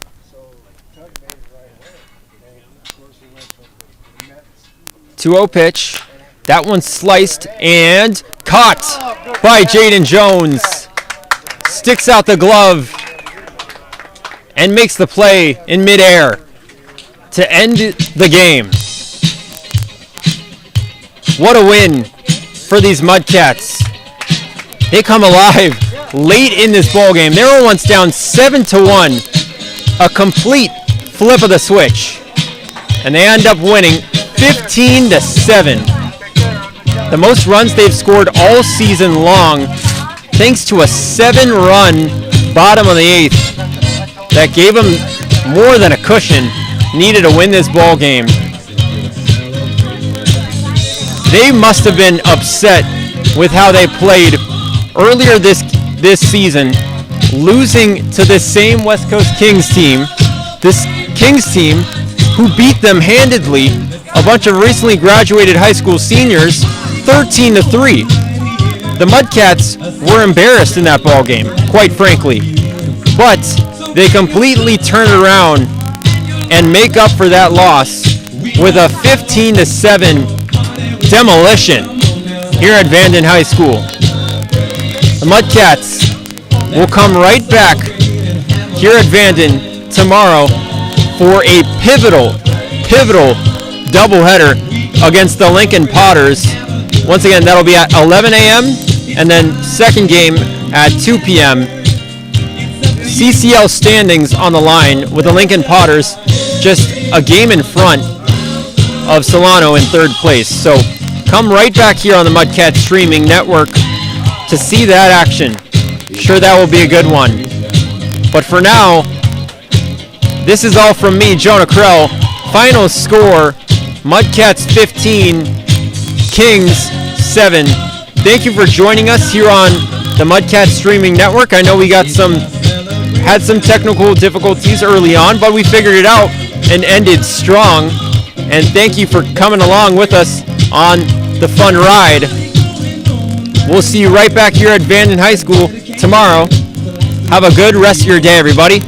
2-0 pitch. That one sliced and caught by Jaden Jones. Sticks out the glove and makes the play in midair to end the game. What a win for these Mudcats. They come alive late in this ball game. They were once down 7-1, a complete flip of the switch, and they end up winning 15-7. The most runs they've scored all season long, thanks to a 7-run bottom of the 8th that gave them more than a cushion needed to win this ball game. They must have been upset with how they played earlier this season, losing to this same West Coast Kings team, this Kings team who beat them handedly, a bunch of recently graduated high school seniors, 13-3. The Mudcats were embarrassed in that ball game, quite frankly, but they completely turn around and make up for that loss with a 15-7 demolition here at Vanden High School. The Mudcats will come right back here at Vanden tomorrow for a pivotal doubleheader against the Lincoln Potters. Once again, that'll be at 11 a.m. and then second game at 2 p.m. CCL standings on the line with the Lincoln Potters just a game in front of Solano in third place. So come right back here on the Mudcats streaming network to see that action. Sure, that will be a good one. But for now, this is all from me, Jonah Krell. Final score, Mudcats 15, Kings 7. Thank you for joining us here on the Mudcats streaming network. I know we had some technical difficulties early on, but we figured it out and ended strong. And thank you for coming along with us on the fun ride. We'll see you right back here at Vanden High School tomorrow. Have a good rest of your day, everybody.